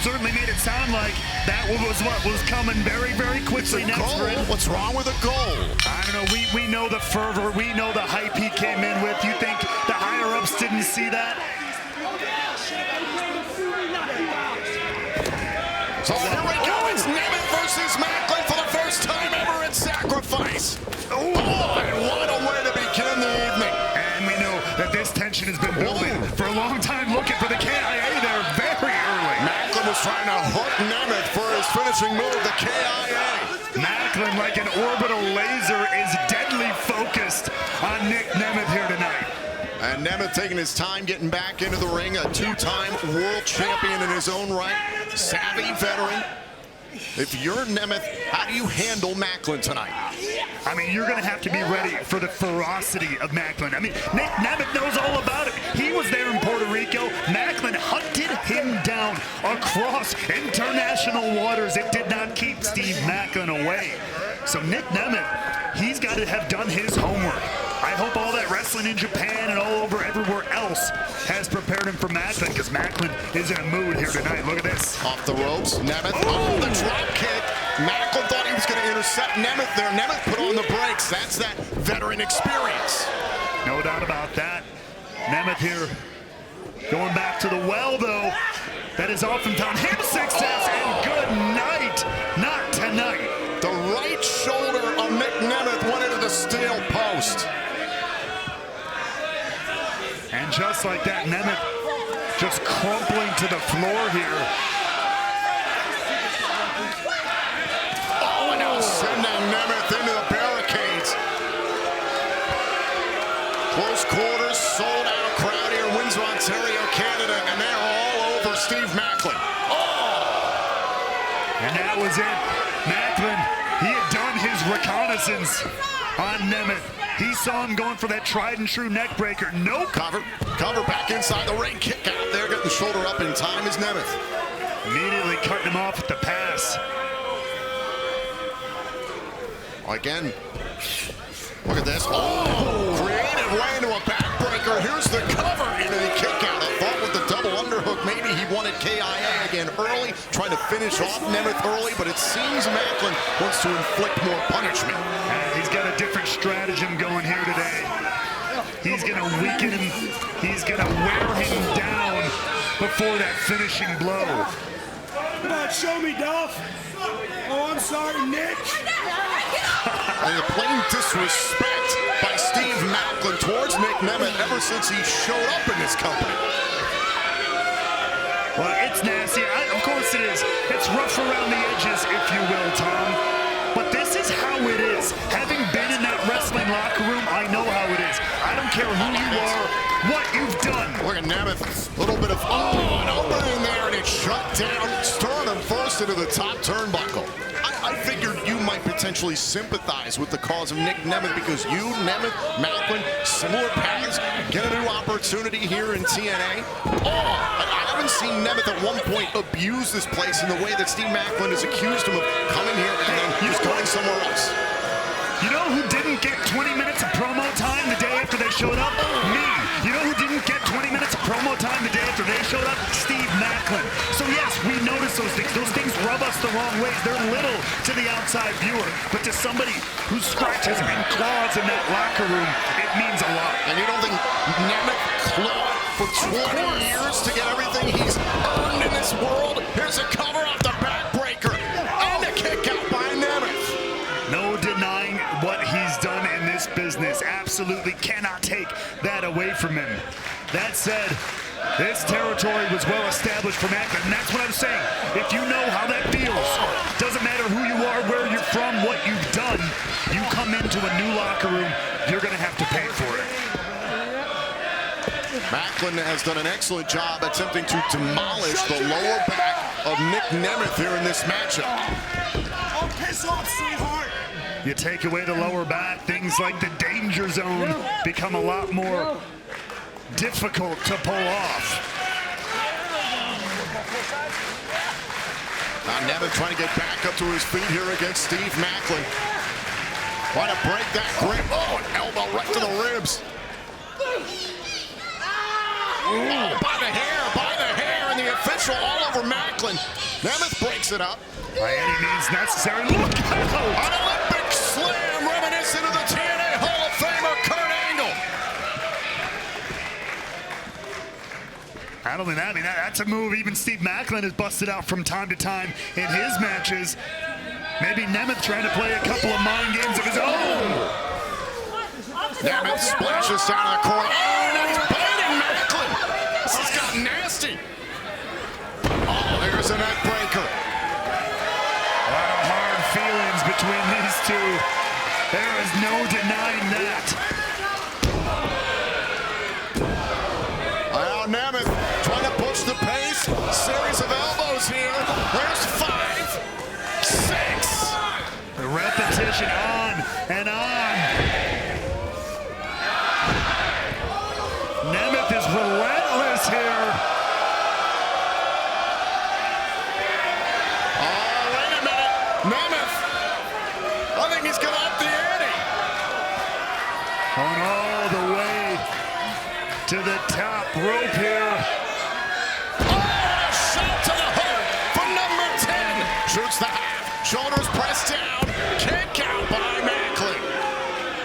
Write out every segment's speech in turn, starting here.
certainly made it sound like that was what was coming very, very quickly next for him. What's wrong with a goal? I don't know. We know the fervor. We know the hype he came in with. You think the higher-ups didn't see that? So here we go. It's Nemeth versus Maclin for the first time ever at Sacrifice. Oh, and what a way to begin the evening. And we know that this tension has been building for a long time, looking for the KIA there very early. Maclin was trying to hook Nemeth for his finishing move, the KIA. Maclin, like an orbital laser, is deadly focused on Nic Nemeth here tonight. And Nemeth taking his time getting back into the ring, a two-time world champion in his own right, savvy veteran. If you're Nemeth, how do you handle Maclin tonight? I mean, you're going to have to be ready for the ferocity of Maclin. I mean, Nic Nemeth knows all about it. He was there in Puerto Rico. Maclin hunted him down across international waters. It did not keep Steve Maclin away. So Nic Nemeth, he's got to have done his homework. I hope all that wrestling in Japan and all over everywhere else has prepared him for Maclin, because Maclin is in a mood here tonight. Look at this. Off the ropes, Nemeth, oh, the drop kick. Maclin thought he was going to intercept Nemeth there. Nemeth put on the brakes. That's that veteran experience. No doubt about that. Nemeth here going back to the well, though. That is often found him success, and good night. Not tonight. The right shoulder of Nic Nemeth went into the steel post. And just like that, Nemeth just crumpling to the floor here. Oh, and now sending Nemeth into the barricades. Close quarters, sold out crowd here in Windsor, Ontario, Canada, and they're all over Steve Maclin. Oh! And that was it. Maclin, he had done his reconnaissance on Nemeth. He saw him going for that tried and true neck breaker. No cover back inside the ring, kick out there, getting the shoulder up in time is Nemeth. Immediately cutting him off with the pass. Again, look at this. Oh, creative way into a backbreaker. Here's the cover into the kick out. I thought with the double underhook, maybe he wanted KIA again early, trying to finish off Nemeth early, but it seems Maclin wants to inflict more punishment. He's got a different stratagem going here today. He's going to weaken him. He's going to wear him down before that finishing blow. Come on, show me, Dolph. Oh, I'm sorry, Nick. And the plain disrespect by Steve Maclin towards Nic Nemeth ever since he showed up in this company. Well, it's nasty. Of course it is. It's rough around the edges, if you will, Tom. But this is how it is. Having been in that wrestling locker room, I know how it is. I don't care who you are, what you've done. Look at Nemeth, a little bit of, an opening there, and it shut down. Throwing him first into the top turnbuckle. I figured you might potentially sympathize with the cause of Nic Nemeth because you, Nemeth, Maclin, similar paths, get a new opportunity here in TNA. I haven't seen Nemeth at one point abuse this place in the way that Steve Maclin has accused him of coming here and then he's going somewhere else. You know who didn't get 20 minutes of promo time the day after they showed up? Me. You know who didn't get 20 minutes of promo time the day after they showed up? Steve Maclin. So yes, we notice those things. Those things rub us the wrong ways. They're little to the outside viewer, but to somebody who scratches and claws in that locker room, it means a lot. And you don't think Nemeth clawed for 20 years to get everything he's earned in this world? Here's a cover off the backbreaker and a kick out by Nemeth. No denying what he's done in this business. Absolutely cannot take that away from him. That said, this territory was well established for Maclin, and that's what I'm saying. If you know how that feels, doesn't matter who you are, where you're from, what you've done, you come into a new locker room, you're going to have to pay for it. Maclin has done an excellent job attempting to demolish the lower back of Nic Nemeth here in this matchup. Oh, piss off, sweetheart. You take away the lower back, things like the danger zone become a lot more difficult to pull off. Now Nemeth trying to get back up to his feet here against Steve Maclin. Trying to break that grip. Oh, an elbow right to the ribs. Oh, by the hair, and the official all over for Maclin. Nemeth breaks it up. By any means necessary. Look out! An Olympic slam reminiscent of the TNA Hall of Famer Kurt Angle. Not only that, I mean, that's a move even Steve Maclin has busted out from time to time in his matches. Maybe Nemeth trying to play a couple of mind games of his own. Nemeth splashes down the corner. Oh, now he's biting Maclin. This has gotten nasty. Oh, there's a neck breaker. A lot of hard feelings between these two. There is no denying that. Now Nemeth trying to push the pace. Series of elbows here. There's 5, 6. The repetition on and on. Nemeth is relentless here. Oh, wait a minute. Nemeth. I think he's going to up the ante. Going all the way to the top rope here. Oh, shot to the hook from number 10. Shoots the half. Shoulders pressed down. Kick out by Maclin.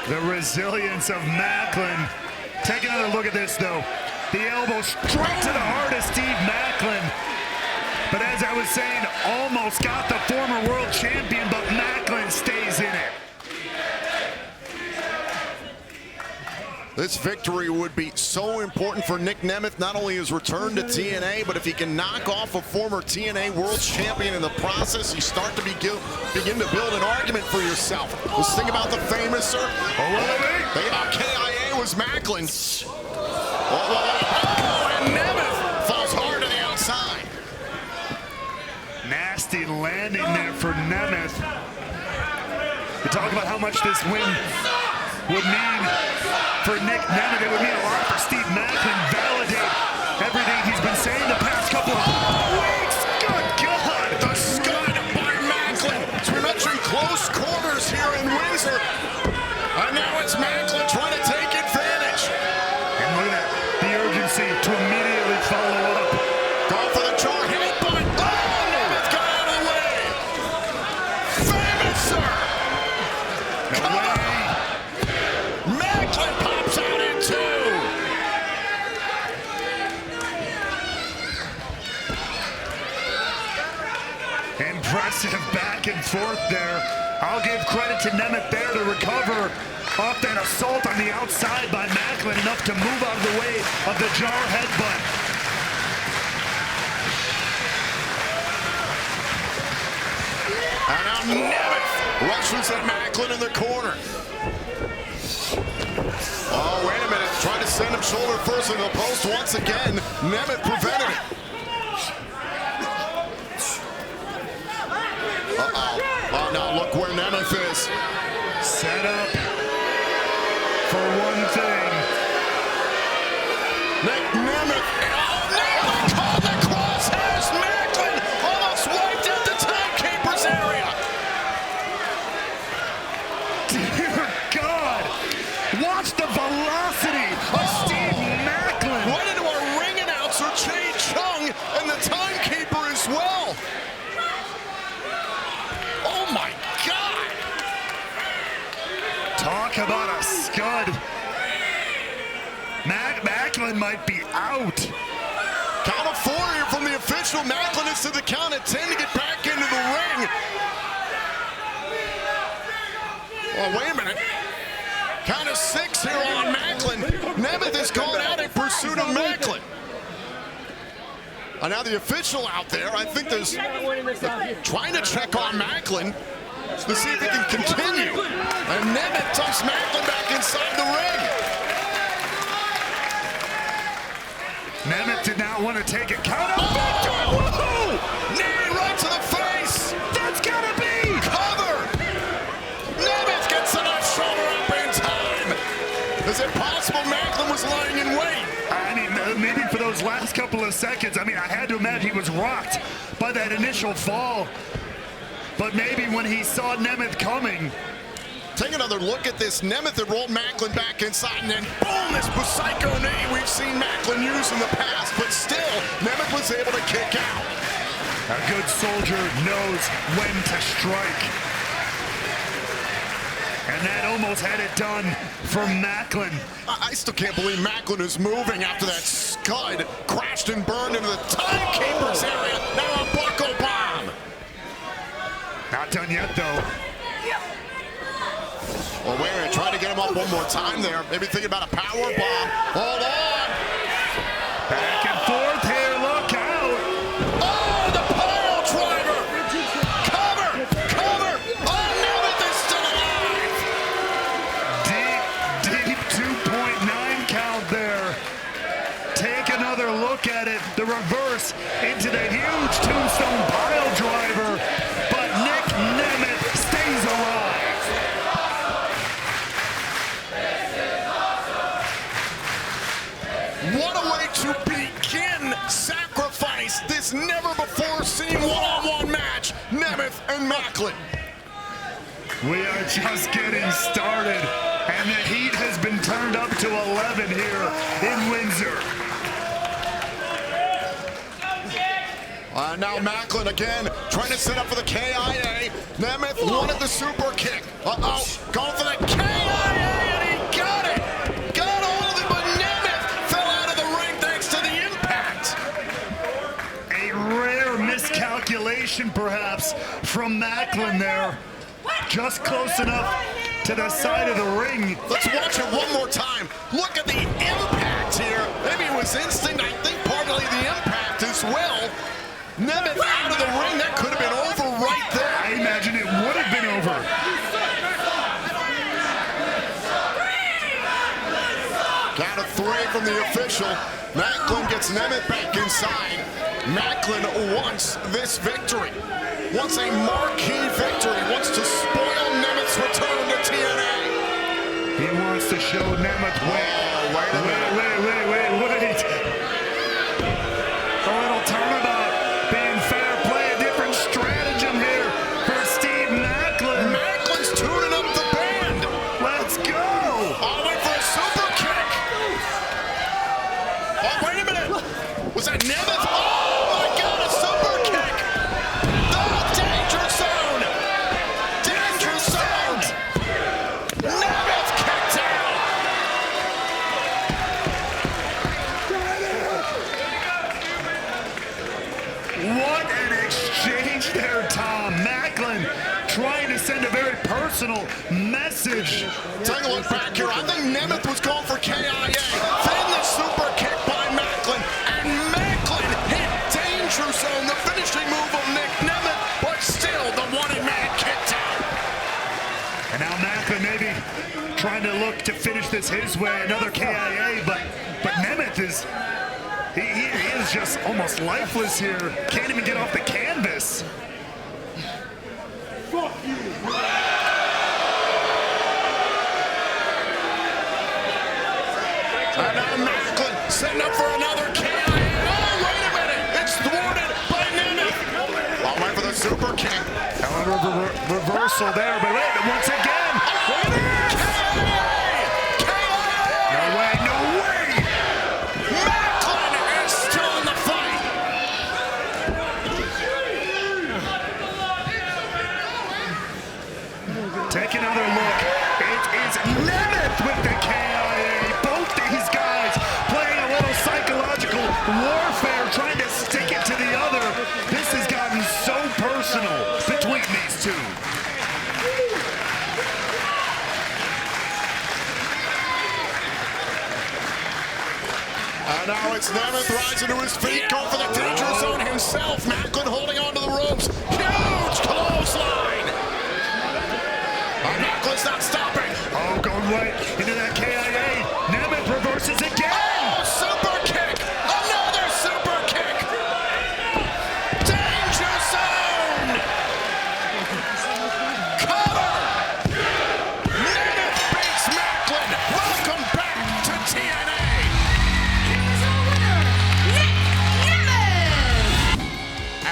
The resilience of Maclin. Take another look at this, though. The elbow straight to the heart of Steve Maclin. But as I was saying, almost got the former world champion, but Maclin stays in it. This victory would be so important for Nic Nemeth, not only his return to TNA, but if he can knock off a former TNA world champion in the process, you start to begin to build an argument for yourself. Let's think about the famous, sir. Think about KIA was Maclin. Oh, and Nemeth falls hard to the outside. Nasty landing there for Nemeth. We talk about how much this win would mean for Nic Nemeth. It would mean a lot for Steve Maclin. Validate everything he's been saying the past couple of weeks. Good God! The scud by Maclin. So we mentioned close quarters here in Windsor. And now it's Maclin trying to take advantage. And look at that, the urgency to immediately follow up. Go for the jar headbutt. Oh, Nemeth got out of the way. Famous, sir. No way. Maclin pops out in 2. Impressive back and forth there. I'll give credit to Nemeth there to recover off that assault on the outside by Maclin, enough to move out of the way of the jar headbutt. And now Nemeth rushes at Maclin in the corner. Oh, wait a minute. Trying to send him shoulder first into the post once again. Nemeth prevented it. Oh, now look where Nemeth is. Set up for one thing. Nic Nemeth. Oh, Nemeth caught the crosshairs. Maclin almost wiped out the timekeeper's area. Dear God, watch the velocity of Steve Maclin. Right into our ring announcer, Jay Chung, and the timekeeper as well. Oh my God. Talk about a scud. Maclin might be out. Count of 4 here from the official. Maclin is to the count of 10 to get back into the ring. Oh, wait a minute. Count of 6 here on Maclin. Nemeth has gone out in pursuit of Maclin. And now the official out there, I think there's trying to check on Maclin to see if he can continue. And Nemeth tucks Maclin back inside the ring. Nemeth did not want to take a count. Oh! Knee right to the face. That's gotta be Cover. Nemeth gets enough shoulder up in time. Is it possible Maclin was lying in wait? I mean, maybe for those last couple of seconds. I mean, I had to imagine he was rocked by that initial fall. But maybe when he saw Nemeth coming. Take another look at this. Nemeth had rolled Maclin back inside, and then boom, this psycho knee we've seen Maclin use in the past. But still, Nemeth was able to kick out. A good soldier knows when to strike. And that almost had it done for Maclin. I still can't believe Maclin is moving after that scud crashed and burned into the timekeeper's area. Now a buckle bomb. Not done yet, though. Well, wait a minute, try to get him up one more time there. Maybe thinking about a power bomb. Hold on. Back and forth here, look out. Oh, the pile driver. Cover, cover. Oh, Nemeth is still alive. Deep 2.9 count there. Take another look at it. The reverse into the huge tombstone pile driver. But Nic Nemeth stays alive. What a way to begin sacrifice this never-before-seen one-on-one match, Nemeth and Maclin. We are just getting started, and the heat has been turned up to 11 here in Windsor. Now Maclin again, trying to set up for the KIA. Nemeth wanted the super kick. Uh-oh, going for the KIA, and he got it! Got all of it, but Nemeth fell out of the ring thanks to the impact. A rare miscalculation, perhaps, from Maclin there. Just close enough to the side of the ring. Let's watch it one more time. Look at the impact here. Maybe it was instinct, I think partly the impact as well. Nemeth out of the ring, that could have been over right there. I imagine it would have been over. Count of 3 from the official. Maclin gets Nemeth back inside. Maclin wants this victory. Wants a marquee victory. Wants to spoil Nemeth's return to TNA. He wants to show Nemeth, wait a minute. A little turnabout, being fair play, a different stratagem here for Steve Maclin. Macklin's tuning up the band. Let's go. Oh, wait for a super kick. Oh, wait a minute. Was that Nemeth? Oh, my God, a super kick. The danger zone. Danger zone. Nemeth kicked out. What an exchange there, Tom. Maclin trying to send a very personal message. Take a look back here. I think Nemeth was going for KIA. Then the super kick by Maclin. And Maclin hit danger zone, the finishing move of Nic Nemeth, but still the one-man kicked out. And now Maclin maybe trying to look to finish this his way. Another KIA, but Nemeth is... He is just almost lifeless here. Can't even get off the canvas. Fuck you. And now Maclin setting up for another KIA. Oh, wait a minute. It's thwarted by Nemeth. Well, went for the super kick. Reversal there, but wait, once again. No way, no way. Maclin is still in the fight. Take another look. It is Nemeth with the KIA. Both these guys playing a little psychological warfare, trying to stick it to the other. This has gotten so personal between these two. And now it's Nemeth rising to his feet, going for the danger zone himself. Maclin holding on to the ropes. Huge clothesline. And Maclin's not stopping. Oh, going right into that KIA. Nemeth reverses again. Oh, super kick. Another super kick. Danger zone. Cover. Nemeth beats Maclin. Welcome back to TNA.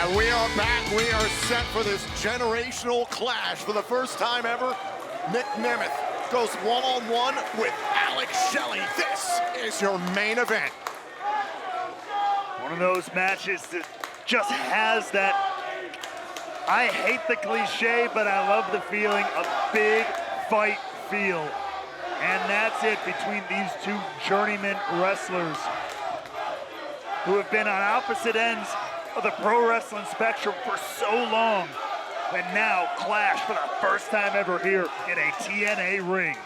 And we are back. We are set for this generational clash. For the first time ever, Nic Nemeth goes one-on-one with Shelley. This is your main event. One of those matches that just has that, I hate the cliche, but I love the feeling, a big fight feel. And that's it between these two journeyman wrestlers who have been on opposite ends of the pro wrestling spectrum for so long, and now clash for the first time ever here in a TNA ring.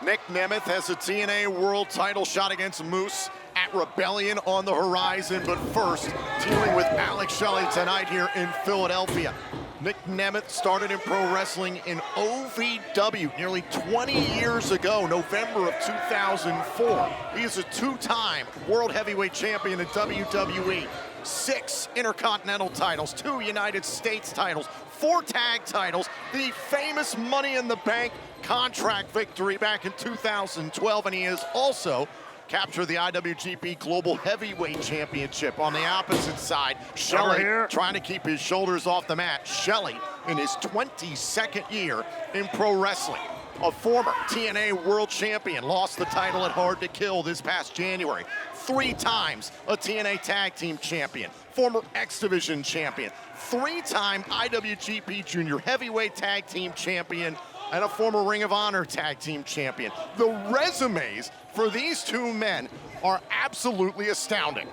Nic Nemeth has a TNA World title shot against Moose at Rebellion on the horizon, but first, dealing with Alex Shelley tonight here in Philadelphia. Nic Nemeth started in pro wrestling in OVW nearly 20 years ago, November of 2004. He is a two-time World Heavyweight Champion in WWE, 6 Intercontinental titles, 2 United States titles, 4 tag titles, the famous Money in the Bank contract victory back in 2012, and he has also captured the IWGP Global Heavyweight Championship. On the opposite side, Shelley trying to keep his shoulders off the mat. Shelley in his 22nd year in pro wrestling. A former TNA World Champion, lost the title at Hard to Kill this past January. 3 times a TNA Tag Team Champion. Former X Division Champion. 3-time IWGP Junior Heavyweight Tag Team Champion. And a former Ring of Honor Tag Team Champion. The resumes for these two men are absolutely astounding.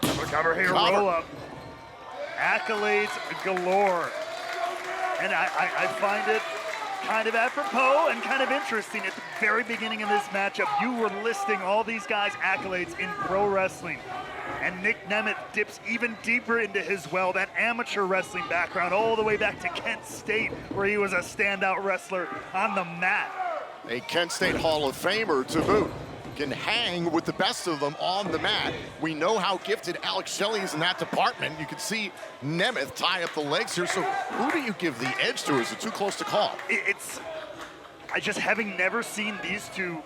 Cover here, roll up. Accolades galore. And I find it kind of apropos and kind of interesting. At the very beginning of this matchup, you were listing all these guys' accolades in pro wrestling. And Nic Nemeth dips even deeper into his well, that amateur wrestling background, all the way back to Kent State, where he was a standout wrestler on the mat. A Kent State Hall of Famer to boot. Can hang with the best of them on the mat. We know how gifted Alex Shelley is in that department. You can see Nemeth tie up the legs here. So who do you give the edge to? Is it too close to call? I just having never seen these two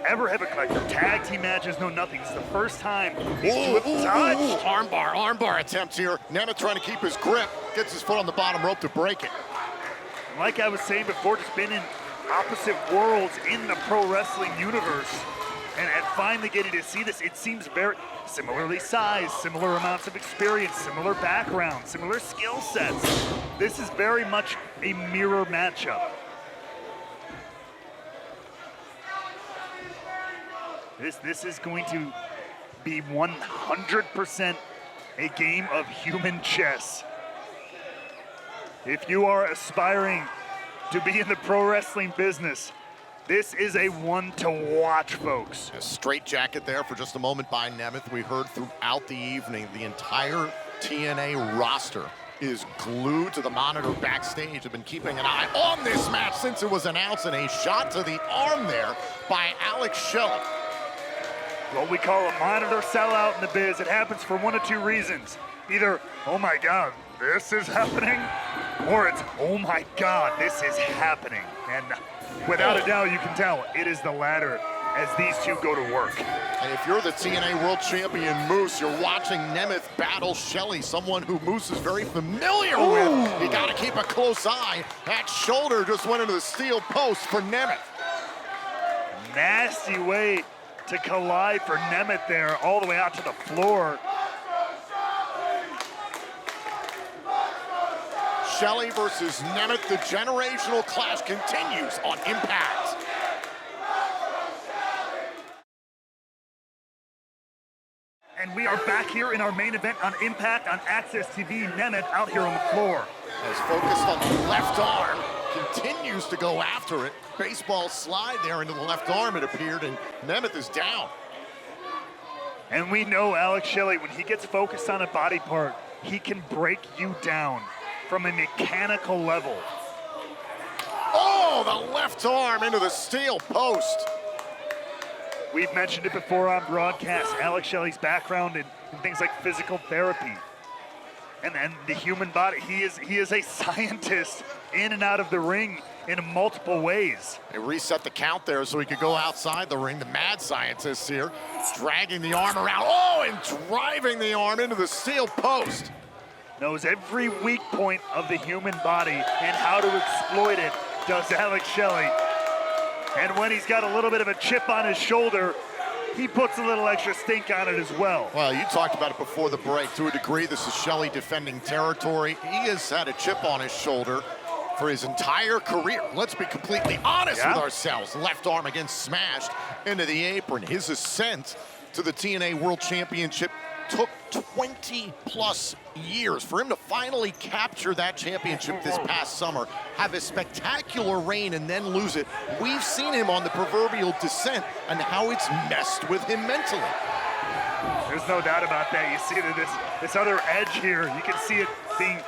ever have a tag team matches, no nothing. It's the first time these two have touched. Armbar attempt here. Nemeth trying to keep his grip. Gets his foot on the bottom rope to break it. Like I was saying before, just been in opposite worlds in the pro wrestling universe. And finally getting to see this, it seems very similarly sized, similar amounts of experience, similar background, similar skill sets. This is very much a mirror matchup. This is going to be 100% a game of human chess. If you are aspiring to be in the pro wrestling business, this is a one to watch, folks. A straight jacket there for just a moment by Nemeth. We heard throughout the evening the entire TNA roster is glued to the monitor backstage. Have been keeping an eye on this match since it was announced, and a shot to the arm there by Alex Shelley. What we call a monitor sellout in the biz. It happens for one of two reasons. Either, oh my God, this is happening, or it's, oh my God, this is happening. And without a doubt, you can tell it is the latter as these two go to work. And if you're the TNA World Champion Moose, you're watching Nemeth battle Shelley, someone who Moose is very familiar with. You gotta keep a close eye. That shoulder just went into the steel post for Nemeth. Nasty way to collide for Nemeth there, all the way out to the floor. Shelley versus Nemeth, the generational clash continues on Impact. And we are back here in our main event on Impact on AXS TV. Nemeth out here on the floor. As focused on the left arm, continues to go after it. Baseball slide there into the left arm, it appeared, and Nemeth is down. And we know Alex Shelley, when he gets focused on a body part, he can break you down from a mechanical level. Oh, the left arm into the steel post. We've mentioned it before on broadcast, Alex Shelley's background in things like physical therapy. And then the human body, he is a scientist in and out of the ring in multiple ways. They reset the count there so he could go outside the ring. The mad scientist here, dragging the arm around. Oh, and driving the arm into the steel post. Knows every weak point of the human body and how to exploit it, does Alex Shelley. And when he's got a little bit of a chip on his shoulder, he puts a little extra stink on it as well. Well, you talked about it before the break. To a degree, this is Shelley defending territory. He has had a chip on his shoulder for his entire career. Let's be completely honest with ourselves. Left arm again smashed into the apron. His ascent to the TNA World Championship took 20+ years. For him to finally capture that championship this past summer, have a spectacular reign and then lose it, we've seen him on the proverbial descent and how it's messed with him mentally. There's no doubt about that. You see that this other edge here, you can see it being,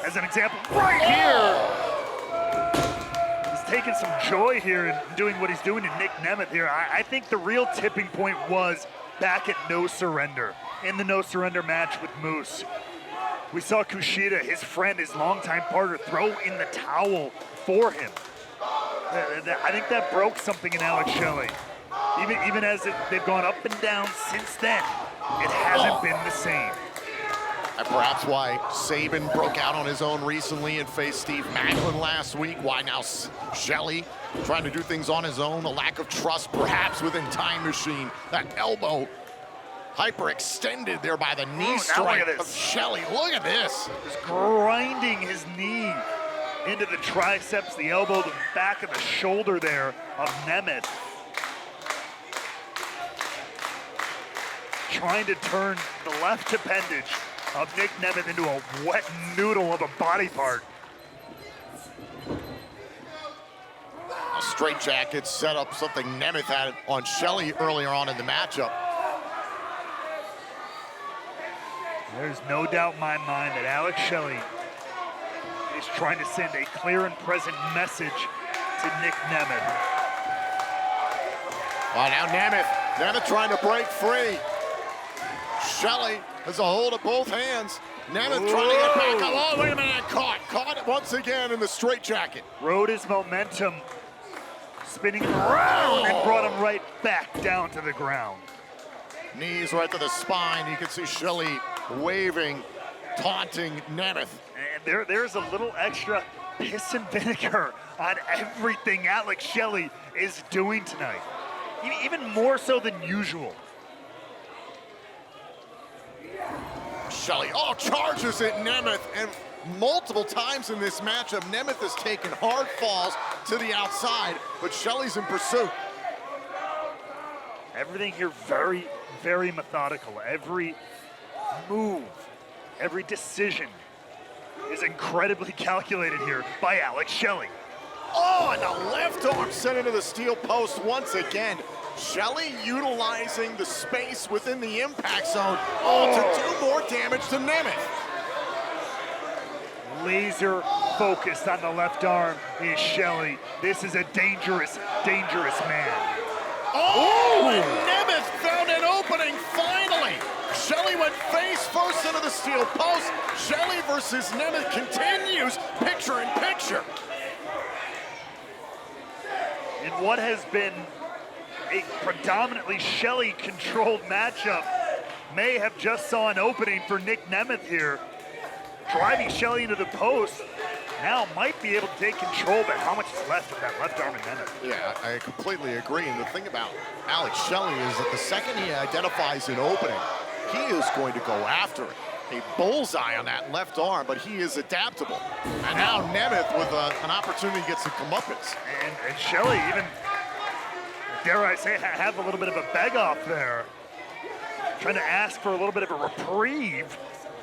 as an example, right here. He's taking some joy here in doing what he's doing to Nic Nemeth here. I think the real tipping point was back at No Surrender, in the No Surrender match with Moose. We saw Kushida, his friend, his longtime partner, throw in the towel for him. I think that broke something in Alex Shelley. Even as they've gone up and down since then, it hasn't been the same. And perhaps why Sabin broke out on his own recently and faced Steve Maclin last week. Why now Shelley trying to do things on his own. A lack of trust perhaps within Time Machine. That elbow hyperextended there by the knee strike of Shelley. Look at this. Just grinding his knee into the triceps, the elbow, the back of the shoulder there of Nemeth. Trying to turn the left appendage of Nic Nemeth into a wet noodle of a body part. A straitjacket set up something Nemeth had on Shelley earlier on in the matchup. There's no doubt in my mind that Alex Shelley is trying to send a clear and present message to Nic Nemeth. Well, now Nemeth trying to break free. Shelley has a hold of both hands. Nemeth trying to get back up. Oh, wait a minute, caught it once again in the straitjacket. Rode his momentum, spinning around and brought him right back down to the ground. Knees right to the spine. You can see Shelley waving, taunting Nemeth. And there's a little extra piss and vinegar on everything Alex Shelley is doing tonight. Even more so than usual. Shelley, charges at Nemeth, and multiple times in this matchup, Nemeth has taken hard falls to the outside, but Shelley's in pursuit. Everything here very, very methodical. Every move, every decision is incredibly calculated here by Alex Shelley. Oh, and the left arm sent into the steel post once again. Shelley utilizing the space within the impact zone to do more damage to Nemeth. Laser focused on the left arm is Shelley. This is a dangerous, dangerous man. And Nemeth found an opening finally. Shelley went face first into the steel post. Shelley versus Nemeth continues picture in picture. In what has been a predominantly Shelley-controlled matchup, may have just saw an opening for Nic Nemeth here. Driving Shelley into the post, now might be able to take control, but how much is left of that left arm in Nemeth? Yeah, I completely agree. And the thing about Alex Shelley is that the second he identifies an opening, he is going to go after it. A bullseye on that left arm, but he is adaptable. And now Nemeth with an opportunity to get some comeuppance. And Shelley even, dare I say, have a little bit of a beg-off there. Trying to ask for a little bit of a reprieve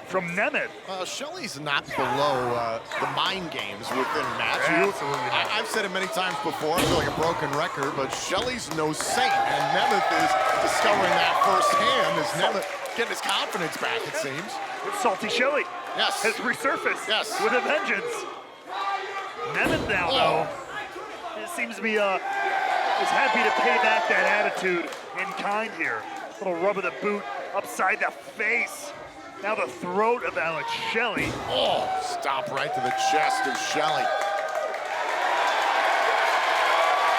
from Nemeth. Shelley's not below the mind games within a match. I've said it many times before, I feel like a broken record, but Shelley's no saint, and Nemeth is discovering that firsthand as Nemeth getting his confidence back, it seems. Salty Shelley has resurfaced with a vengeance. Nemeth now, though, it seems to be is happy to pay back that attitude in kind here. Little rub of the boot upside the face. Now the throat of Alex Shelley. Stomp right to the chest of Shelley.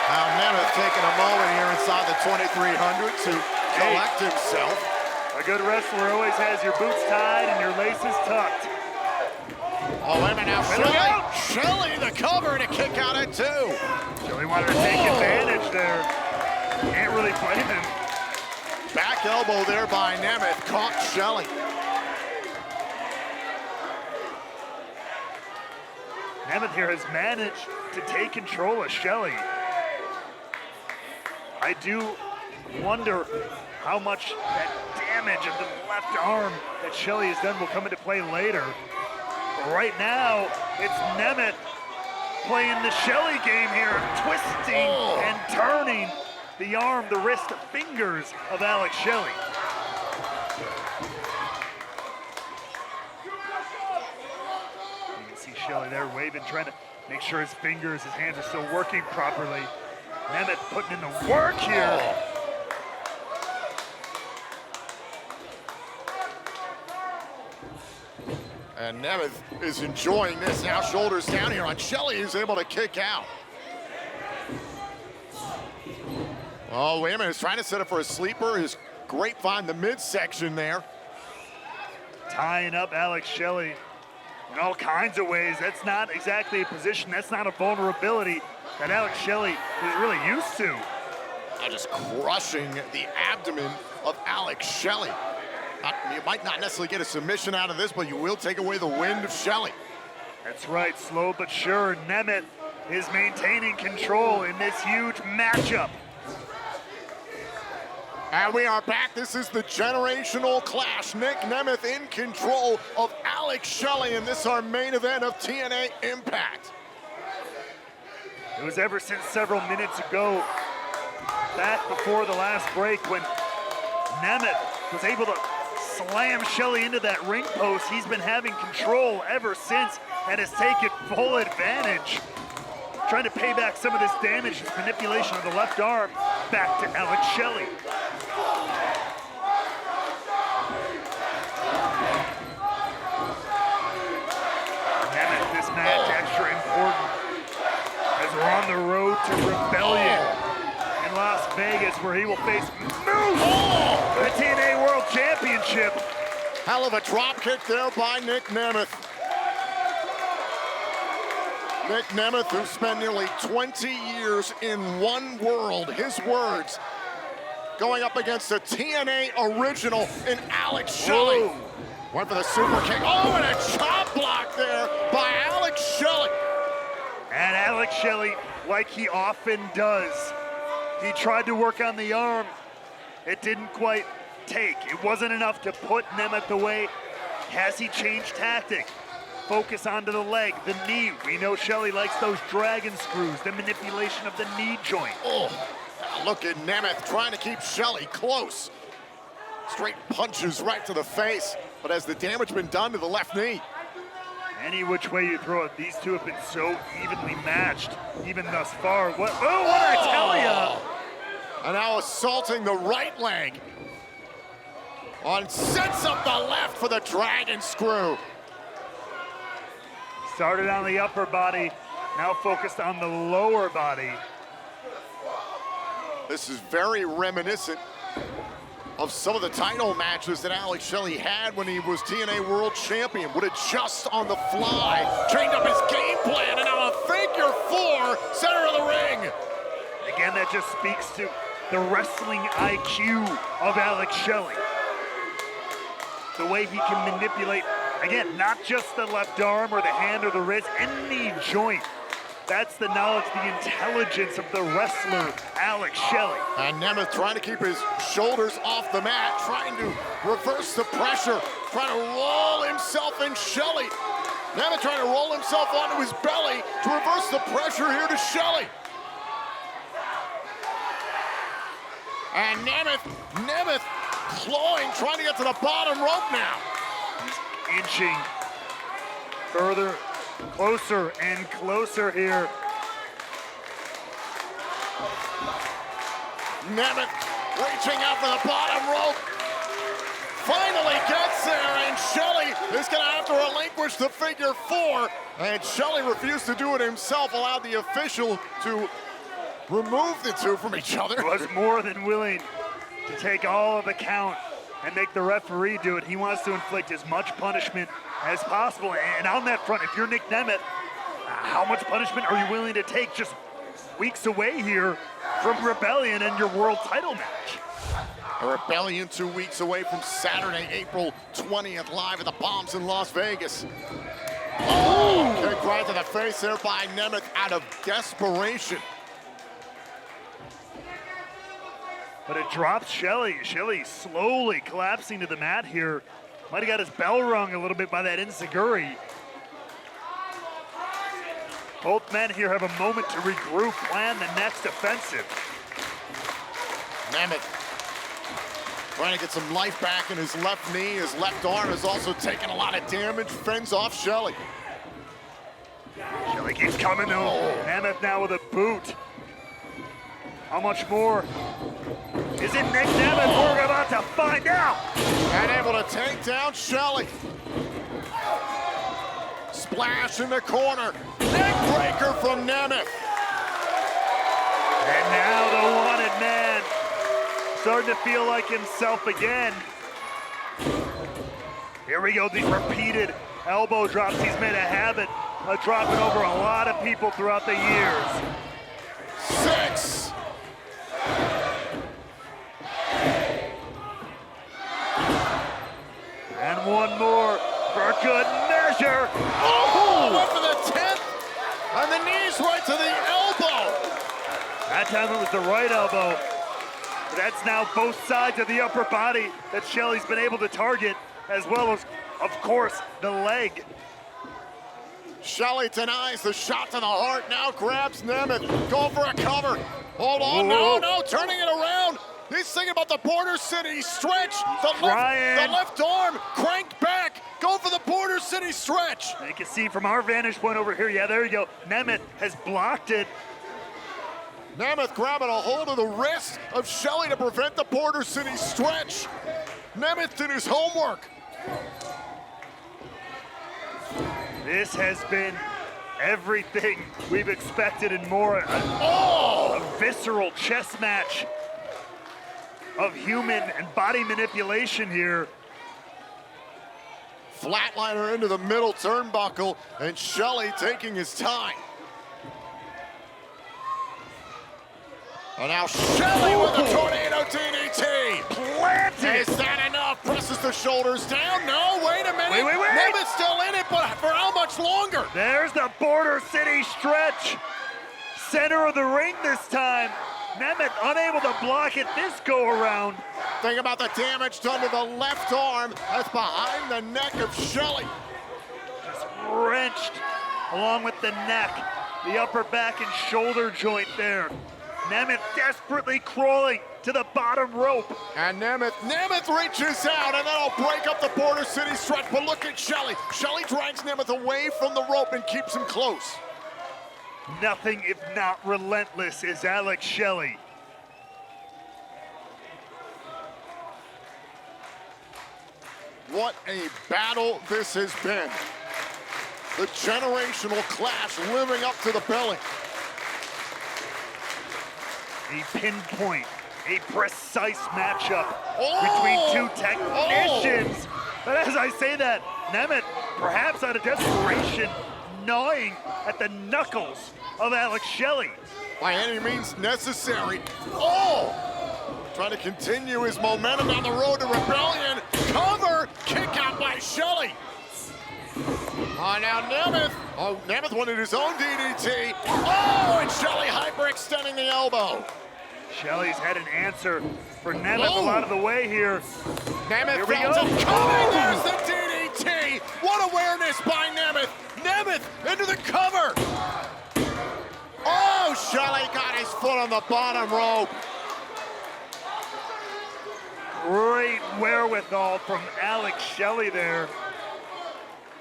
Now Nemeth taking a moment here inside the 2300 to collect himself. A good wrestler always has your boots tied and your laces tucked. Wait a minute now, Shelley the cover to kick out at 2. Shelley wanted to take advantage there. Can't really blame him. back elbow there by Nemeth, caught Shelley. Nemeth here has managed to take control of Shelley. I do wonder how much that damage of the left arm that Shelley has done will come into play later. But right now, it's Nemeth playing the Shelley game here, twisting and turning the arm, the wrist, the fingers of Alex Shelley. You can see Shelley there waving, trying to make sure his fingers, his hands are still working properly. Nemeth putting in the work here. And Nemeth is enjoying this now, shoulders down here on Shelley, who's able to kick out. Oh, wait a minute, he's trying to set up for a sleeper. His grapevine, the midsection there. Tying up Alex Shelley in all kinds of ways. That's not exactly a position, that's not a vulnerability that Alex Shelley is really used to. Just crushing the abdomen of Alex Shelley. You might not necessarily get a submission out of this, but you will take away the wind of Shelley. That's right, slow but sure. Nemeth is maintaining control in this huge matchup. And we are back. This is the generational clash. Nic Nemeth in control of Alex Shelley, and this is our main event of TNA Impact. It was ever since several minutes ago, back before the last break, when Nemeth was able to slam Shelley into that ring post. He's been having control ever since and has taken full advantage. Trying to pay back some of this damage, his manipulation of the left arm, back to Alex Shelley. Nemeth, this match extra important as we're on the road to Rebellion in Las Vegas, where he will face the TNA World Championship. Hell of a drop kick there by Nic Nemeth. Nic Nemeth, who spent nearly 20 years in one world, his words, going up against a TNA original in Alex Shelley. Whoa. Went for the super kick. Oh, and a chop block there by Alex Shelley. And Alex Shelley, like he often does, he tried to work on the arm. It didn't quite take. It wasn't enough to put Nemeth away. Has he changed tactic? Focus onto the leg, the knee. We know Shelley likes those dragon screws, the manipulation of the knee joint. Oh, look at Nemeth trying to keep Shelley close. Straight punches right to the face, but has the damage been done to the left knee? Any which way you throw it, these two have been so evenly matched, even thus far. What I tell ya! And now assaulting the right leg. Sets up the left for the dragon screw. Started on the upper body, now focused on the lower body. This is very reminiscent of some of the title matches that Alex Shelley had when he was TNA World Champion. Would adjust on the fly, changed up his game plan, and now a figure four, center of the ring. Again, that just speaks to the wrestling IQ of Alex Shelley. The way he can manipulate, again, not just the left arm or the hand or the wrist, any joint. That's the knowledge, the intelligence of the wrestler, Alex Shelley. And Nemeth trying to keep his shoulders off the mat, trying to reverse the pressure, trying to roll himself in Shelley. Nemeth trying to roll himself onto his belly to reverse the pressure here to Shelley. And Nemeth clawing, trying to get to the bottom rope now. He's inching further, closer and closer here. Nemeth reaching out for the bottom rope. Finally gets there, and Shelley is going to have to relinquish the figure four. And Shelley refused to do it himself, allowed the official to remove the two from each other. Was more than willing to take all of the count and make the referee do it. He wants to inflict as much punishment as possible. And on that front, if you're Nic Nemeth, how much punishment are you willing to take just weeks away here from Rebellion and your world title match? A Rebellion 2 weeks away from Saturday, April 20th, live at the Palms in Las Vegas. Oh, kick right to the face there by Nemeth out of desperation. But it drops Shelley. Shelley slowly collapsing to the mat here. Might have got his bell rung a little bit by that enziguri. Both men here have a moment to regroup, plan the next offensive. Nemeth trying to get some life back in his left knee. His left arm has also taken a lot of damage. Fends off Shelley. Shelley keeps coming though. Nemeth now with a boot. How much more? Is it Nic Nemeth? We're about to find out. And able to take down Shelley. Splash in the corner. Neck breaker from Nemeth. And now the wanted man starting to feel like himself again. Here we go, these repeated elbow drops. He's made a habit of dropping over a lot of people throughout the years. 6. And one more for good measure. Oh, went for the 10th. And the knees right to the elbow. That time it was the right elbow. But that's now both sides of the upper body that Shelley's been able to target, as well as, of course, the leg. Shelley denies the shot to the heart, now grabs Nemeth, going for a cover. Hold on, no, turning it around. He's thinking about the Border City stretch. The left arm cranked back, go for the Border City stretch. You can see from our vantage point over here, yeah, there you go. Nemeth has blocked it. Nemeth grabbing a hold of the wrist of Shelley to prevent the Border City stretch. Nemeth did his homework. This has been everything we've expected and more. A visceral chess match of human and body manipulation here. Flatliner into the middle turnbuckle, and Shelley taking his time. And now Shelley with a tornado DDT. Planted. Is that enough? Presses the shoulders down. No, wait a minute. Wait. Nemeth's still in it, but for how much longer? There's the Border City stretch. Center of the ring this time. Nemeth unable to block it this go around. Think about the damage done to the left arm. That's behind the neck of Shelley. Just wrenched along with the neck, the upper back and shoulder joint there. Nemeth desperately crawling to the bottom rope. And Nemeth reaches out, and that'll break up the Border City stretch. But look at Shelley. Shelley drags Nemeth away from the rope and keeps him close. Nothing if not relentless is Alex Shelley. What a battle this has been. The generational clash living up to the billing. A pinpoint, a precise matchup between two technicians. But as I say that, Nemeth, perhaps out of desperation, gnawing at the knuckles of Alex Shelley. By any means necessary. Trying to continue his momentum down the road to Rebellion. Cover, kick out by Shelley. Now Nemeth. Nemeth wanted his own DDT. And Shelley hyperextending the elbow. Shelley's had an answer for Nemeth a lot of the way here. Nemeth Here we felt go. it coming. There's the DDT. What awareness by Nemeth. Nemeth into the cover. Shelley got his foot on the bottom rope. Great wherewithal from Alex Shelley there.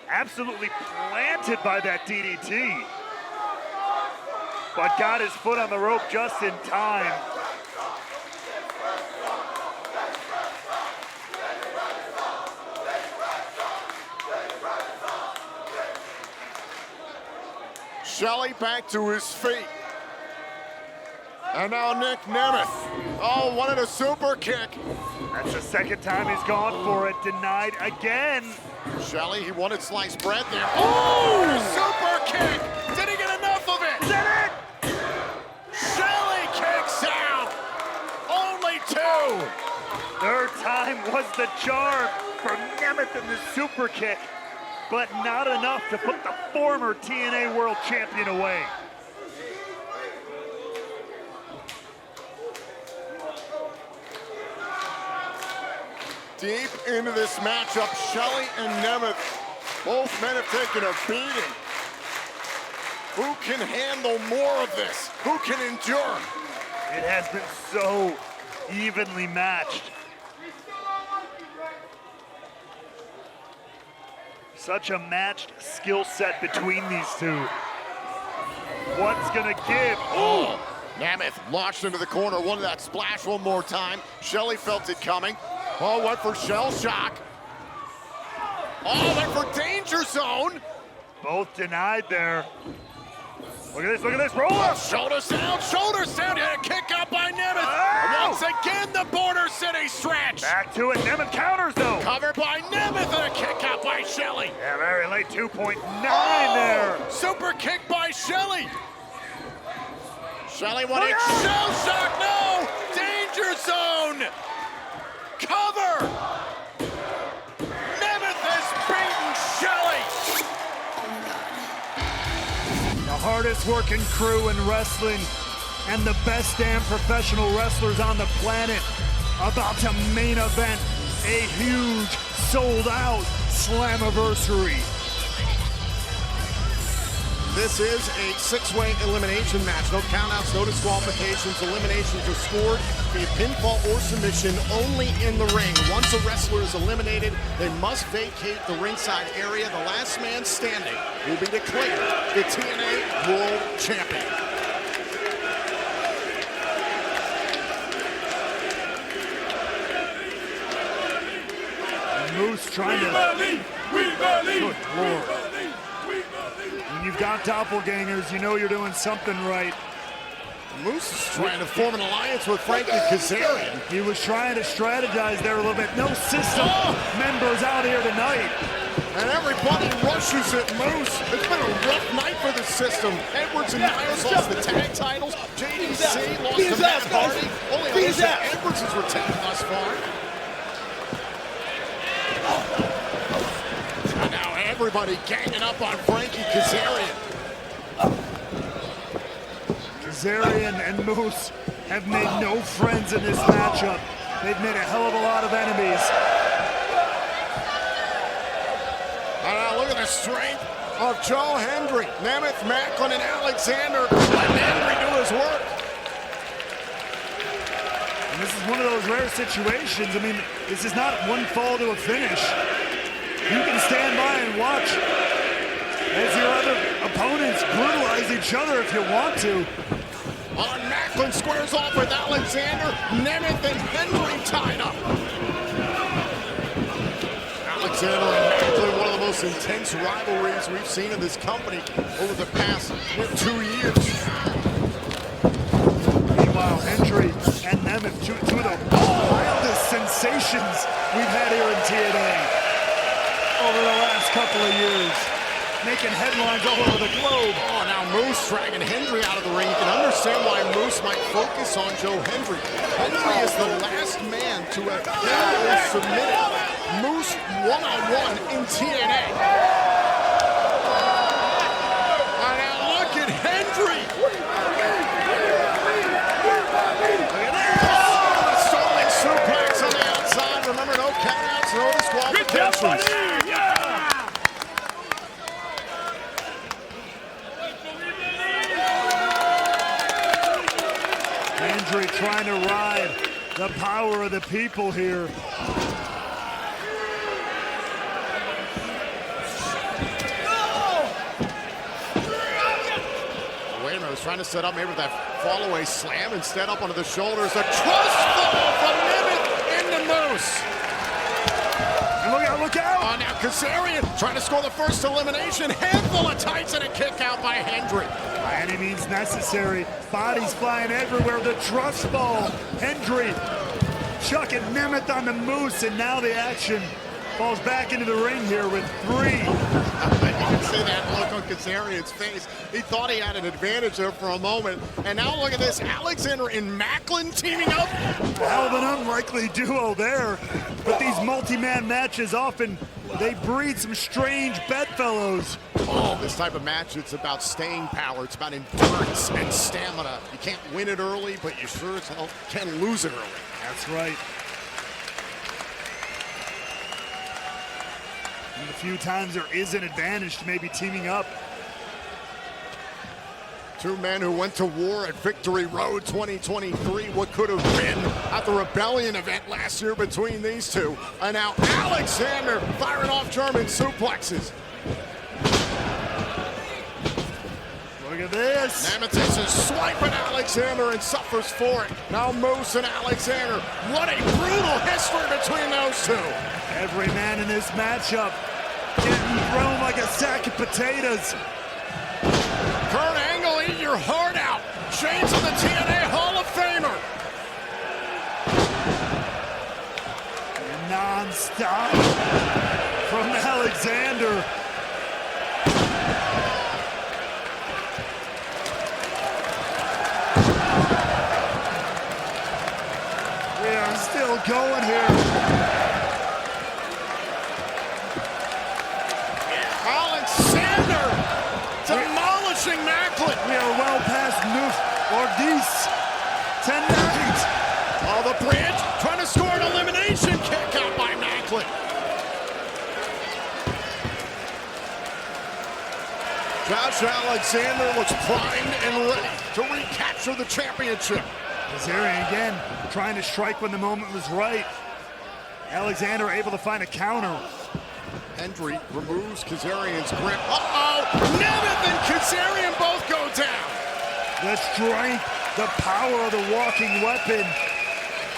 Absolutely planted by that DDT. But got his foot on the rope just in time. Shelley back to his feet. And now Nic Nemeth. Wanted a super kick. That's the second time he's gone for it. Denied again. Shelley, he wanted sliced bread there. Super kick. Did he get enough of it? Did it? Shelley kicks out. Only 2. the charm for Nemeth in the super kick, but not enough to put the former TNA World Champion away. Deep into this matchup, Shelley and Nemeth, both men have taken a beating. Who can handle more of this? Who can endure? It has been so evenly matched. Such a matched skill set between these two. What's gonna give? Oh, Nemeth launched into the corner, wanted that splash one more time. Shelley felt it coming. Oh, went for shell shock. Oh, went for danger zone. Both denied there. Look at this, roll up! Shoulders down, yeah, kick out by Nemeth. Oh! Once again, the Border City stretch. Back to it, Nemeth counters though. Covered by Nemeth and a kick out by Shelley. Yeah, very late, 2.9 there. Super kick by Shelley. Shelley wanted shell shock, no! Danger zone! Cover! Nemeth has beaten Shelley! The hardest working crew in wrestling and the best damn professional wrestlers on the planet about to main event a huge sold out Slammiversary. This is a six-way elimination match. No countouts, no disqualifications. Eliminations are scored via pinfall or submission only in the ring. Once a wrestler is eliminated, they must vacate the ringside area. The last man standing will be declared the TNA World Champion. Moose trying to... Good Lord. When you've got doppelgangers, you know you're doing something right. Moose is trying to form an alliance with Frankie Kazarian. He was trying to strategize there a little bit. No system members out here tonight. And everybody rushes at Moose. It's been a rough night for the system. Edwards and Niles lost the tag titles. JDC lost to Matt Hardy. Only Alicia Edwards has retained thus far. And now everybody ganging up on Frankie Kazarian. Kazarian and Moose have made no friends in this matchup. They've made a hell of a lot of enemies. And now look at the strength of Joe Hendry. Nemeth, Maclin, and Alexander letting Hendry do his work. And this is one of those rare situations. I mean, this is not one fall to a finish. You can stand by and watch as your other opponents brutalize each other if you want to. Maclin squares off with Alexander. Nemeth and Hendry tied up. Alexander and Maclin, one of the most intense rivalries we've seen in this company over the past 2 years. Meanwhile, Hendry and Nemeth, two of the wildest sensations we've had here in TNA over the last couple of years, making headlines all over the globe. Oh, now Moose dragging Hendry out of the ring. You can understand why Moose might focus on Joe Hendry. Hendry is the last man to have ever submitted Moose one-on-one in TNA. And now look at Hendry. Look at that. Oh, starting suplex on the outside. Remember, no countouts, no disqualifications. Hendry trying to ride the power of the people here. Wait a minute, I was trying to set up maybe with that fall-away slam, instead up onto the shoulders. A trust fall from Nemeth into Moose. And look out! Oh, now Kazarian trying to score the first elimination. Handful of tights and a kick out by Hendry. By any means necessary. Bodies flying everywhere. The trust ball. Hendry chucking Nemeth on the Moose, and now the action falls back into the ring here with 3. You can see that look on Kazarian's face. He thought he had an advantage there for a moment. And now look at this, Alexander and Maclin teaming up. Hell of an unlikely duo there. But these multi-man matches often, they breed some strange bedfellows. Oh, this type of match, it's about staying power. It's about endurance and stamina. You can't win it early, but you sure as hell can lose it early. That's right. And the few times there is an advantage to maybe teaming up. Two men who went to war at Victory Road 2023. What could have been at the Rebellion event last year between these two. And now Alexander firing off German suplexes. Look at this. Nemeth takes a swipe at Alexander and suffers for it. Now Moose and Alexander. What a brutal history between those two. Every man in this matchup getting thrown like a sack of potatoes. Kurt Angle, eat your heart out. Shane's of the TNA Hall of Famer. Non-stop from Alexander. We are still going here. Demolishing Maclin. We are well past Noof Ordis tonight. Oh, the bridge trying to score an elimination kick out by Maclin. Josh Alexander looks primed and ready to recapture the championship. Kazarian again trying to strike when the moment was right. Alexander able to find a counter. Hendry removes Kazarian's grip. Uh-oh! Nemeth and Kazarian both go down. The strength, the power of the walking weapon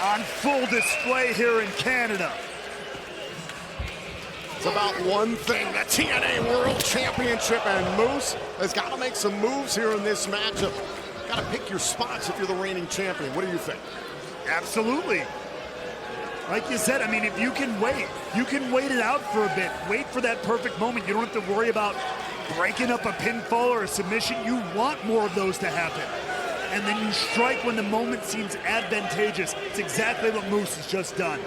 on full display here in Canada. It's about one thing, the TNA World Championship, and Moose has got to make some moves here in this matchup. Got to pick your spots if you're the reigning champion. What do you think? Absolutely. Like you said, I mean, if you can wait it out for a bit. Wait for that perfect moment. You don't have to worry about breaking up a pinfall or a submission. You want more of those to happen. And then you strike when the moment seems advantageous. It's exactly what Moose has just done.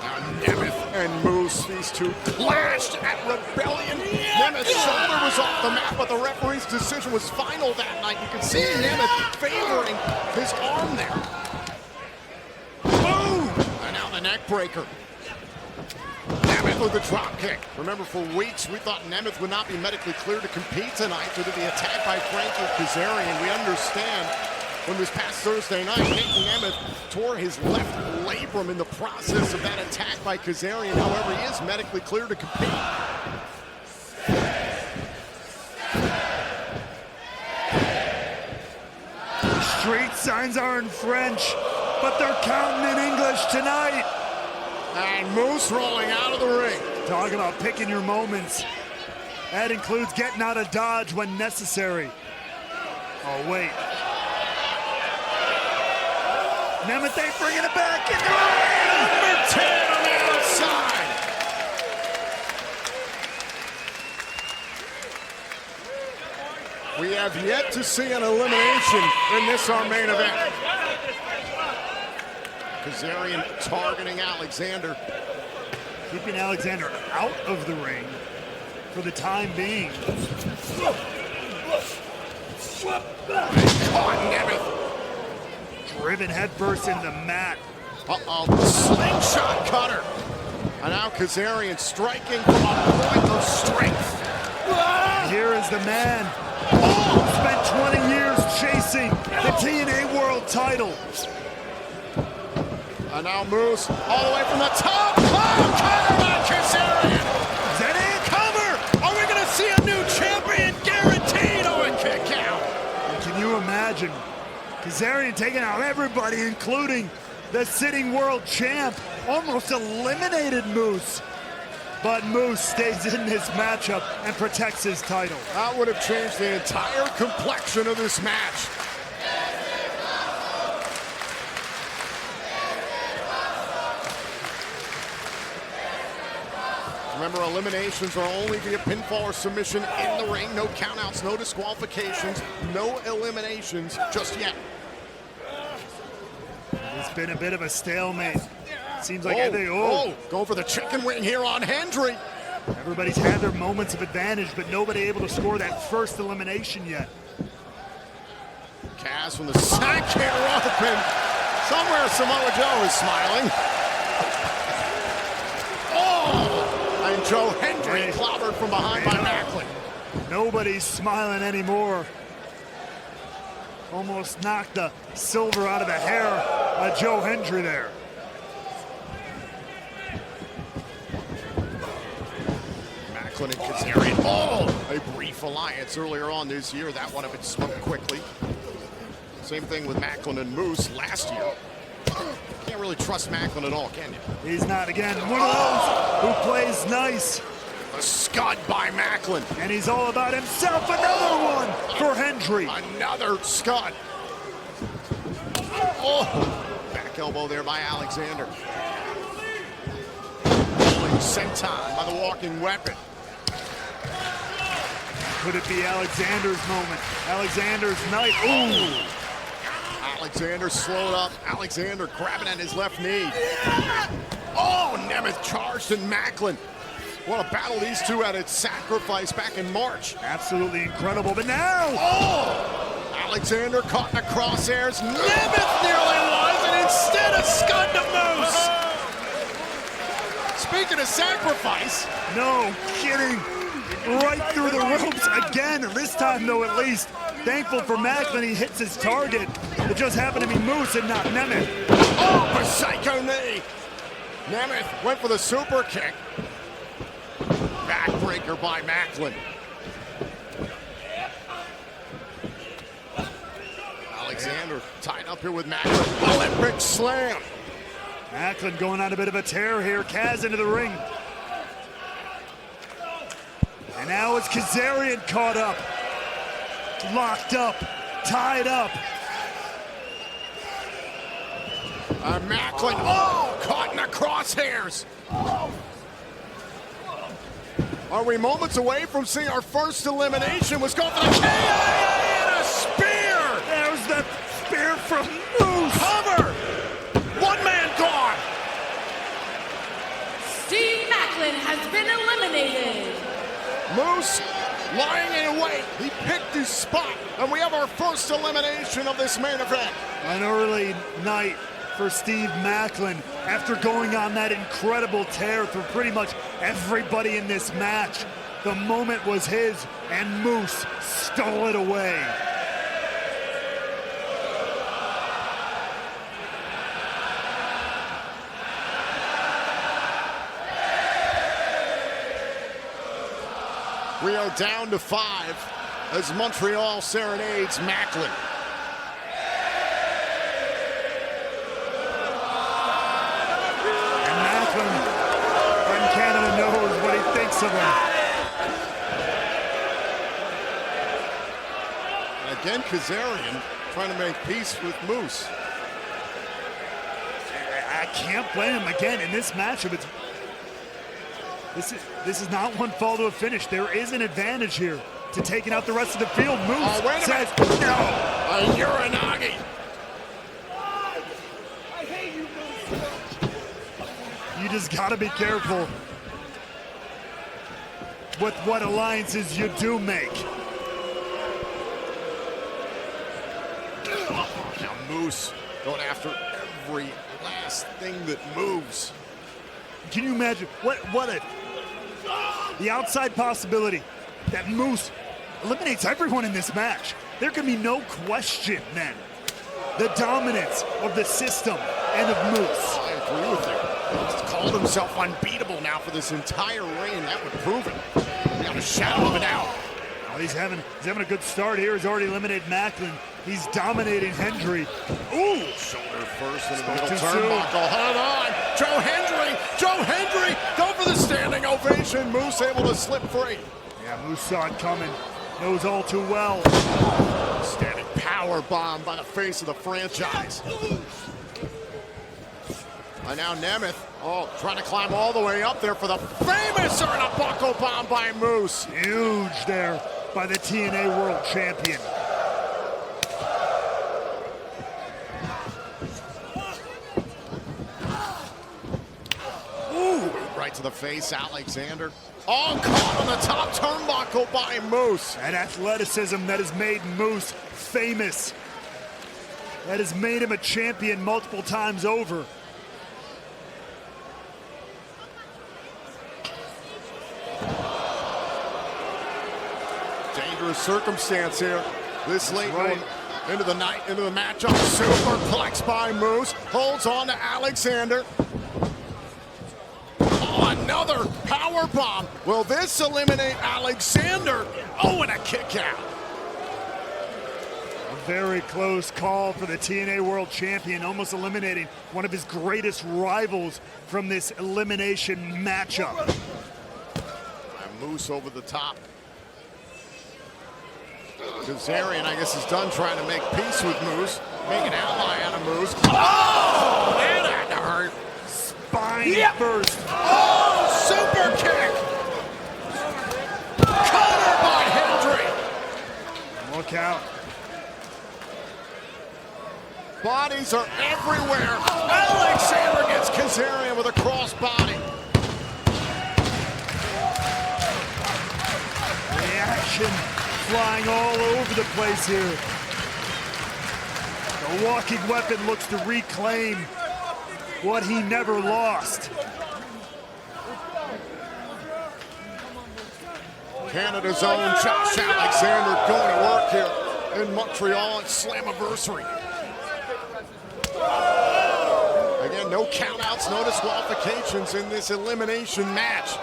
Now Nemeth and Moose, these two clashed at Rebellion. Nemeth's shoulder was off the mat, but the referee's decision was final that night. You can see Nemeth favoring his arm there. And now the neck breaker. Nemeth with the drop kick. Remember, for weeks, we thought Nemeth would not be medically cleared to compete tonight due to the attack by Frankie Kazarian. We understand when this past Thursday night, Nic Nemeth tore his left labrum in the process of that attack by Kazarian. However, he is medically cleared to compete. Street signs are in French, but they're counting in English tonight. And Moose rolling out of the ring. Talk about picking your moments. That includes getting out of dodge when necessary. Oh, wait. Nemeth, they bringing it back in the ring. Number 10 on the outside. We have yet to see an elimination in this, our main event. Kazarian targeting Alexander. Keeping Alexander out of the ring for the time being. Caught Nemeth. Driven headfirst into the mat. Uh-oh, slingshot cutter. And now Kazarian striking from a point of strength. Here is the man who spent 20 years chasing the TNA World title. And now Moose all the way from the top. Oh, cover by Kazarian. Is that it? Cover! Are we going to see a new champion guaranteed? Oh, a kick out. Can you imagine Kazarian taking out everybody, including the sitting world champ? Almost eliminated Moose. But Moose stays in this matchup and protects his title. That would have changed the entire complexion of this match. Remember, eliminations are only via pinfall or submission in the ring. No countouts, no disqualifications, no eliminations just yet. It's been a bit of a stalemate. Seems like going for the chicken wing here on Hendry. Everybody's had their moments of advantage, but nobody able to score that first elimination yet. Kaz from the sidekick rope, and somewhere Samoa Joe is smiling. Oh! And Joe Hendry clobbered from behind by Maclin. Nobody's smiling anymore. Almost knocked the silver out of the hair of Joe Hendry there. Maclin and Kazarian. Oh! A brief alliance earlier on this year. That one had been smoked quickly. Same thing with Maclin and Moose last year. Can't really trust Maclin at all, can you? He's not, again, one of those who plays nice. A scud by Maclin. And he's all about himself. Another one for Hendry. Another scud. Oh! Back elbow there by Alexander. Senton by the walking weapon. Could it be Alexander's moment? Alexander's night. Ooh! Alexander slowed up. Alexander grabbing at his left knee. Oh, Nemeth charged and Maclin. What a battle these two had at Sacrifice back in March. Absolutely incredible, but now! Oh! Alexander caught in the crosshairs. Nemeth nearly was, and instead a scud to Moose. Speaking of Sacrifice. No kidding. Right through the ropes again. This time, though, at least. Thankful for Maclin, he hits his target. It just happened to be Moose and not Nemeth. Oh, psycho knee. Nemeth went for the super kick. Backbreaker by Maclin. Alexander tied up here with Maclin. Olympic slam. Maclin going on a bit of a tear here. Kaz into the ring. And now it's Kazarian caught up. Locked up. Tied up. Maclin, caught in the crosshairs. Are we moments away from seeing our first elimination? Was going for the KIA and a spear. There's the spear from Moose. Cover. One man gone. Steve Maclin has been eliminated. Moose lying in wait. He picked his spot, and we have our first elimination of this main event. An early night for Steve Maclin after going on that incredible tear through pretty much everybody in this match. The moment was his, and Moose stole it away. We are down to 5 as Montreal serenades Maclin. And Maclin, when Canada knows what he thinks of him. And again, Kazarian trying to make peace with Moose. I can't blame him again in this matchup. This is not one fall to a finish. There is an advantage here to taking out the rest of the field. Moose says no. A Uranagi. You just got to be careful with what alliances you do make. Now Moose going after every last thing that moves. Can you imagine the outside possibility that Moose eliminates everyone in this match? There can be no question then. The dominance of the system and of Moose. I agree with you. He's called himself unbeatable now for this entire reign. That would prove it. Without a shadow of a doubt. Well, he's having a good start here. He's already eliminated Maclin. He's dominating Hendry. Ooh! Shoulder first in the middle turnbuckle. Hold on. Joe Hendry, go for the standing ovation. Moose able to slip free. Yeah, Moose saw it coming. Knows all too well. Standing power bomb by the face of the franchise. And now Nemeth Oh, trying to climb all the way up there for the famous buckle bomb by Moose. Huge there by the TNA World Champion. Ooh, right to the face, Alexander. Oh, caught on the top turnbuckle by Moose. That athleticism that has made Moose famous. That has made him a champion multiple times over. Dangerous circumstance here. This late going into the night, into the matchup. Superplex by Moose. Holds on to Alexander. Oh, another power bomb. Will this eliminate Alexander? Oh, and a kick out. A very close call for the TNA World Champion, almost eliminating one of his greatest rivals from this elimination matchup. And Moose over the top. Kazarian, I guess, is done trying to make peace with Moose. Make an ally out of Moose. Oh, that had to hurt. Spine first. Oh, super kick. Counter by Hendry. Look out. Bodies are everywhere. Alexander gets Kazarian with a crossbody. Reaction flying all over the place here. The walking weapon looks to reclaim what he never lost. Canada's own Josh Alexander going to work here in Montreal at Slammiversary. Again, no countouts, no disqualifications in this elimination match.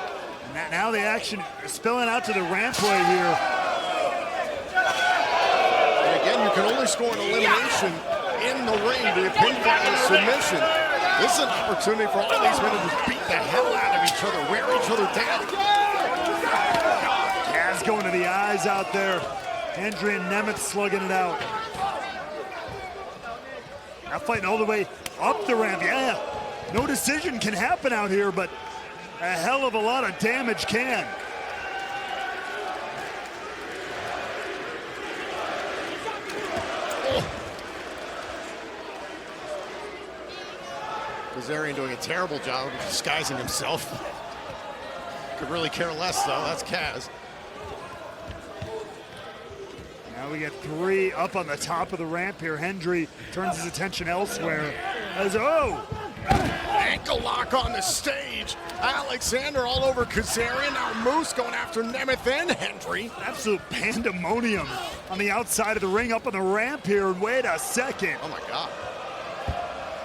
Now the action is spilling out to the rampway here. And again, you can only score an elimination in the ring via pinfall or submission. This is an opportunity for all these men to just beat the hell out of each other, wear each other down. Kaz going to the eyes out there. Hendry and Nemeth slugging it out. Now fighting all the way up the ramp. Yeah, no decision can happen out here, but a hell of a lot of damage can. Kazarian doing a terrible job of disguising himself. Could really care less, though. That's Kaz. Now we get three up on the top of the ramp here. Hendry turns his attention elsewhere. Ankle lock on the stage. Alexander all over Kazarian. Now Moose going after Nemeth and Hendry. Absolute pandemonium on the outside of the ring, up on the ramp here. And wait a second. Oh my God.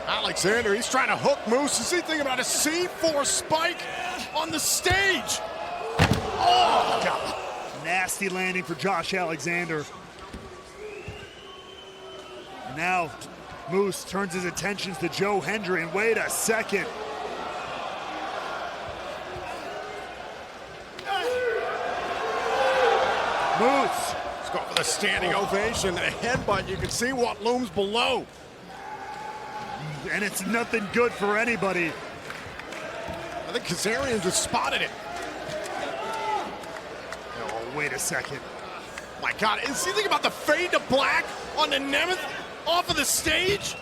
Alexander, he's trying to hook Moose. Is he thinking about a C4 spike on the stage? Oh God. Nasty landing for Josh Alexander. And now Moose turns his attentions to Joe Hendry, and wait a second. Moose. Let's go for the standing ovation, a headbutt. You can see what looms below. And it's nothing good for anybody. I think Kazarian just spotted it. Oh, wait a second. My God, is he thinking about the fade to black on the Nemeth off of the stage?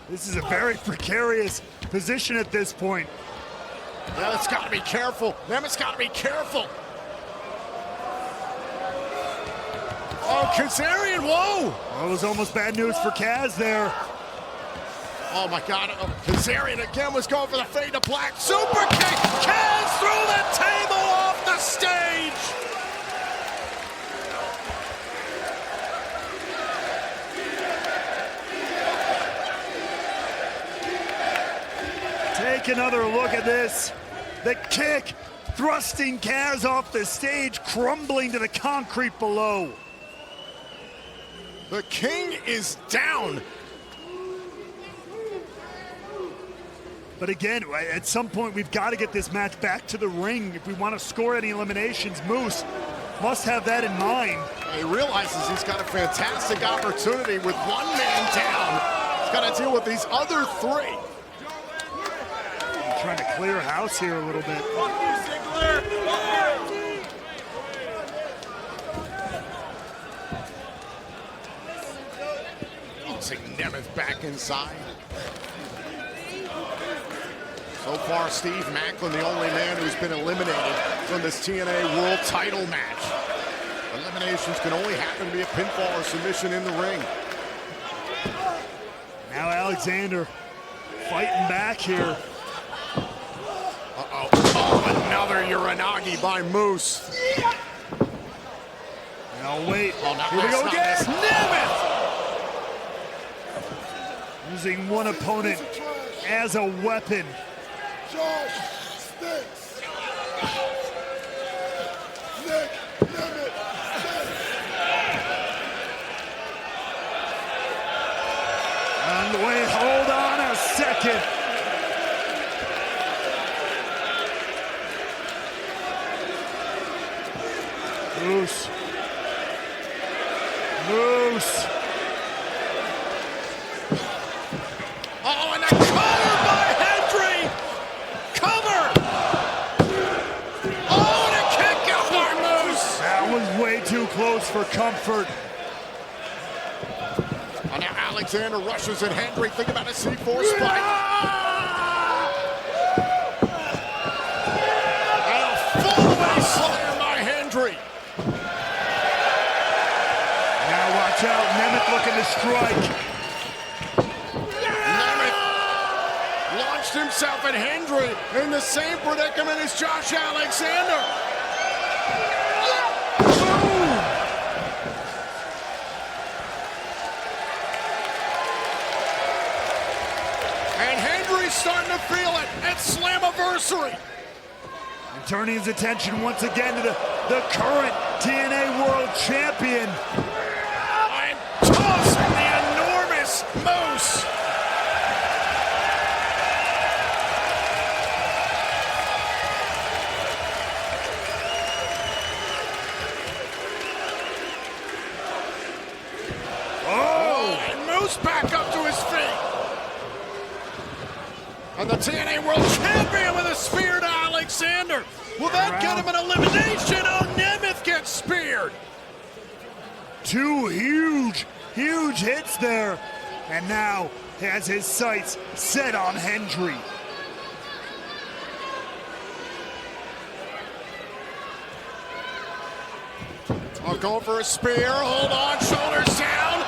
This is a very precarious position at this point. Nemeth's got to be careful. Nemeth's got to be careful. Oh, Kazarian, whoa! That was almost bad news for Kaz there. Oh my God, Kazarian again was going for the fade to black. Super kick, Kaz through the table off the stage! Take another look at this. The kick, thrusting Kaz off the stage, crumbling to the concrete below. The king is down. But again, at some point, we've got to get this match back to the ring if we want to score any eliminations. Moose must have that in mind. He realizes he's got a fantastic opportunity with one man down. He's got to deal with these other three. Trying to clear house here a little bit. Nemeth back inside. So far, Steve Maclin, the only man who's been eliminated from this TNA World Title match. Eliminations can only happen via pinfall or submission in the ring. Now Alexander fighting back here. Uh-oh. Oh, another Uranagi by Moose. Now wait. Oh, no, here we go again. Nemeth! Using one opponent as a weapon. Josh stinks. Nic Nemeth And wait, hold on a second. Moose. Moose. Oh, and a cover by Hendry! Cover! Oh, and a kick out by Moose! That was way too close for comfort. And now Alexander rushes at Hendry. Think about a C4 spike. And a full-away slam by Hendry. Now watch out, Nemeth looking to strike. Launched himself at Hendry in the same predicament as Josh Alexander. And Hendry's starting to feel it at Slammiversary. And turning his attention once again to the current TNA World Champion. And tossing the enormous Moose. Back up to his feet. And the TNA World Champion with a spear to Alexander. Will that get him an elimination? Oh, Nemeth gets speared. Two huge hits there. And now has his sights set on Hendry. I'll go for a spear. Hold on, shoulders down.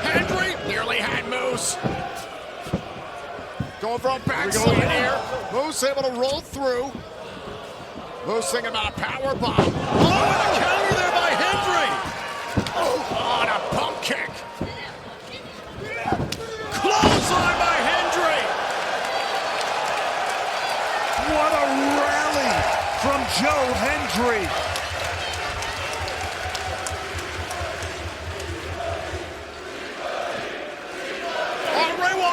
Hendry nearly had Moose. Going for a backslide here. Moose able to roll through. Moose thinking about a power bomb. Oh, and a counter there by Hendry. Oh, and a pump kick. Clothesline by Hendry. What a rally from Joe Hendry.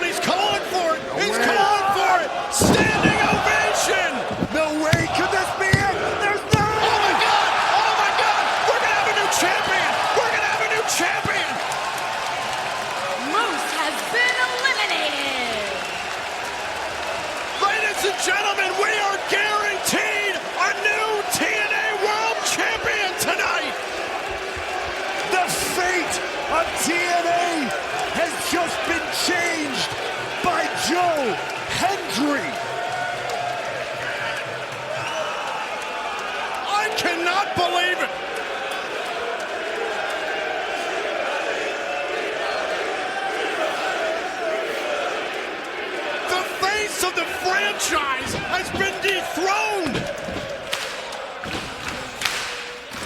He's calling for it! He's calling for it! Standing ovation! No way! Could this be it? There's no... Oh my God! Oh my God! We're gonna have a new champion! We're gonna have a new champion! Moose has been eliminated. Ladies and gentlemen, we are guaranteed a new TNA World Champion tonight! The fate of TNA has just been changed by Joe Hendry. I cannot believe it. The face of the franchise has been dethroned.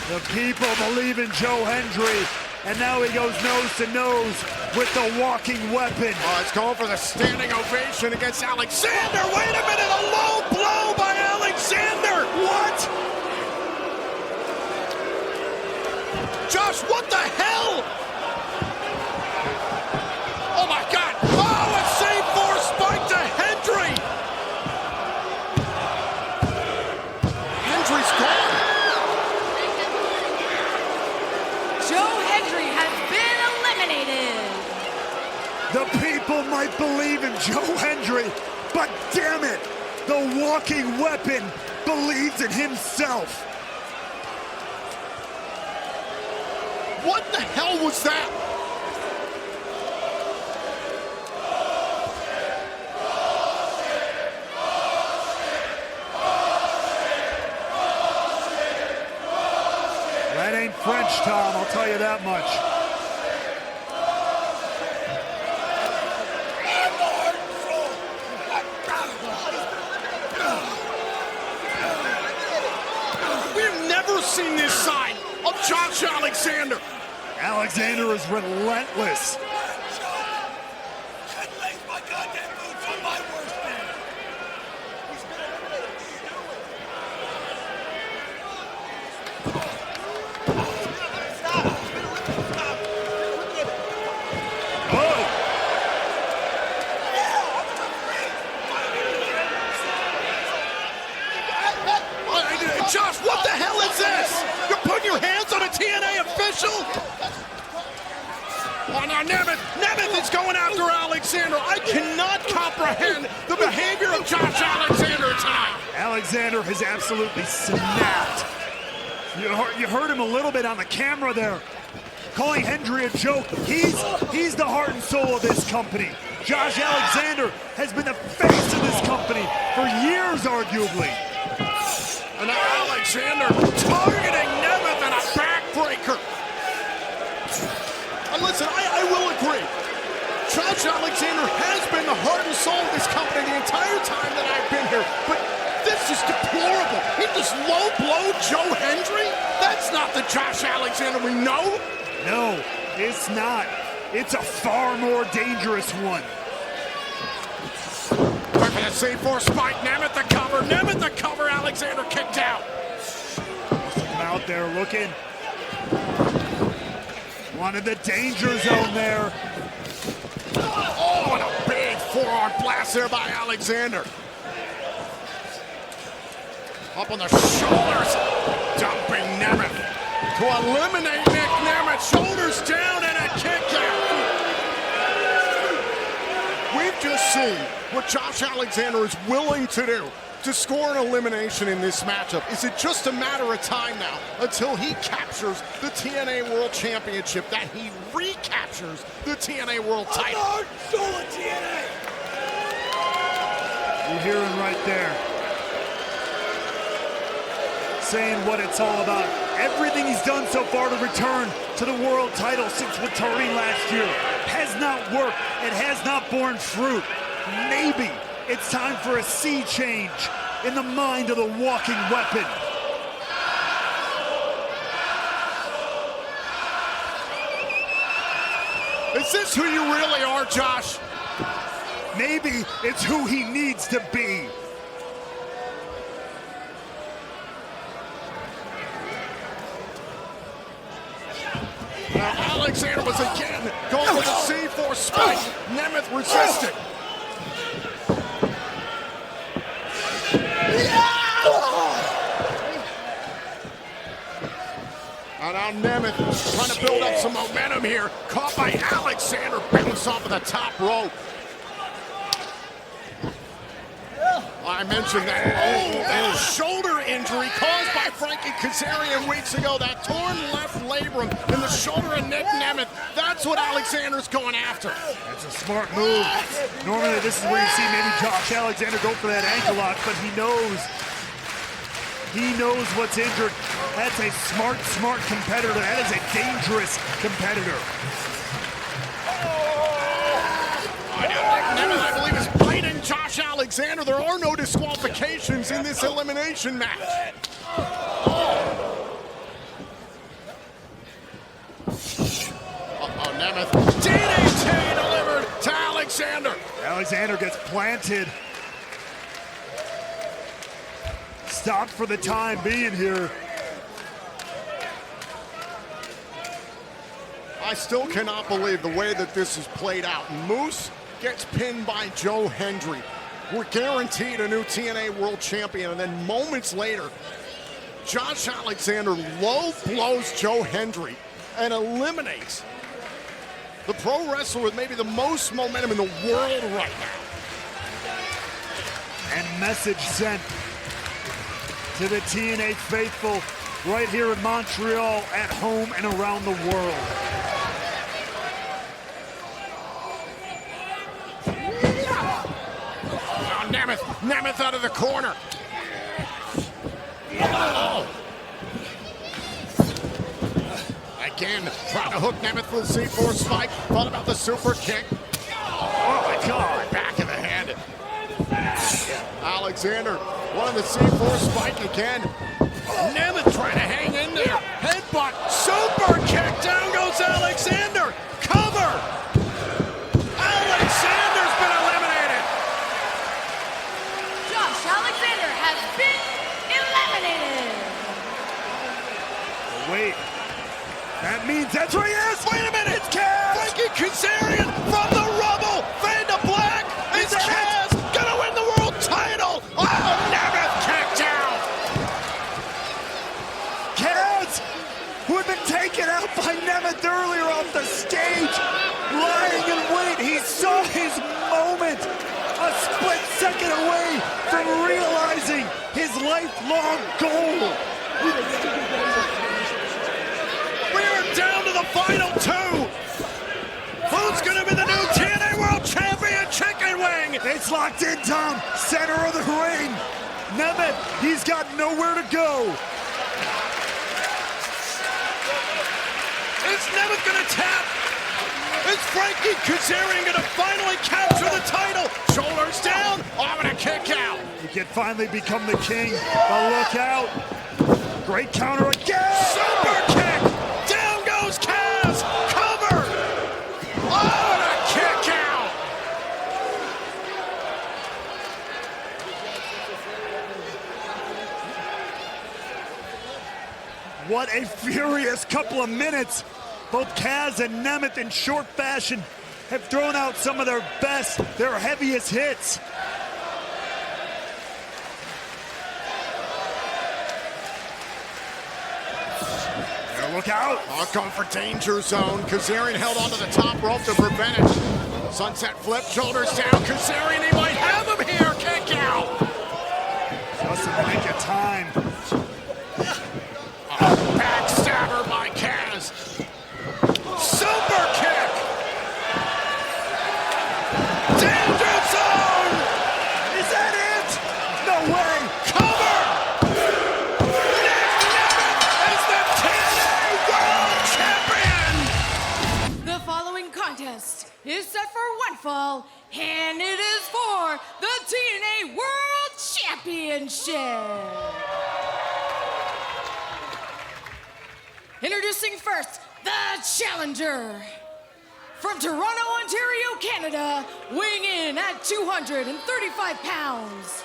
The people believe in Joe Hendry, and now he goes nose to nose with the walking weapon. Oh, it's going for the standing ovation against Alexander. Wait a minute, a low blow by Alexander. What? Josh, what the hell? Oh my God. Oh, a C4 spike to Hendry. Hendry's gone. The people might believe in Joe Hendry, but damn it, the walking weapon believes in himself. What the hell was that? That ain't French, Tom, I'll tell you that much. We've never seen this side of Josh Alexander. Alexander is relentless. Josh, what the hell is this? You're putting your hands on a TNA official? Oh, now Nemeth is going after Alexander. I cannot comprehend the behavior of Josh Alexander tonight. Alexander has absolutely snapped. You heard him a little bit on the camera there, calling Hendry a joke. He's the heart and soul of this company. Josh Alexander has been the face of this company for years, arguably. And now Alexander targeting Nemeth and a backbreaker. And listen, I will agree. Josh Alexander has been the heart and soul of this company the entire time that I've been here. But this is deplorable. He just low blow Joe Hendry? That's not the Josh Alexander we know. No, it's not. It's a far more dangerous one. Quick for the C4 spike. Nemeth the cover. Nemeth the cover. Alexander kicked out. Out there looking. Wanted the danger zone there. Oh, and a big forearm blast there by Alexander. Up on the shoulders. Dumping Nemeth to eliminate Nic Nemeth. Shoulders down and a kick out. We've just seen what Josh Alexander is willing to do to score an elimination in this matchup. Is it just a matter of time now until he captures the TNA World Championship, that he recaptures the TNA World title? You hear him right there, saying what it's all about. Everything he's done so far to return to the world title since returning last year has not worked. It has not borne fruit. Maybe it's time for a sea change in the mind of the walking weapon. Is this who you really are, Josh? Maybe it's who he needs to be. Now Alexander was again going for the C4 spike. Nemeth resisted. And now Nemeth trying to build up some momentum here. Caught by Alexander, bounced off of the top rope. I mentioned that shoulder injury caused by Frankie Kazarian weeks ago. That torn left labrum in the shoulder of Nic Nemeth. That's what Alexander's going after. That's a smart move. Normally this is where you see maybe Josh Alexander go for that ankle lock, but he knows what's injured. That's a smart competitor. That is a dangerous competitor. Nemeth, I believe, is biting Josh Alexander. There are no disqualifications in this elimination match. Nemeth. DDT delivered to Alexander. Alexander gets planted. Stopped for the time being here. I still cannot believe the way that this is played out. Moose gets pinned by Joe Hendry. We're guaranteed a new TNA World Champion, and then moments later, Josh Alexander low blows Joe Hendry and eliminates the pro wrestler with maybe the most momentum in the world right now. And message sent to the TNA faithful right here in Montreal, at home and around the world. Now Nemeth out of the corner. Oh. Again, trying to hook Nemeth for the C4 spike. Thought about the super kick. Oh my God, back of the head. Alexander, one of the C4 spike again. Nemeth trying to hang in there. Headbutt, super kick, down goes Alexander. Cover. Alexander's been eliminated. Josh Alexander has been eliminated. Wait, that means that's where he is. Wait a minute. It's Kaz. Frankie Kazarian from the rubble. Fade to black. It's Kaz. Gonna win the world title. Oh, Nemeth kicked out. Kaz, who had been taken out by Nemeth earlier off the stage, lying in wait. He saw his moment, a split second away from realizing his lifelong goal. We're down to the final two. Who's gonna be the new TNA World Champion Chicken Wing? It's locked in, Tom. Center of the ring. Nemeth, he's got nowhere to go. Is Nemeth gonna tap? Is Frankie Kazarian gonna finally capture the title? Shoulders down. Oh, I'm gonna kick out. He can finally become the king, but look out. Great counter again. Super kick. Down goes Kaz. Cover. Oh, and a kick out. What a furious couple of minutes. Both Kaz and Nemeth in short fashion have thrown out some of their best, their heaviest hits. Now look out. Oh, going for danger zone. Kazarian held onto the top rope to prevent it. Sunset flip, shoulders down. Kazarian, he might have him here. Kick out. Just in the nick of time. Backstabber by Kaz. Super kick. Danger zone. Is that it? No way. Cover. Nic Nemeth is the TNA World Champion. The following contest is set for one fall, and it is for the TNA World Championship. Introducing first, the challenger. From Toronto, Ontario, Canada, weighing in at 235 pounds,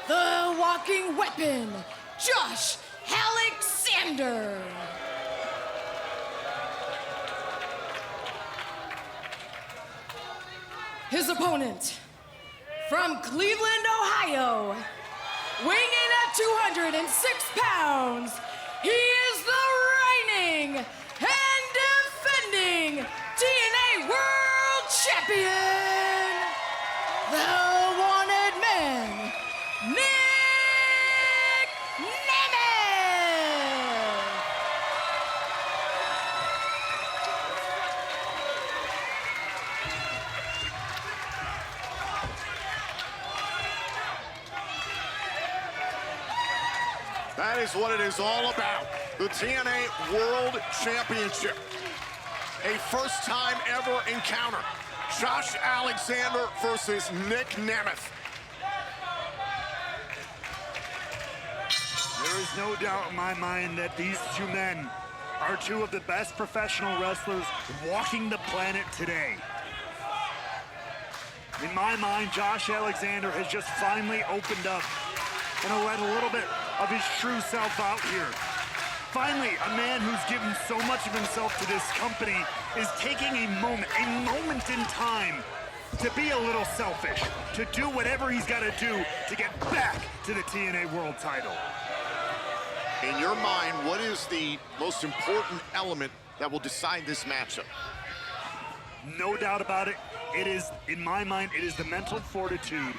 the walking weapon, Josh Alexander. His opponent, from Cleveland, Ohio, weighing in at 206 pounds, he is the reigning and defending TNA World Champion, the wanted man, Nic Nemeth. That is what it is all about. The TNA World Championship. A first-time ever encounter. Josh Alexander versus Nic Nemeth. There is no doubt in my mind that these two men are two of the best professional wrestlers walking the planet today. In my mind, Josh Alexander has just finally opened up and let a little bit of his true self out here. Finally, a man who's given so much of himself to this company is taking a moment in time to be a little selfish, to do whatever he's got to do to get back to the TNA World title. In your mind, what is the most important element that will decide this matchup? No doubt about it. It is, in my mind, it is the mental fortitude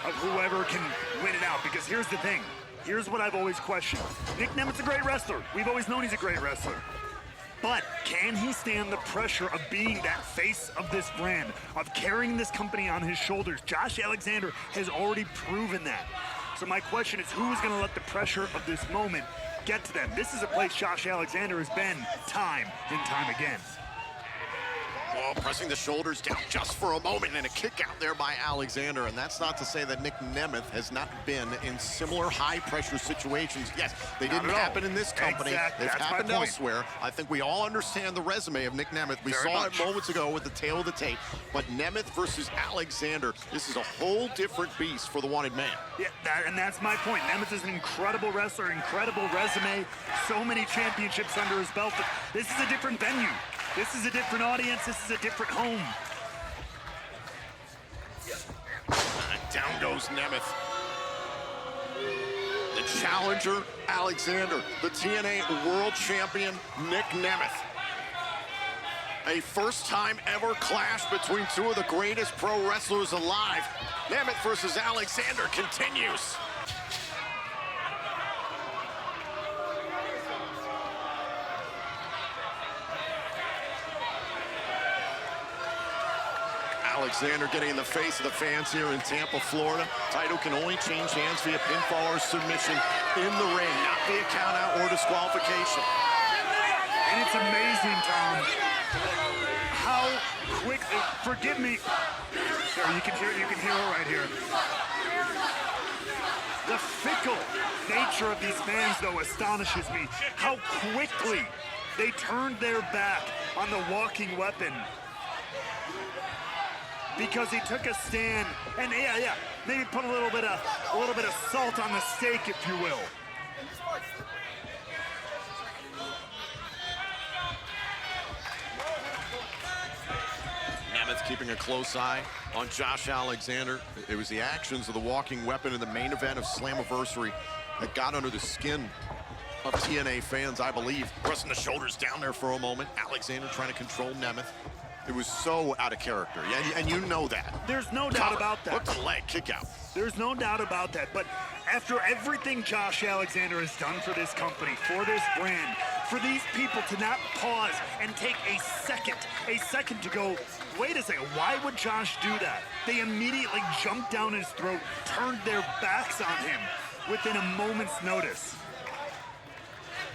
of whoever can win it out. Because here's the thing. Here's what I've always questioned. Nic Nemeth's a great wrestler. We've always known he's a great wrestler. But can he stand the pressure of being that face of this brand, of carrying this company on his shoulders? Josh Alexander has already proven that. So my question is, who is going to let the pressure of this moment get to them? This is a place Josh Alexander has been time and time again. Oh, pressing the shoulders down just for a moment, and a kick out there by Alexander. And that's not to say that Nic Nemeth has not been in similar high-pressure situations. Yes, they didn't happen in this company. Exactly. They've happened elsewhere. I think we all understand the resume of Nic Nemeth. We saw it moments ago with the tail of the tape. But Nemeth versus Alexander, this is a whole different beast for the wanted man. Yeah, and that's my point. Nemeth is an incredible wrestler, incredible resume, so many championships under his belt. But this is a different venue. This is a different audience. This is a different home. And down goes Nemeth. The challenger, Alexander. The TNA World Champion, Nic Nemeth. A first-time ever clash between two of the greatest pro wrestlers alive. Nemeth versus Alexander continues. Alexander getting in the face of the fans here in Tampa, Florida. Title can only change hands via pinfall or submission in the ring, not via countout or disqualification. And it's amazing, Tom, how quick, forgive me. There, you can hear it right here. The fickle nature of these fans, though, astonishes me. How quickly they turned their back on the walking weapon because he took a stand and maybe put a little bit of salt on the steak, if you will. Nemeth keeping a close eye on Josh Alexander. It was the actions of the walking weapon in the main event of Slammiversary that got under the skin of TNA fans, I believe. Pressing the shoulders down there for a moment. Alexander trying to control Nemeth. It was so out of character, and you know that. There's no doubt about that. Hook the leg, kick out. There's no doubt about that. But after everything Josh Alexander has done for this company, for this brand, for these people to not pause and take a second to go, wait a second, why would Josh do that? They immediately jumped down his throat, turned their backs on him within a moment's notice.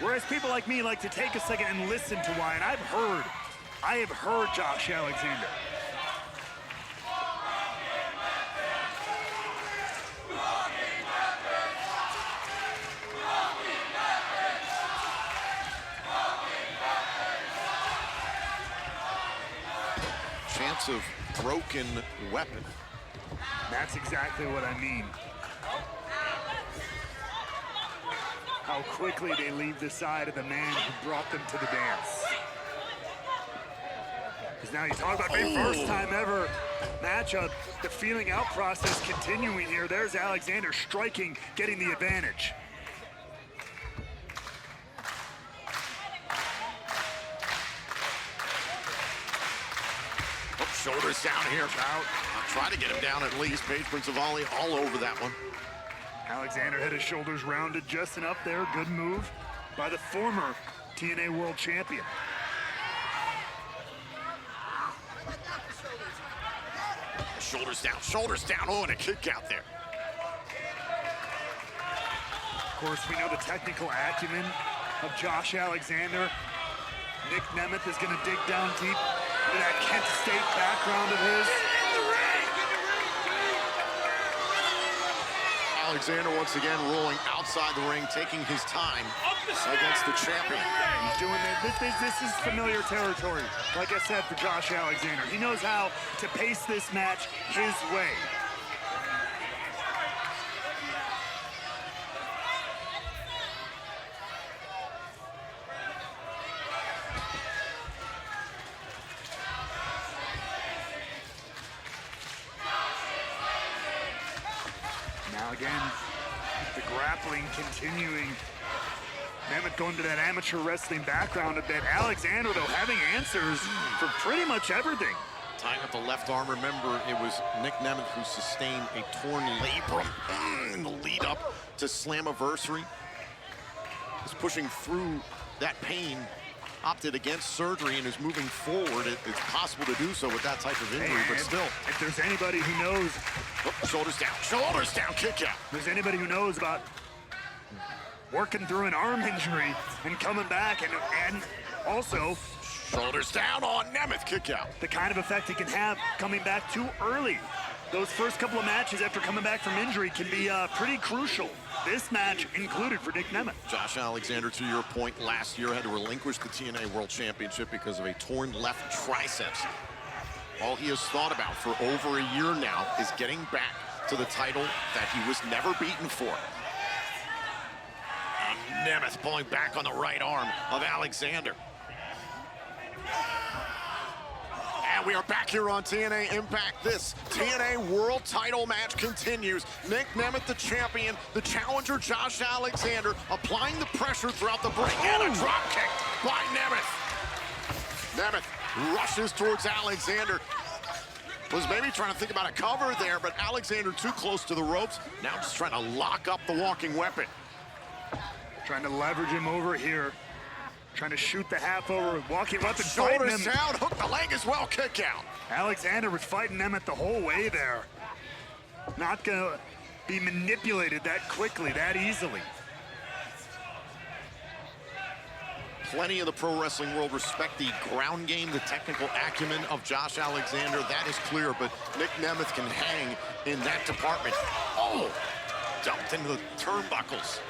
Whereas people like me like to take a second and listen to why, and I have heard Josh Alexander. Chance of broken weapon. That's exactly what I mean. How quickly they leave the side of the man who brought them to the dance. Because now you talk about the first time ever matchup, the feeling out process continuing here. There's Alexander striking, getting the advantage. Shoulders down here. I'll try to get him down at least. Paige Principali all over that one. Alexander had his shoulders rounded just enough there. Good move by the former TNA World Champion. Shoulders down. Oh, and a kick out there. Of course, we know the technical acumen of Josh Alexander. Nic Nemeth is going to dig down deep into that Kent State background of his. Alexander once again rolling outside the ring, taking his time against the champion. He's doing it. This is familiar territory, like I said, for Josh Alexander. He knows how to pace this match his way. Now again, the grappling continuing Nemeth going to that amateur wrestling background a bit. Alexander, though, having answers for pretty much everything. Tying up the left arm, remember, it was Nic Nemeth who sustained a torn labrum in the lead up to Slammiversary. He's pushing through that pain, opted against surgery, and is moving forward. It's possible to do so with that type of injury, but still. If there's anybody who knows... Oh, shoulders down, kick out. If there's anybody who knows about working through an arm injury and coming back and also... Shoulders down on Nemeth, kick out. The kind of effect he can have coming back too early. Those first couple of matches after coming back from injury can be pretty crucial. This match included for Nic Nemeth. Josh Alexander, to your point, last year had to relinquish the TNA World Championship because of a torn left triceps. All he has thought about for over a year now is getting back to the title that he was never beaten for. And Nemeth pulling back on the right arm of Alexander. And we are back here on TNA Impact. This TNA World Title match continues. Nic Nemeth, the champion, the challenger, Josh Alexander, applying the pressure throughout the break. And a drop kick by Nemeth. Nemeth rushes towards Alexander. Was maybe trying to think about a cover there, but Alexander too close to the ropes. Now just trying to lock up the walking weapon. Trying to leverage him over here. Trying to shoot the half over, walking weapon, fighting him. Shoulders down, hook the leg as well, kick out. Alexander was fighting Nemeth the whole way there. Not gonna be manipulated that quickly, that easily. Plenty of the pro wrestling world respect the ground game, the technical acumen of Josh Alexander. That is clear, but Nic Nemeth can hang in that department. Oh, dumped into the turnbuckles.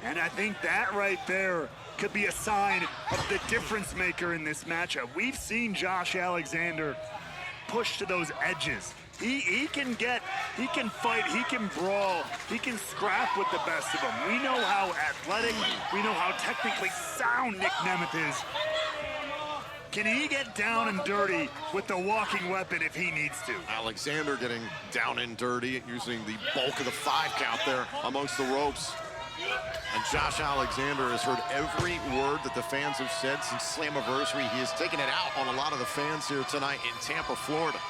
And I think that right there could be a sign of the difference maker in this matchup. We've seen Josh Alexander push to those edges. He can fight, he can brawl, he can scrap with the best of them. We know how athletic, we know how technically sound Nic Nemeth is. Can he get down and dirty with the walking weapon if he needs to? Alexander getting down and dirty, using the bulk of the 5 count there amongst the ropes. And Josh Alexander has heard every word that the fans have said since Slammiversary. He has taken it out on a lot of the fans here tonight in Tampa, Florida.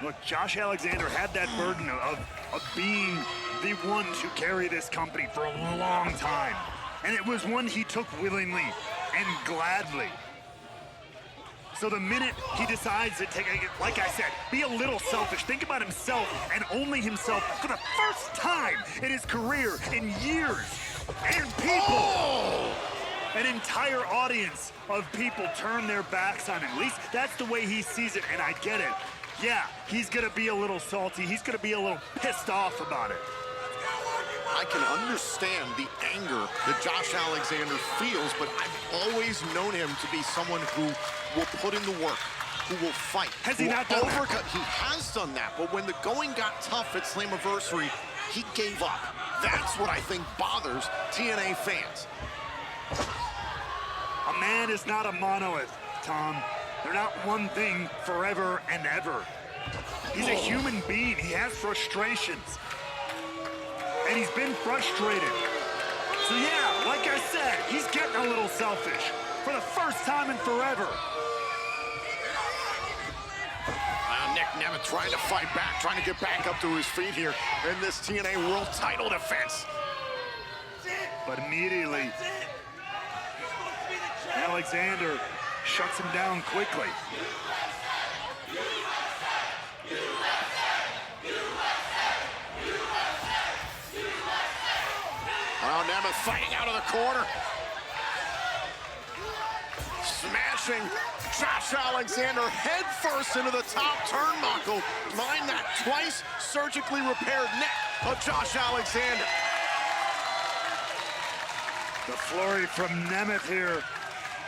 Look, Josh Alexander had that burden of being the one to carry this company for a long time. And it was one he took willingly and gladly. So the minute he decides to take, like I said, be a little selfish, think about himself and only himself for the first time in his career in years. And people, an entire audience of people turn their backs on him. At least that's the way he sees it, and I get it. Yeah, he's gonna be a little salty. He's gonna be a little pissed off about it. I can understand the anger that Josh Alexander feels, but I've always known him to be someone who will put in the work, who will fight. Has he not done that? He has done that, but when the going got tough at Slammiversary, he gave up. That's what I think bothers TNA fans. A man is not a monolith, Tom. They're not one thing forever and ever. He's a human being. He has frustrations. And he's been frustrated. So yeah, like I said, he's getting a little selfish for the first time in forever. Nic Nemeth trying to fight back, trying to get back up to his feet here in this TNA World Title defense. But immediately, Alexander shuts him down quickly. Oh, Nemeth fighting out of the corner. Smashing Josh Alexander head first into the top turnbuckle. Mind that twice surgically repaired neck of Josh Alexander. The flurry from Nemeth here,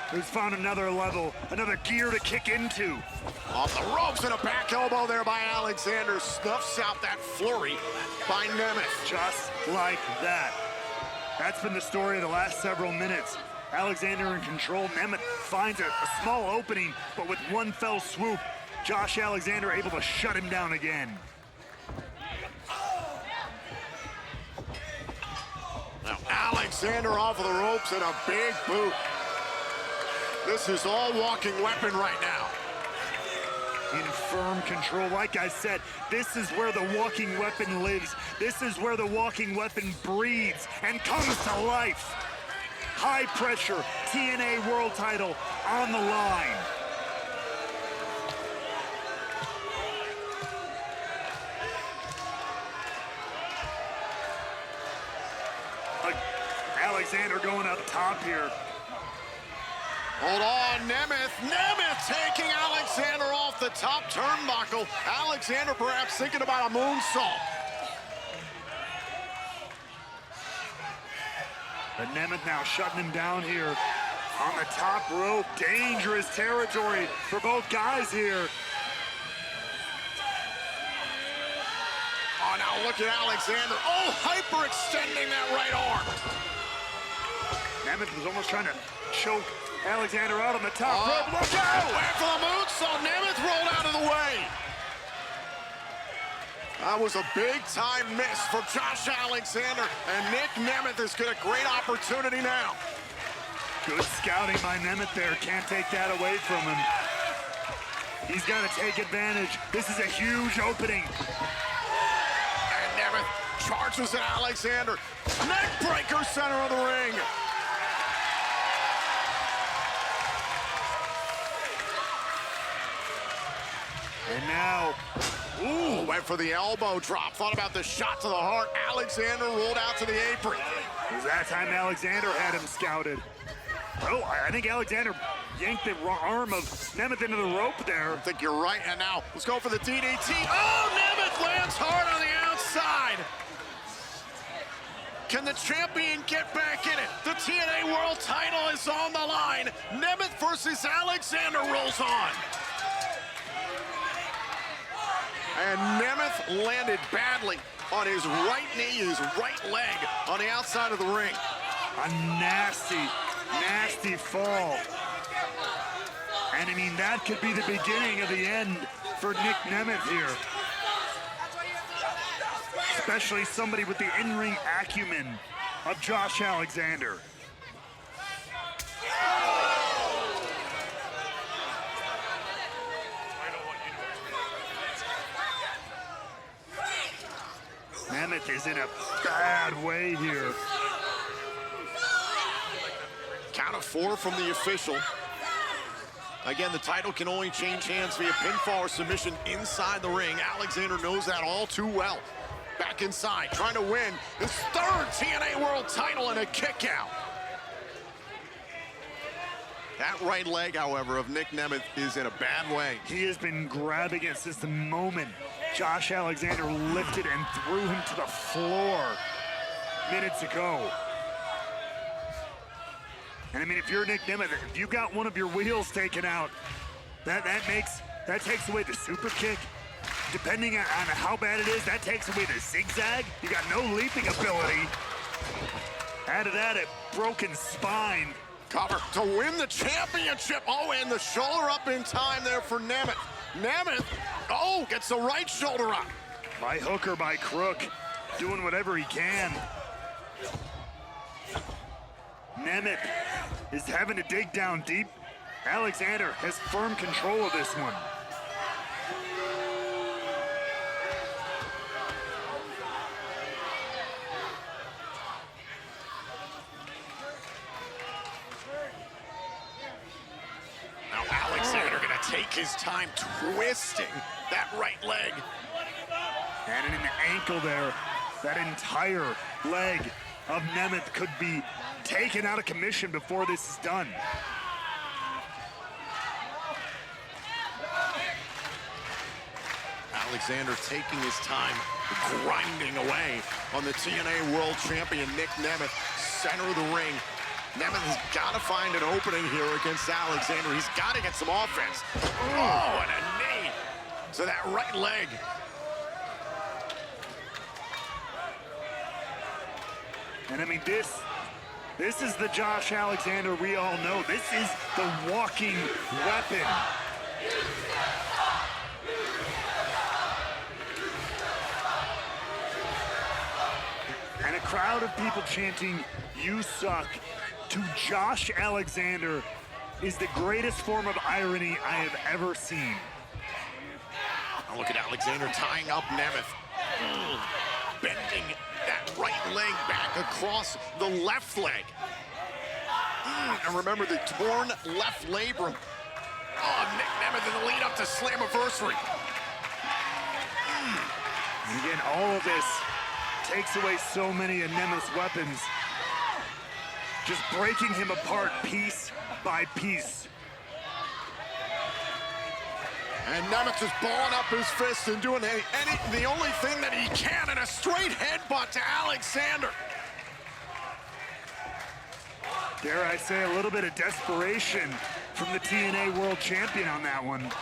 who's found another level, another gear to kick into. Off the ropes and a back elbow there by Alexander. Snuffs out that flurry by Nemeth. Just like that. That's been the story of the last several minutes. Alexander in control. Nemeth finds a small opening, but with one fell swoop, Josh Alexander able to shut him down again. Now Alexander off of the ropes and a big boot. This is all walking weapon right now. In firm control. Like I said, this is where the walking weapon lives. This is where the walking weapon breathes and comes to life. High pressure, TNA world title on the line. Alexander going up top here. Hold on, Nemeth. Nemeth taking Alexander off the top turnbuckle. Alexander perhaps thinking about a moonsault. But Nemeth now shutting him down here on the top rope. Dangerous territory for both guys here. Oh, now look at Alexander. Oh, hyperextending that right arm. Nemeth was almost trying to choke Alexander out on the top rope. Look out! Went for the moonsault. Nemeth rolled out of the way. That was a big-time miss for Josh Alexander, and Nic Nemeth has got a great opportunity now. Good scouting by Nemeth there. Can't take that away from him. He's got to take advantage. This is a huge opening. And Nemeth charges at Alexander. Neck breaker, center of the ring. And now, ooh, went for the elbow drop. Thought about the shot to the heart. Alexander rolled out to the apron. It was that time Alexander had him scouted. Oh, I think Alexander yanked the arm of Nemeth into the rope there. I think you're right. And now, let's go for the DDT. Oh, Nemeth lands hard on the outside. Can the champion get back in it? The TNA World title is on the line. Nemeth versus Alexander rolls on. And Nemeth landed badly on his right knee, his right leg on the outside of the ring. A nasty, nasty fall. And I mean, that could be the beginning of the end for Nic Nemeth here. Especially somebody with the in-ring acumen of Josh Alexander. Nemeth is in a bad way here. Count of 4 from the official. Again, the title can only change hands via pinfall or submission inside the ring. Alexander knows that all too well. Back inside, trying to win his 3rd TNA World title and a kick out. That right leg, however, of Nic Nemeth is in a bad way. He has been grabbing it since the moment Josh Alexander lifted and threw him to the floor minutes ago. And I mean, if you're Nic Nemeth, if you got one of your wheels taken out, that takes away the super kick. Depending on how bad it is, that takes away the zigzag. You got no leaping ability. Add to that, a broken spine. Cover to win the championship. Oh, and the shoulder up in time there for Nemeth. Nemeth, oh, gets the right shoulder up. By hook or by crook, doing whatever he can. Nemeth is having to dig down deep. Alexander has firm control of this one. Now Alexander gonna take his time twisting that right leg. And an ankle there. That entire leg of Nemeth could be taken out of commission before this is done. Alexander taking his time, grinding away on the TNA World Champion Nic Nemeth, center of the ring. Nemeth has got to find an opening here against Alexander. He's got to get some offense. Oh, and a knee to that right leg. And I mean, this This is the Josh Alexander we all know. This is the walking weapon. And a crowd of people chanting, "You suck," to Josh Alexander is the greatest form of irony I have ever seen. Oh, look at Alexander tying up Nemeth. Bending that right leg back across the left leg. And remember the torn left labrum. Oh, Nic Nemeth in the lead up to Slammiversary. And again, all of this takes away so many of Nemeth's weapons. Just breaking him apart piece by piece. And Nemeth just balling up his fist and doing the only thing that he can, and a straight headbutt to Alexander. Dare I say, a little bit of desperation from the TNA World Champion on that one.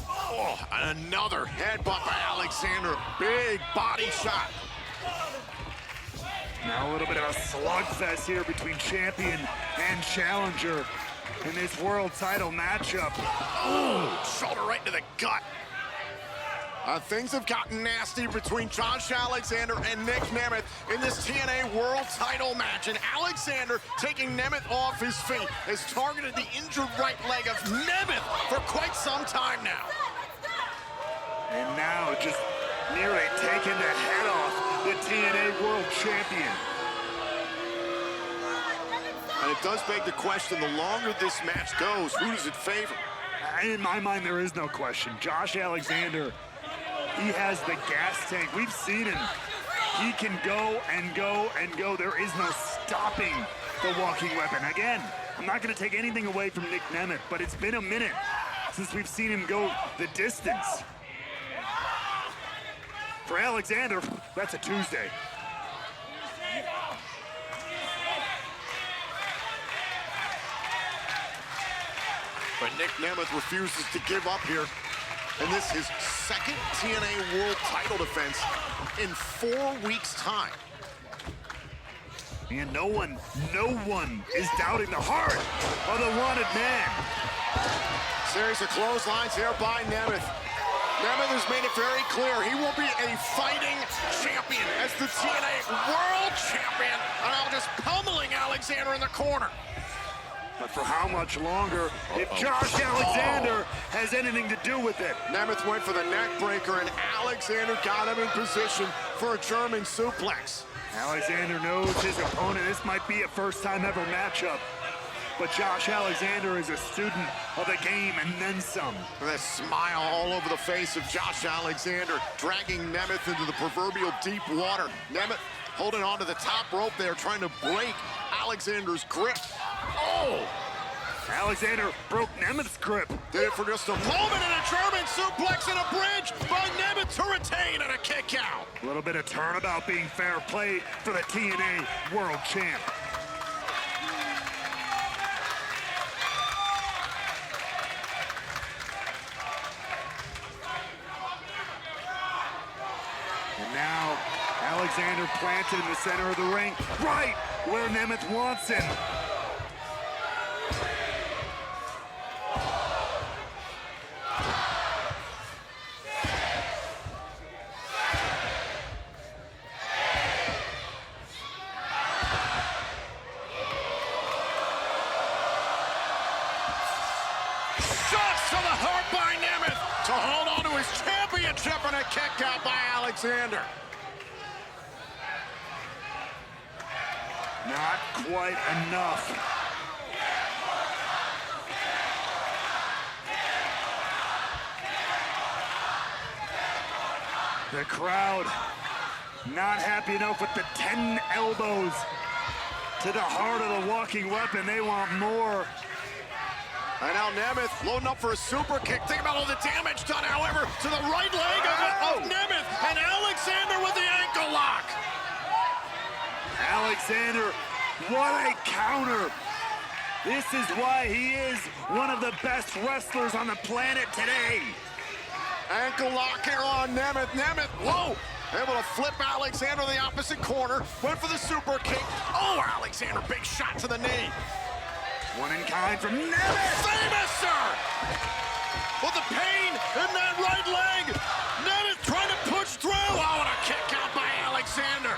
Oh, and another headbutt by Alexander. Big body shot. Now a little bit of a slugfest here between champion and challenger in this world title matchup. Oh, shoulder right to the gut. Things have gotten nasty between Josh Alexander and Nic Nemeth in this TNA World title match. And Alexander, taking Nemeth off his feet, has targeted the injured right leg of Nemeth for quite some time now. And now just nearly taking the head off the TNA World Champion. And it does beg the question, the longer this match goes, who does it favor? In my mind, there is no question. Josh Alexander, he has the gas tank. We've seen him. He can go and go and go. There is no stopping the walking weapon. Again, I'm not going to take anything away from Nic Nemeth, but it's been a minute since we've seen him go the distance. For Alexander, that's a Tuesday. But Nic Nemeth refuses to give up here. And this is his second TNA World title defense in 4 weeks' time. And no one is doubting the heart of the wanted man. Series of clotheslines here by Nemeth. Nemeth has made it very clear he will be a fighting champion as the TNA World Champion. And I'm just pummeling Alexander in the corner. But for how much longer, if Josh Alexander has anything to do with it? Nemeth went for the neck breaker, and Alexander got him in position for a German suplex. Alexander knows his opponent. This might be a first-time ever matchup. But Josh Alexander is a student of the game and then some. And that smile all over the face of Josh Alexander, dragging Nemeth into the proverbial deep water. Nemeth holding onto the top rope there, trying to break Alexander's grip. Oh! Alexander broke Nemeth's grip. Did it for just a moment, and a German suplex and a bridge by Nemeth to retain and a kick out. A little bit of turnabout being fair play for the TNA World Champ. And now Alexander planted in the center of the ring, right where Nemeth wants him. Shots to the heart by Nemeth to hold on to his championship, and a kick out by Alexander. Not quite enough. The crowd not happy enough with the 10 elbows to the heart of the walking weapon. They want more. And now Nemeth loading up for a super kick. Think about all the damage done, however, to the right leg of Nemeth, and Alexander with the ankle lock. Alexander, what a counter. This is why he is one of the best wrestlers on the planet today. Ankle lock here on Nemeth. Nemeth, whoa, Able to flip Alexander in the opposite corner. Went for the super kick. Oh, Alexander, big shot to the knee. One in kind from Nemeth. Famous, sir! With the pain in that right leg. Nemeth trying to push through. Oh, and a kick out by Alexander.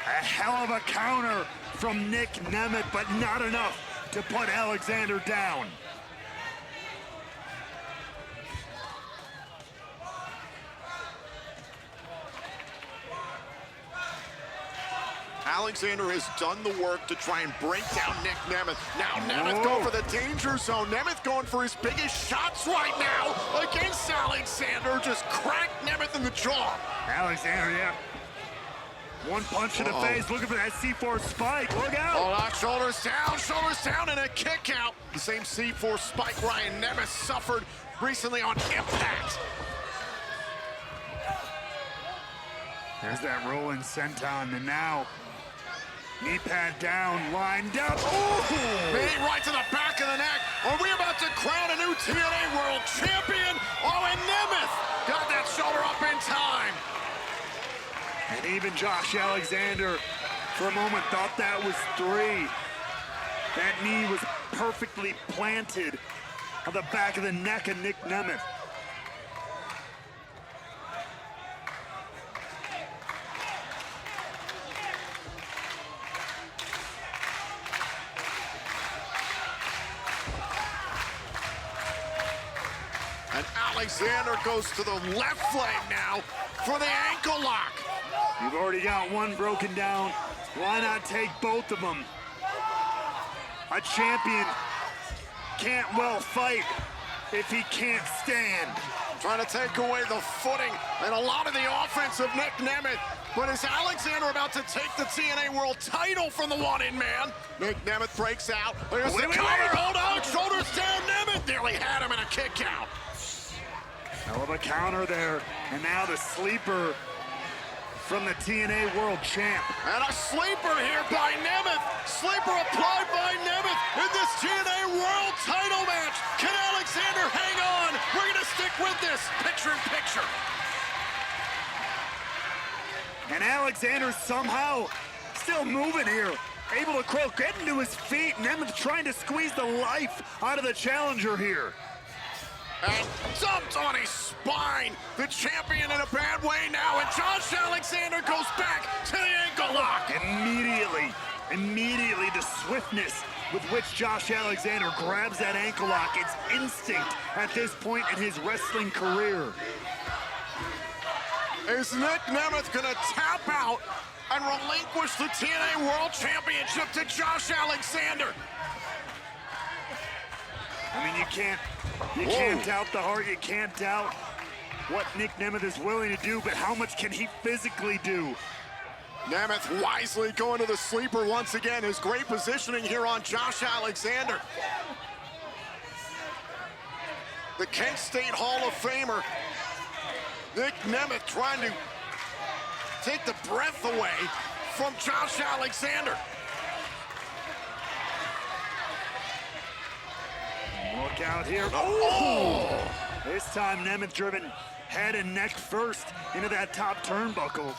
A hell of a counter from Nic Nemeth, but not enough to put Alexander down. Alexander has done the work to try and break down Nic Nemeth. Now Nemeth going for the danger zone. Nemeth going for his biggest shots right now against Alexander. Just cracked Nemeth in the jaw. Alexander, yeah. One punch in the face, looking for that C4 spike. Look out! Oh, that shoulders down, and a kick out. The same C4 spike Ryan Nemeth suffered recently on Impact. There's that rolling senton, and now knee pad down, lined up. Oh! Knee right to the back of the neck. Are we about to crown a new TNA World Champion? Oh, and Nemeth got that shoulder up in time. And even Josh Alexander, for a moment, thought that was 3. That knee was perfectly planted on the back of the neck of Nic Nemeth. And Alexander goes to the left leg now for the ankle lock. You've already got one broken down. Why not take both of them? A champion can't well fight if he can't stand. Trying to take away the footing and a lot of the offense of Nic Nemeth. But is Alexander about to take the TNA World title from the one-in man? Nic Nemeth breaks out. There's the cover. Hold on. Shoulders down. Nemeth nearly had him in a kick out. Hell of a counter there. And now the sleeper from the TNA World Champ. And a sleeper here by Nemeth. Sleeper applied by Nemeth in this TNA World title match. Can Alexander hang on? We're going to stick with this. Picture in picture. And Alexander somehow still moving here. Able to crawl, getting to his feet. Nemeth trying to squeeze the life out of the challenger here. And dumped on his spine. The champion in a bad way now. And Josh Alexander goes back to the ankle lock. Immediately the swiftness with which Josh Alexander grabs that ankle lock. It's instinct at this point in his wrestling career. Is Nic Nemeth going to tap out and relinquish the TNA World Championship to Josh Alexander? I mean, you can't doubt the heart. You can't doubt what Nic Nemeth is willing to do, but how much can he physically do? Nemeth wisely going to the sleeper once again. His great positioning here on Josh Alexander. The Kent State Hall of Famer, Nic Nemeth, trying to take the breath away from Josh Alexander. Look out here. Oh! This time Nemeth driven head and neck first into that top turnbuckle.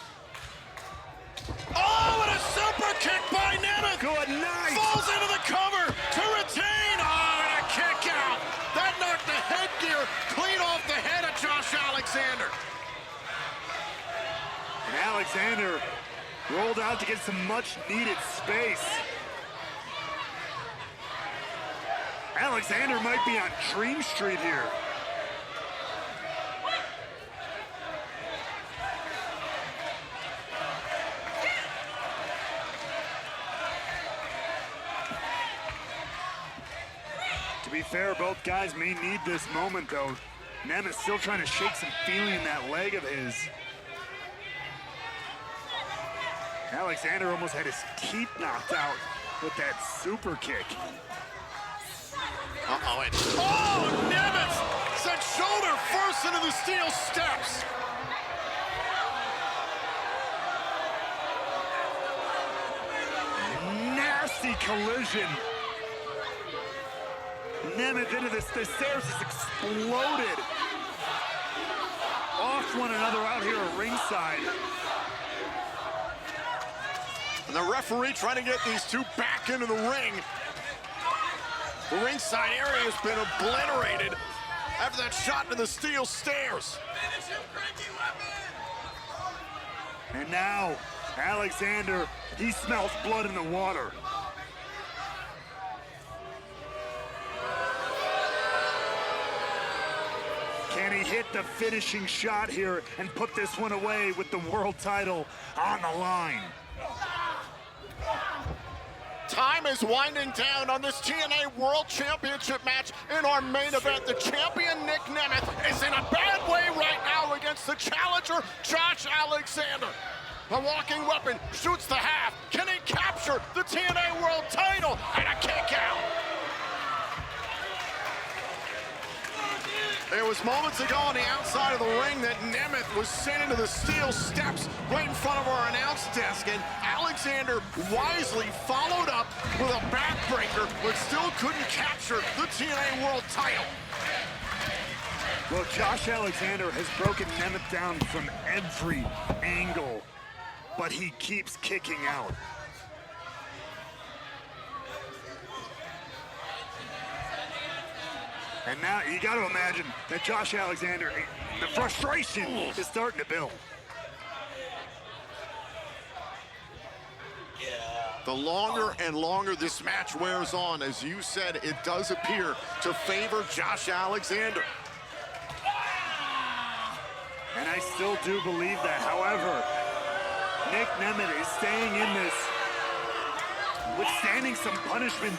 Oh, and a super kick by Nemeth. Good night. Falls into the cover to retain. Oh, and a kick out. That knocked the headgear clean off the head of Josh Alexander. And Alexander rolled out to get some much needed space. Alexander might be on Dream Street here. To be fair, both guys may need this moment, though. Nemeth still trying to shake some feeling in that leg of his. Alexander almost had his teeth knocked out with that super kick. Uh-oh, and oh, Nemeth sent shoulder first into the steel steps. Nasty collision. Nemeth into the stairs just exploded off help one another out here at ringside. And the referee trying to get these two back into the ring. The ringside area has been obliterated after that shot into the steel stairs. And now, Alexander, he smells blood in the water. Can he hit the finishing shot here and put this one away with the world title on the line? Time is winding down on this TNA World Championship match in our main event. The champion, Nic Nemeth, is in a bad way right now against the challenger, Josh Alexander. The walking weapon shoots the half. Can he capture the TNA World title? And a kick out. It was moments ago on the outside of the ring that Nemeth was sent into the steel steps right in front of our announce desk, and Alexander wisely followed up with a backbreaker, but still couldn't capture the TNA World title. Well, Josh Alexander has broken Nemeth down from every angle, but he keeps kicking out. And now you got to imagine that Josh Alexander, the frustration is starting to build. The longer and longer this match wears on, as you said, it does appear to favor Josh Alexander. And I still do believe that. However, Nic Nemeth is staying in this, withstanding some punishment.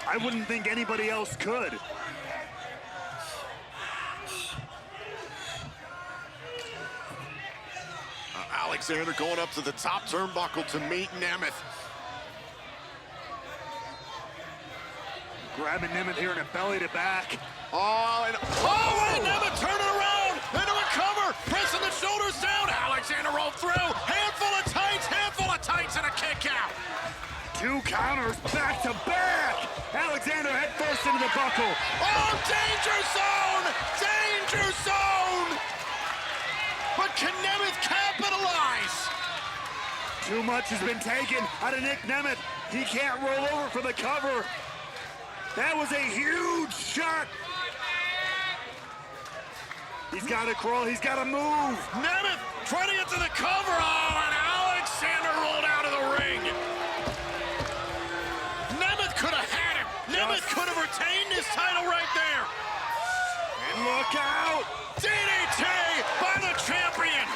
I wouldn't think anybody else could. Alexander going up to the top turnbuckle to meet Nemeth. Grabbing Nemeth here in a belly to back. Wait, Nemeth turning around into a cover, pressing the shoulders down. Alexander rolled through, handful of tights, and a kick out. Two counters back to back. Alexander head first into the buckle. Oh, danger zone! Danger zone! But can Nemeth capitalize? Too much has been taken out of Nic Nemeth. He can't roll over for the cover. That was a huge shot. He's got to crawl, he's got to move. Nemeth trying to get to the cover. Oh, and Alexander rolled out of the ring. Nemeth could have had him. Nemeth could have retained his title right there. And look out. DDT by the champion.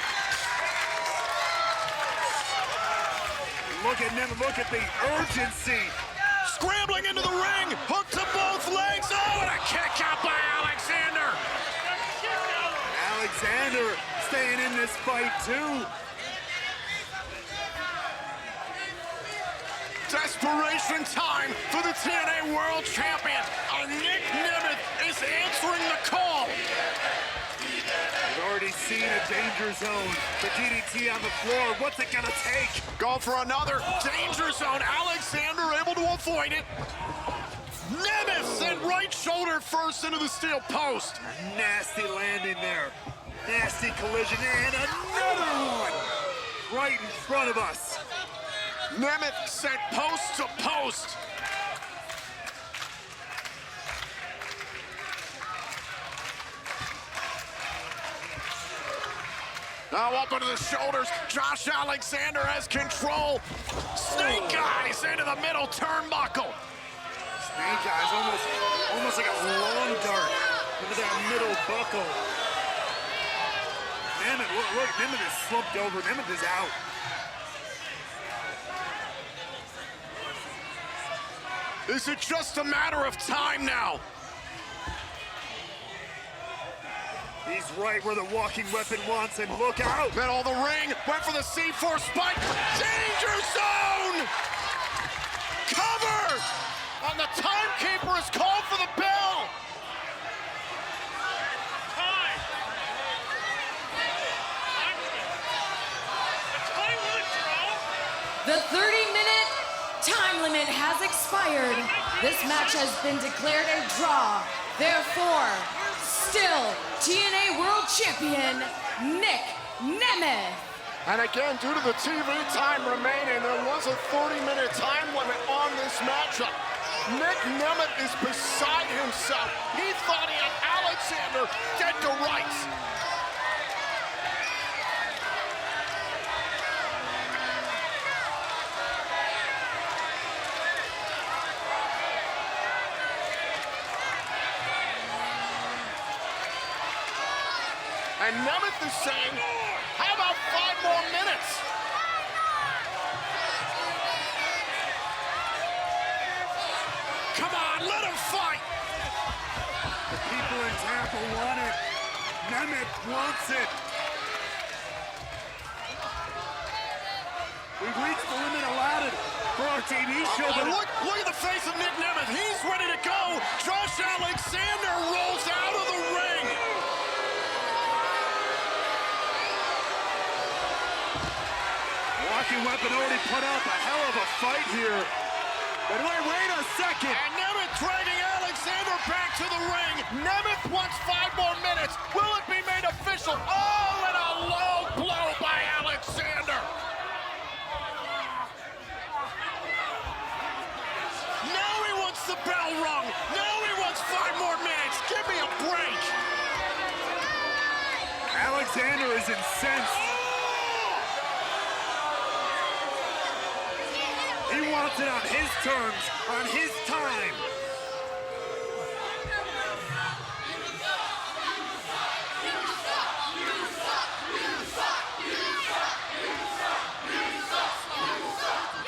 Look at Nemeth, look at the urgency. Scrambling into the ring, hook to both legs. Oh, and a kick out by Alexander. Alexander staying in this fight too. Desperation time for the TNA World Champion. And Nic Nemeth is answering the call. We've already seen a danger zone. The DDT on the floor. What's it gonna take? Go for another danger zone. Alexander able to avoid it. Nemeth sent right shoulder first into the steel post. A nasty landing there. Nasty collision and another one right in front of us. Nemeth sent post to post. Now up into the shoulders. Josh Alexander has control. Snake eyes into the middle turnbuckle. Snake eyes, almost like a long dart into that middle buckle. Nemeth, look, Nemeth is slumped over. Nemeth is out. Is it just a matter of time now? He's right where the walking weapon wants him. Look out! Middle of the ring, went for the C4 spike. Danger zone! Cover! And the timekeeper has called for the bell. Time. The 30-minute time limit has expired. This match has been declared a draw. Therefore, still TNA World Champion, Nic Nemeth. And again, due to the TV time remaining, there was a 30-minute time limit on this matchup. Nic Nemeth is beside himself. He thought he had Alexander dead to rights. And Nemeth is saying, how about 5 more minutes? Come on, let him fight! The people in Tampa want it. Nemeth wants it. We've reached the limit allotted for our TV show. Oh, look at the face of Nic Nemeth. He's ready to go. Josh Alexander rolls out of the ring. Walking weapon already put up a hell of a fight here. But wait a second. And Nemeth dragging Alexander back to the ring. Nemeth wants 5 more minutes. Will it be made official? Oh, and a low blow by Alexander. Now he wants the bell rung. Now he wants 5 more minutes. Give me a break. Alexander is incensed. He wants it on his terms, on his time.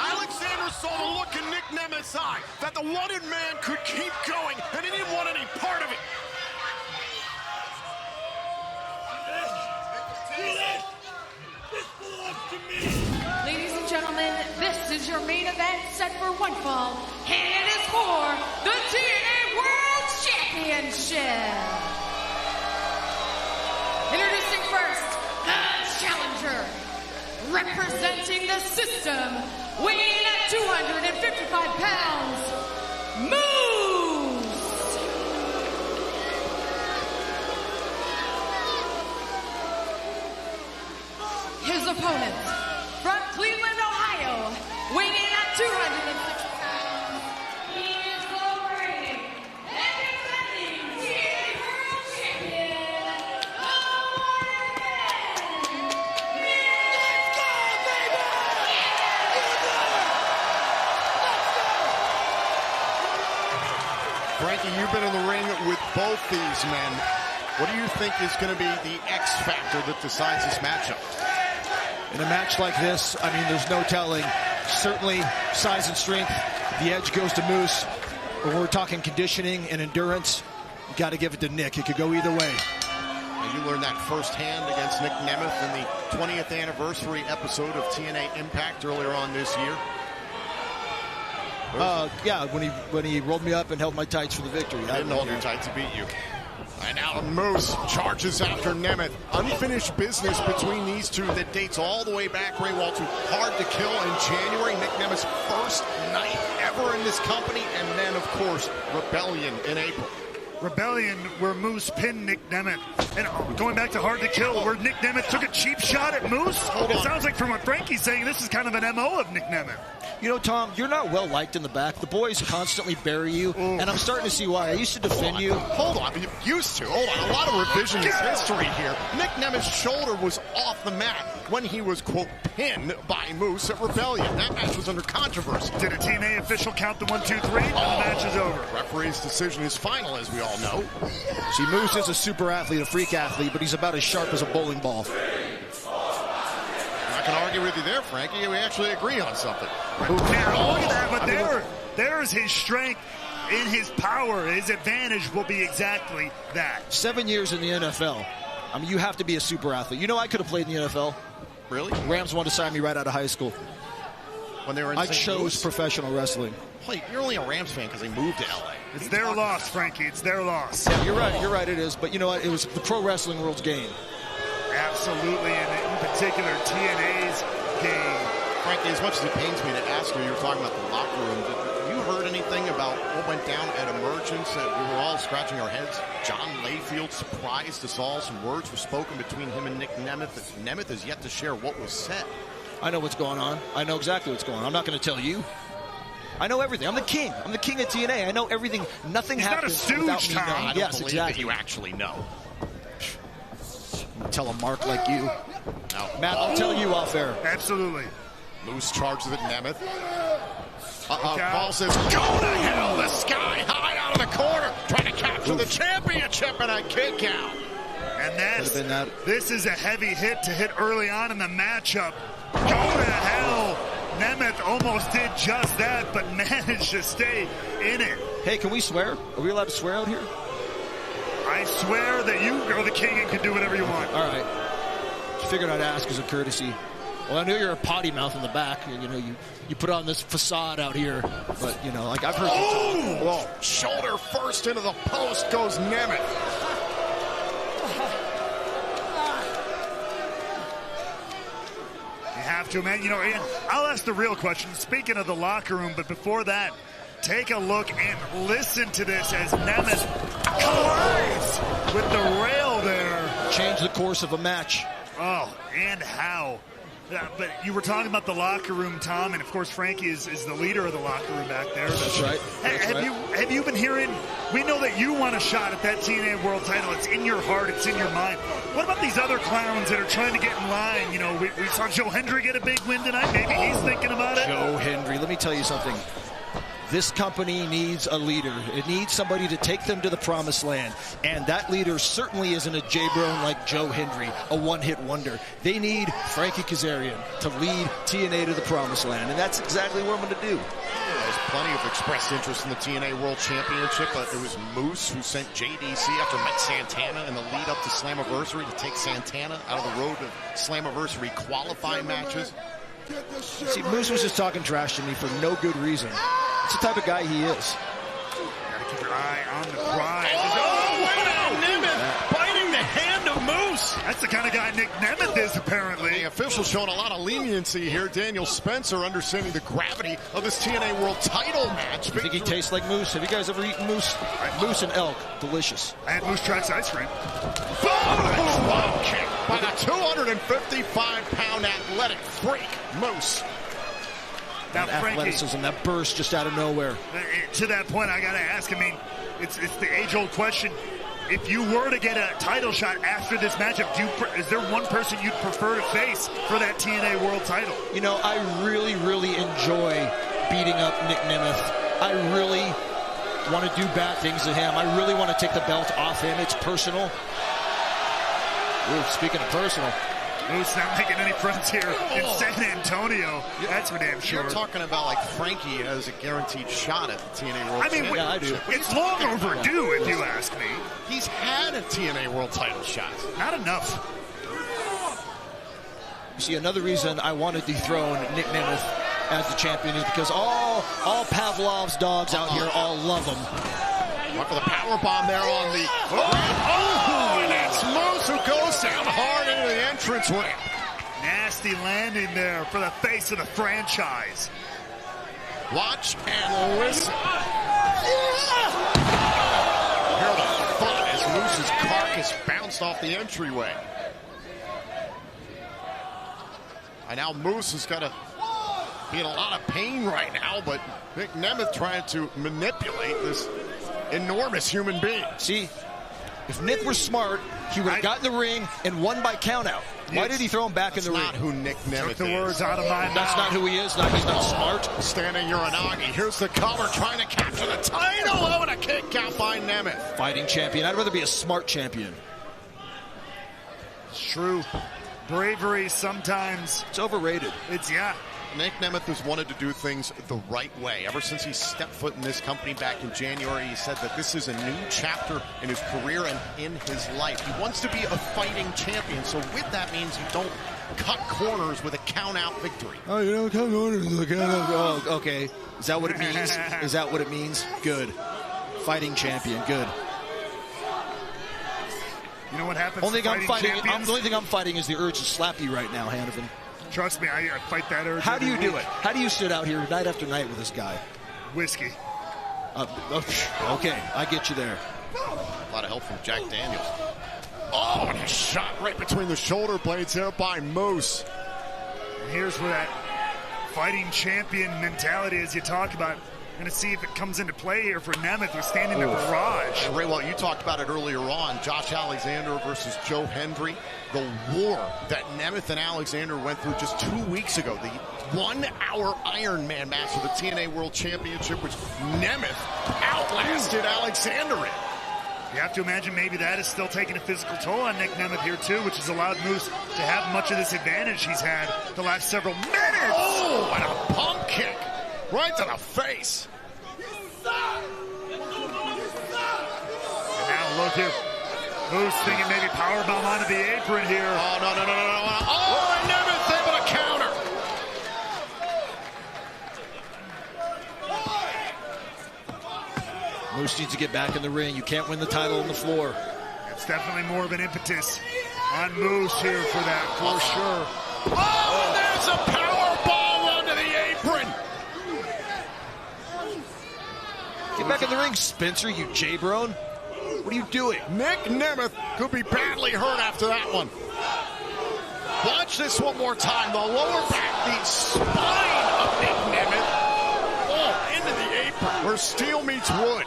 Alexander saw the look in Nic Nemeth's eye that the wanted man could keep going, and he didn't want any part of it. Ladies and gentlemen, this is your main event set for one fall, and it is for the TNA World Championship. Introducing first, the challenger, representing the system, weighing at 255 pounds, Moose. His opponent, from Cleveland, Ohio, weighing in at 260 pounds, he is the reigning and defending TNA World Champion, the Warrior. Let's go, baby! Frankie, you've been in the ring with both these men. What do you think is going to be the X factor that decides this matchup? In a match like this, I mean, there's no telling. Certainly, size and strength, the edge goes to Moose. But when we're talking conditioning and endurance, you got to give it to Nic. It could go either way. And you learned that firsthand against Nic Nemeth in the 20th anniversary episode of TNA Impact earlier on this year. Yeah, when he rolled me up and held my tights for the victory. I didn't hold your tights to beat you. And now Moose charges after Nemeth. Unfinished business between these two that dates all the way back, Ray Wall, to Hard to Kill in January. Nic Nemeth's first night ever in this company. And then, of course, Rebellion in April. Rebellion, where Moose pinned Nic Nemeth. And going back to Hard to Kill, where Nic Nemeth took a cheap shot at Moose. It sounds like from what Frankie's saying, this is kind of an MO of Nic Nemeth. You know, Tom, you're not well liked in the back. The boys constantly bury you, and I'm starting to see why. I used to defend you. Hold on, you used to. Hold on, a lot of revisionist history here. Nic Nemeth's shoulder was off the mat when he was, quote, pinned by Moose at Rebellion. That match was under controversy. Did a TNA official count the 1, 2, 3? And the match is over. Referee's decision is final, as we all know. See, Moose is a super athlete, a freak athlete, but he's about as sharp as a bowling ball. I can argue with you there, Frankie. We actually agree on something. Now, look at that, but there's his strength in his power. His advantage will be exactly that. 7 years in the NFL. I mean, you have to be a super athlete. You know, I could have played in the NFL. Really? Rams wanted to sign me right out of high school. When they were in I St. chose Louis? Professional wrestling. Wait, you're only a Rams fan because they moved to L.A. It's their loss, Frankie. It's their loss. Yeah, you're right. You're right, it is. But you know what? It was the pro wrestling world's game. Absolutely, and in particular, TNA's game. Frankie, as much as it pains me to ask you, you were talking about the locker room. You heard anything about what went down at Emergence that we were all scratching our heads? John Layfield surprised us all. Some words were spoken between him and Nic Nemeth. Nemeth has yet to share what was said. I know what's going on. I know exactly what's going on. I'm not going to tell you. I know everything. I'm the king. I'm the king of TNA. I know everything. Nothing happens without me knowing. I don't believe that you actually know. Tell a mark like you. No. Matt, I'll tell you off air. Absolutely. Moose charges at Nemeth. Paul says, go to hell, the sky high out of the corner, trying to capture the championship and a kick out. And this is a heavy hit to hit early on in the matchup. Go to hell. Nemeth almost did just that, but managed to stay in it. Hey, can we swear? Are we allowed to swear out here? I swear that you are the king and can do whatever you want. All right. Just figured I'd ask as a courtesy. Well, I know you're a potty mouth in the back. You know, you put on this facade out here. But, you know, like I've heard you talk. Whoa. Shoulder first into the post goes Nemeth. You have to, man. You know, Ian, I'll ask the real question. Speaking of the locker room, but before that, take a look and listen to this as Nemeth collides with the rail there. Change the course of a match. Oh, and how. But you were talking about the locker room, Tom, and of course Frankie is the leader of the locker room back there. That's right. Have you been hearing? We know that you want a shot at that TNA World Title. It's in your heart. It's in your mind. What about these other clowns that are trying to get in line? You know, we saw Joe Hendry get a big win tonight. Maybe he's thinking about it. Joe Hendry. Let me tell you something. This company needs a leader. It needs somebody to take them to the promised land. And that leader certainly isn't a J-Brone like Joe Hendry, a one-hit wonder. They need Frankie Kazarian to lead TNA to the promised land. And that's exactly what I'm going to do. There's plenty of expressed interest in the TNA World Championship, but it was Moose who sent JDC after Mike Santana in the lead up to Slammiversary to take Santana out of the road of Slammiversary qualifying matches. See, Moose was just talking trash to me for no good reason. It's the type of guy he is. Gotta keep your eye on the prize. Oh, what about Nemeth biting the hand of Moose? That's the kind of guy Nic Nemeth is, apparently. The officials showing a lot of leniency here. Daniel Spencer understanding the gravity of this TNA World Title match. You think he tastes like moose? Have you guys ever eaten moose? Moose and elk. Delicious. I had Moose Tracks ice cream. Wow kick by the 255-pound athletic freak, Moose. Now, that Frankie, athleticism, that burst just out of nowhere. To that point, I got to ask, I mean, it's the age-old question. If you were to get a title shot after this matchup, is there one person you'd prefer to face for that TNA World Title? You know, I really, really enjoy beating up Nic Nemeth. I really want to do bad things to him. I really want to take the belt off him. It's personal. Ooh, speaking of personal. Moose not making any friends here in San Antonio. That's for damn sure. You're talking about like Frankie as a guaranteed shot at the TNA World Championship. Yeah, I do. It's long overdue, if you ask me. He's had a TNA World Title shot. Not enough. You see, another reason I want to dethrone Nic Nemeth as the champion is because all Pavlov's dogs out here all love him. Look for the power bomb there on the... and it's Moose who goes down hard into the entrance ramp. Nasty landing there for the face of the franchise. Watch and listen. Hear the thud as Moose's carcass bounced off the entryway. And now Moose has got to be in a lot of pain right now, but Nic Nemeth trying to manipulate this enormous human being. See, if Nick were smart, he would have gotten the ring and won by countout. Why did he throw him back in the ring? That's not who Nic Nemeth is. Took the words out of my mouth. That's not who he is. He's not smart. Standing Uranagi. Here's the cover trying to capture the title. Oh, and a kick out by Nemeth. Fighting champion. I'd rather be a smart champion. It's true. Bravery sometimes. It's overrated. Yeah. Nic Nemeth has wanted to do things the right way. Ever since he stepped foot in this company back in January, he said that this is a new chapter in his career and in his life. He wants to be a fighting champion, so with that means you don't cut corners with a count-out victory. Oh, you don't cut corners with a count-out. Oh, okay. Is that what it means? Is that what it means? Good. Fighting champion. Good. You know what happens? The champions? only thing I'm fighting is the urge to slap you right now, Hannafin. Trust me, I fight that urge. How do you do it? How do you sit out here night after night with this guy? Whiskey. Okay, I get you there. A lot of help from Jack Daniels. Oh, and a shot right between the shoulder blades there by Moose. And here's where that fighting champion mentality, as you talk about, going to see if it comes into play here for Nemeth, who's standing the barrage. And Ray, well, you talked about it earlier on. Josh Alexander versus Joe Hendry. The war that Nemeth and Alexander went through just 2 weeks ago. The 1 hour Ironman match for the TNA World Championship, which Nemeth outlasted Alexander in. You have to imagine maybe that is still taking a physical toll on Nic Nemeth here too, which has allowed Moose to have much of this advantage he's had the last several minutes. Oh, and a pump kick right to the face. And now look here, Moose thinking maybe powerbomb onto the apron here. Oh, no. Oh, and Nemeth able to counter. Moose needs to get back in the ring. You can't win the title on the floor. It's definitely more of an impetus on Moose here for that, for sure. Oh, and there's a power bomb onto the apron. Get back in the ring, Spencer, you J-Bron. What are you doing? Nic Nemeth could be badly hurt after that one. Watch this one more time. The lower back, the spine of Nic Nemeth. Oh, into the apron where steel meets wood.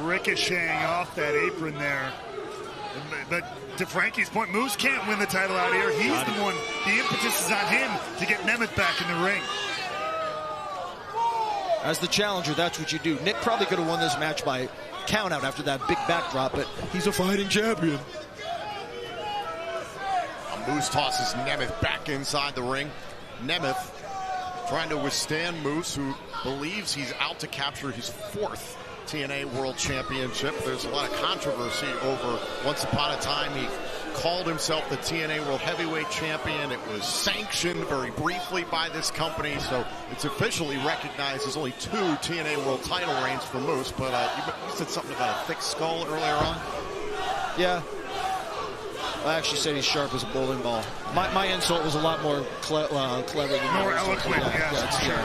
Ricocheting off that apron there. But to Frankie's point, Moose can't win the title out here. He's the one, the impetus is on him to get Nemeth back in the ring. As the challenger, that's what you do. Nick probably could have won this match by count out after that big backdrop, but he's a fighting champion. Moose tosses Nemeth back inside the ring. Nemeth trying to withstand Moose, who believes he's out to capture his 4th TNA World Championship. There's a lot of controversy over once upon a time he called himself the TNA World Heavyweight Champion. It was sanctioned very briefly by this company, so it's officially recognized as only 2 TNA World title reigns for Moose. But you said something about a thick skull earlier on? Yeah. I actually said he's sharp as a bowling ball. My insult was a lot more clever than more eloquent, yes, sure.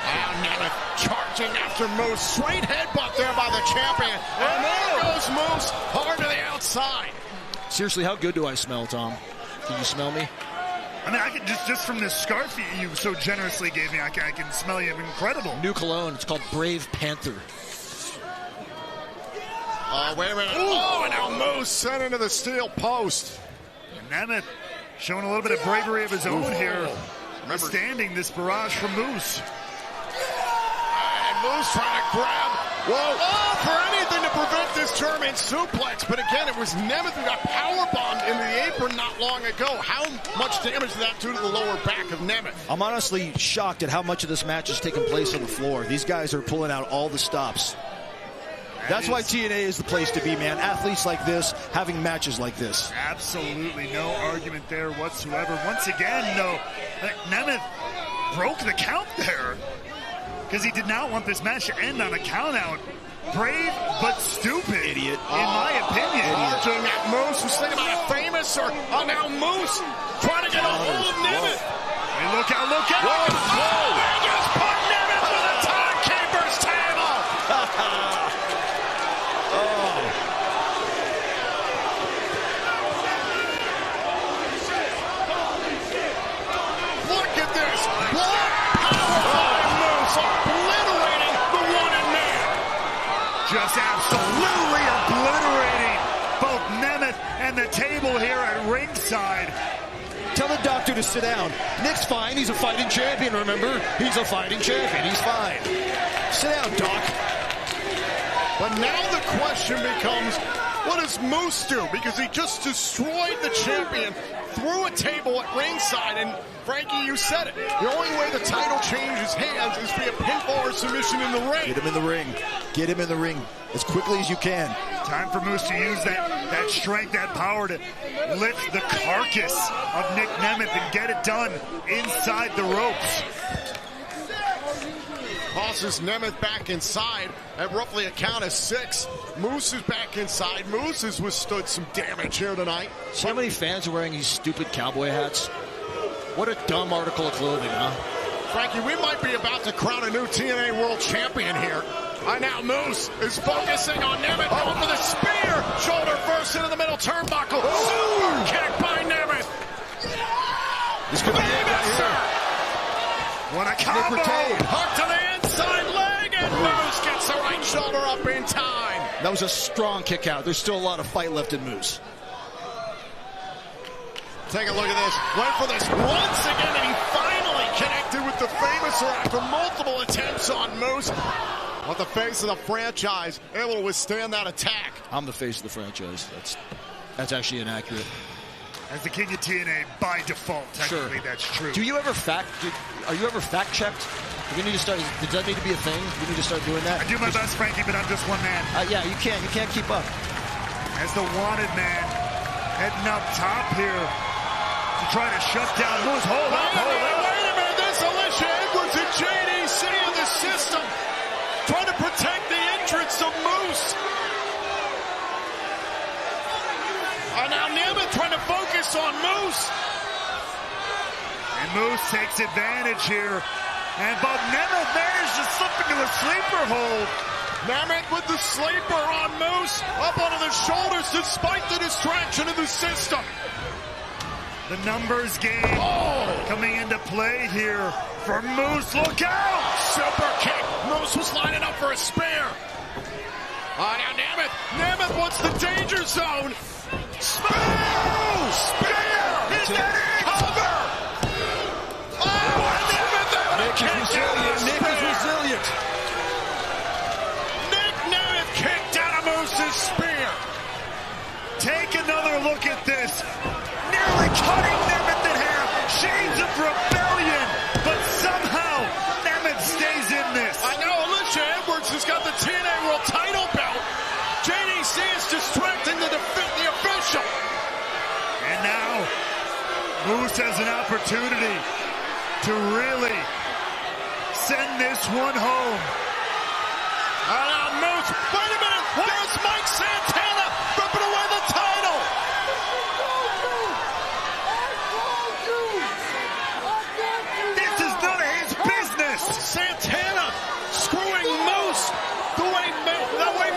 Now Nemeth charging after Moose. Straight headbutt there by the champion. And there goes Moose hard to the outside. Seriously, how good do I smell, Tom? Can you smell me? I mean, I can just from this scarf you so generously gave me, I can smell you incredible. New cologne. It's called Brave Panther. Wait a minute. Oh, and now Moose sent into the steel post. And Nemeth showing a little bit of bravery of his own here. Withstanding this barrage from Moose. And Moose trying to grab. Whoa. Oh, for anything to prevent this German suplex. But again, it was Nemeth who got powerbombed into the apron not long ago. How much damage did that do to the lower back of Nemeth? I'm honestly shocked at how much of this match has taken place on the floor. These guys are pulling out all the stops. That's why TNA is the place to be, man. Athletes like this, having matches like this. Absolutely no argument there whatsoever. Once again, though, Nemeth broke the count there because he did not want this match to end on a count out. Brave but stupid, idiot, in my opinion. Watching that Moose was thinking about a famous, or now Moose trying to get a hold of Nemeth. Hey, look out, look out. Whoa, whoa. They just put Nemeth with a timekeeper's table. Look at this. Black power by Moose obliterating the one-in man. Just absolutely obliterating both Nemeth and the table here at ringside. Tell the doctor to sit down. Nick's fine. He's a fighting champion, remember? He's a fighting champion. He's fine. Sit down, Doc. But now the question becomes, what does Moose do? Because he just destroyed the champion through a table at ringside. And Frankie, you said it. The only way the title changes hands is via pinfall or submission in the ring. Get him in the ring. Get him in the ring as quickly as you can. Time for Moose to use that strength, that power to lift the carcass of Nic Nemeth and get it done inside the ropes. Tosses Nemeth back inside at roughly a count of 6. Moose is back inside. Moose has withstood some damage here tonight. See how many fans are wearing these stupid cowboy hats? What a dumb article of clothing, huh? Frankie, we might be about to crown a new TNA World Champion here. Now Moose is focusing on Nemeth, going for the spear. Shoulder first into the middle turnbuckle. Super kick by Nemeth. This could be it right here. What a combo! Hook to the inside leg, and Moose gets the right shoulder up in time. That was a strong kick out. There's still a lot of fight left in Moose. Take a look at this. Went for this once again, and he finally connected with the Famouser after multiple attempts on Moose. But the face of the franchise able to withstand that attack. I'm the face of the franchise. That's actually inaccurate. As the king of TNA by default, technically that's true. Are you ever fact checked? Do we need to start? Does that need to be a thing? Do we need to start doing that? I do my best, Frankie, but I'm just one man. Yeah, you can't keep up. As the wanted man heading up top here to try to shut down Moose. Hold up. Wait a minute. This Alicia Edwards and JDC in the system trying to protect the entrance of Moose. And now Nemeth trying to focus on Moose. And Moose takes advantage here. But Nemeth managed to slip into a sleeper hold. Nemeth with the sleeper on Moose. Up onto the shoulders despite the distraction of the system. The numbers game coming into play here for Moose. Look out! Super kick. Moose was lining up for a spear. Now Nemeth wants the danger zone. Spear! Is that it? Cover! Nic is resilient. Nic is resilient. Nic Nemeth kicked out of Moose's spear. Take another look at this. Nearly cutting Nemeth in half. Shades of rebellion. But somehow, Nemeth stays in this. I know Alicia Edwards has got the TNA World title belt. JDC is distracting the official. And now, Moose has an opportunity to really send this one home. Now Moose, wait a minute, there's Mike Santana ripping away the title. This is none of his business. Santana screwing Moose the way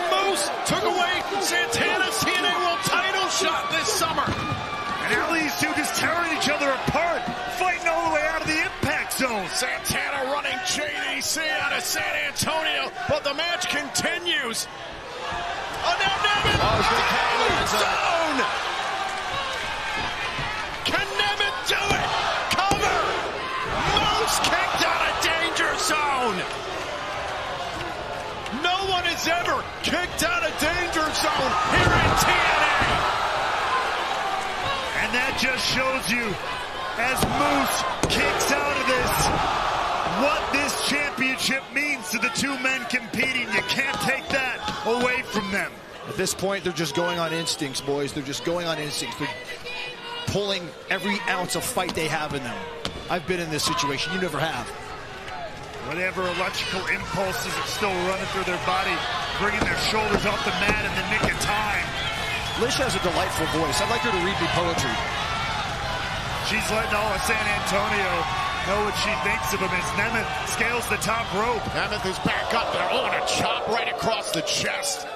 Moose took away Santana's TNA World title shot this summer. And now these two just tearing each other apart, fighting all the way out of the impact zone. Santana running JDC out of San Antonio, but the match continues. Now Nemeth danger zone. Can Nemeth do it? Cover. Moose kicked out of danger zone. No one has ever kicked out of danger zone here in TNA. And that just shows you, as Moose kicks out of this, what this championship means to the two men competing. You can't take that away from them. At this point, they're just going on instincts, boys. They're just going on instincts. They're pulling every ounce of fight they have in them. I've been in this situation. You never have. Whatever electrical impulses are still running through their body, bringing their shoulders off the mat in the nick of time. Lish has a delightful voice. I'd like her to read me poetry. She's letting all of San Antonio know what she thinks of him as Nemeth scales the top rope. Nemeth is back up there. Oh, and a chop right across the chest.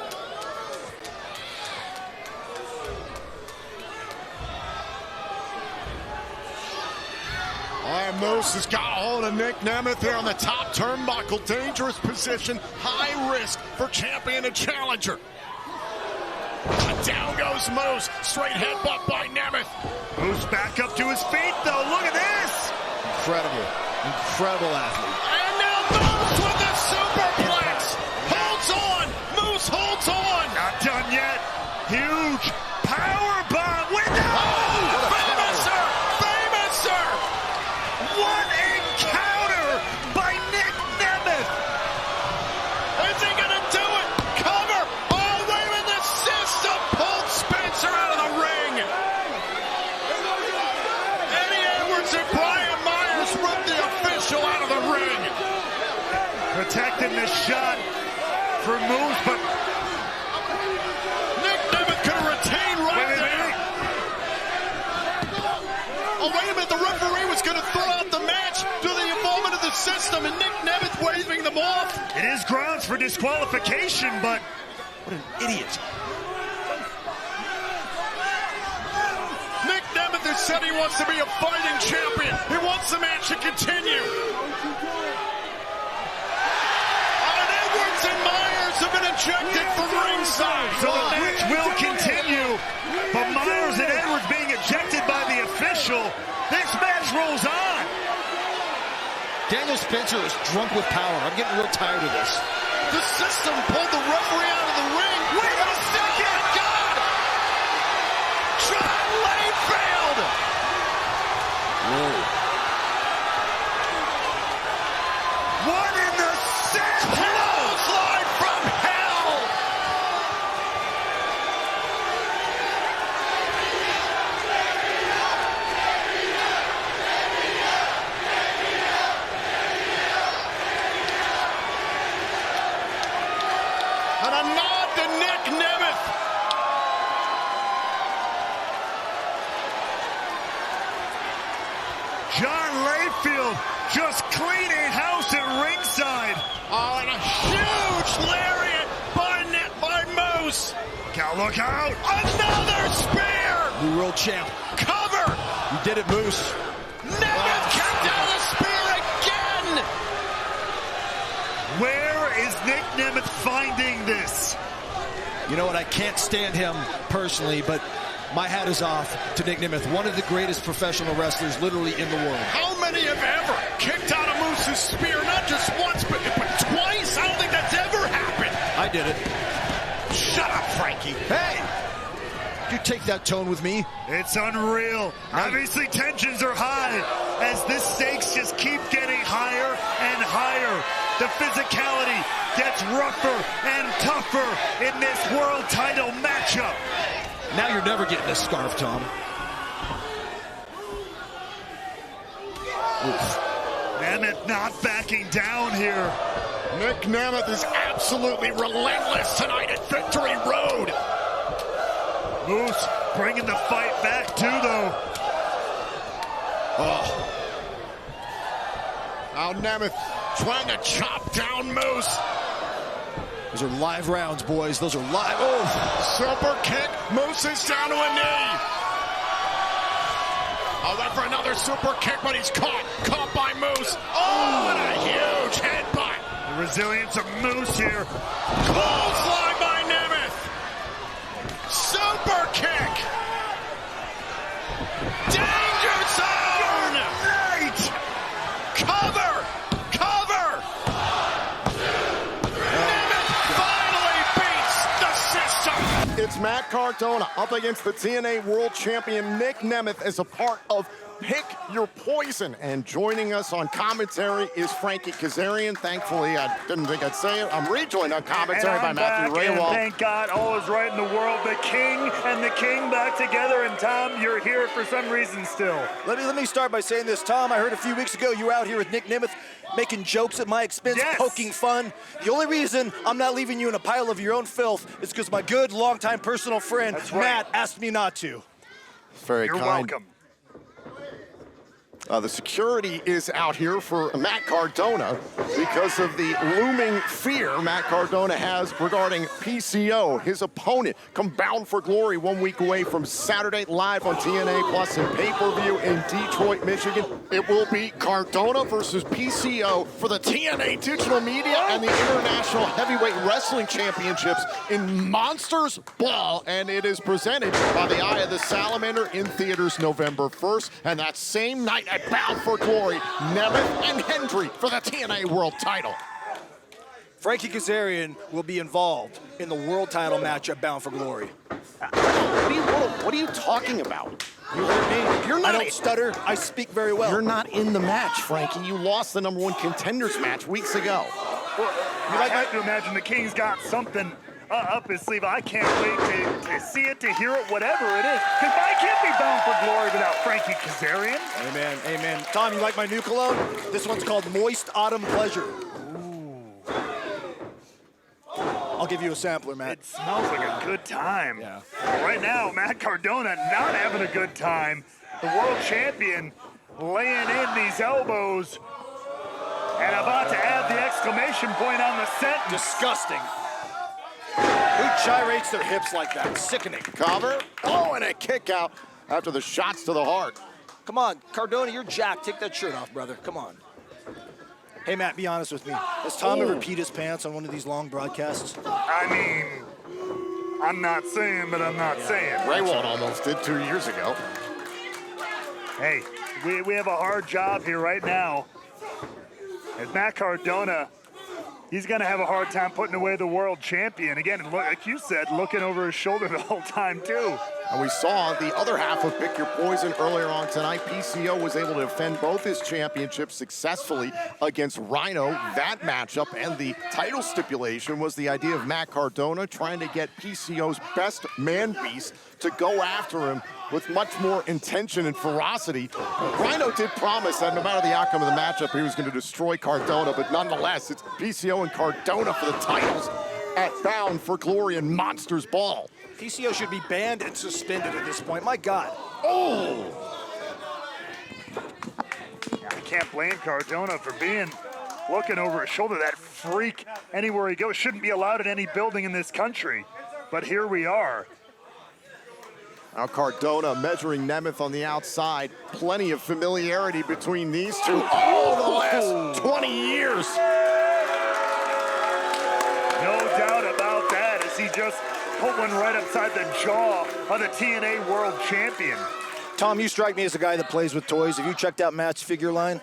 Moose has got a hold of Nic Nemeth here on the top turnbuckle. Dangerous position, high risk for champion and challenger. Down goes Moose, straight headbutt by Nemeth. Moose back up to his feet though, look at this! Incredible athlete. And now Moose with the superplex. Holds on, Moose holds on. Not done yet, huge power bomb with the... What encounter by Nic Nemeth! Is he gonna do it? Cover! Oh, wait a minute, the system pulled Spencer out of the ring! Eddie Edwards and Brian Myers ripped the official out of the ring! Protecting the shot for Moose, but... Nic Nemeth could have retained right there! Oh, wait a minute, the referee was gonna throw out the match due to the involvement of the system, and Nic Nemeth waving them off. It is grounds for disqualification, but what an idiot. Nic Nemeth has said he wants to be a fighting champion. He wants the match to continue. Edwards and Myers have been ejected from ringside. So the match will continue, but Myers and Edwards being ejected by the official. This match rolls on. Daniel Spencer is drunk with power. I'm getting real tired of this. The system pulled the referee out of the ring. Wait a second! God! John Layfield! Whoa. What in the sand? Clothesline from hell! And a nod to Nic Nemeth. John Layfield just cleaning house at ringside. Oh, and a huge lariat by Moose. Now look out. Another spear. New world champ. Cover. You did it, Moose. Nemeth kicked out the spear again. Where is Nic Nemeth finding this? You know what? I can't stand him personally, but my hat is off to Nic Nemeth, one of the greatest professional wrestlers literally in the world. How many have ever kicked out a Moose's spear? Not just once, but twice? I don't think that's ever happened. I did it. Shut up, Frankie. Hey! You take that tone with me. It's unreal. Obviously tensions are high as the stakes just keep getting higher and higher. The physicality gets rougher and tougher in this world title matchup. Now you're never getting this scarf, Tom. Oof. Nemeth not backing down here. Nic Nemeth is absolutely relentless tonight at Victory Road. Moose bringing the fight back too, though. Oh. Now Nemeth trying to chop down Moose. Those are live rounds, boys. Those are live. Oh, super kick. Moose is down to a knee. Oh, went for another super kick, but he's caught. Caught by Moose. Oh, and a huge headbutt. The resilience of Moose here. Clothesline by Nemeth. Super kick. Danger zone. Right. Cover. Cover. Nemeth finally beats the system. It's Matt Cardona up against the TNA World Champion Nic Nemeth as a part of Pick Your Poison. And joining us on commentary is Frankie Kazarian. Thankfully, I didn't think I'd say it. I'm rejoined on commentary by Matthew Raywald. Thank God, all is right in the world. The King and the King back together. And Tom, you're here for some reason still. Let me start by saying this, Tom. I heard a few weeks ago you were out here with Nic Nemeth making jokes at my expense, Yes. poking fun. The only reason I'm not leaving you in a pile of your own filth is because my good, longtime personal friend, That's right. Matt, asked me not to. Very You're kind. welcome. The security is out here for Matt Cardona because of the looming fear Matt Cardona has regarding PCO. His opponent come Bound for Glory 1 week away from Saturday live on TNA Plus and pay-per-view in Detroit, Michigan. It will be Cardona versus PCO for the TNA Digital Media and the International Heavyweight Wrestling Championships in Monsters Ball. And it is presented by the Eye of the Salamander in theaters November 1st. And that same night at Bound for Glory, Nemeth and Hendry for the TNA World title. Frankie Kazarian will be involved in the world title match at Bound for Glory. What are you talking about? You heard me? You're I not. don't stutter. I speak very well. You're not in the match, Frankie. You lost the #1 contenders match weeks ago. I have to imagine the King's got something up his sleeve. I can't wait to see it, to hear it, whatever it is. Because I can't be Bound for Glory without Frankie Kazarian. Amen, amen. Tom, you like my new cologne? This one's called Moist Autumn Pleasure. I'll give you a sampler, Matt. It smells like a good time. Yeah. Right now, Matt Cardona not having a good time. The world champion laying in these elbows. And about to add the exclamation point on the sentence. Disgusting. Who gyrates their hips like that? Sickening. Cover. Oh, and a kick out after the shots to the heart. Come on, Cardona, you're jacked. Take that shirt off, brother. Come on. Hey, Matt, be honest with me. Has Tom ever peed his pants on one of these long broadcasts? I mean, I'm not saying, but I'm not saying. Raywald almost did 2 years ago. Hey, we have a hard job here right now. As Matt Cardona, he's going to have a hard time putting away the world champion. Again, like you said, looking over his shoulder the whole time, too. And we saw the other half of Pick Your Poison earlier on tonight. PCO was able to defend both his championships successfully against Rhino. That matchup and the title stipulation was the idea of Matt Cardona trying to get PCO's best man beast to go after him with much more intention and ferocity. Rhino did promise that no matter the outcome of the matchup, he was going to destroy Cardona, but nonetheless, it's PCO and Cardona for the titles at Bound for Glory and Monsters Ball. PCO should be banned and suspended at this point. My God. Oh! I can't blame Cardona for looking over his shoulder. That freak, anywhere he goes, shouldn't be allowed in any building in this country. But here we are. Now Cardona measuring Nemeth on the outside. Plenty of familiarity between these two. Oh, the last 20 years. No doubt about that, as he just put one right upside the jaw of the TNA World Champion. Tom, you strike me as a guy that plays with toys. Have you checked out Matt's figure line?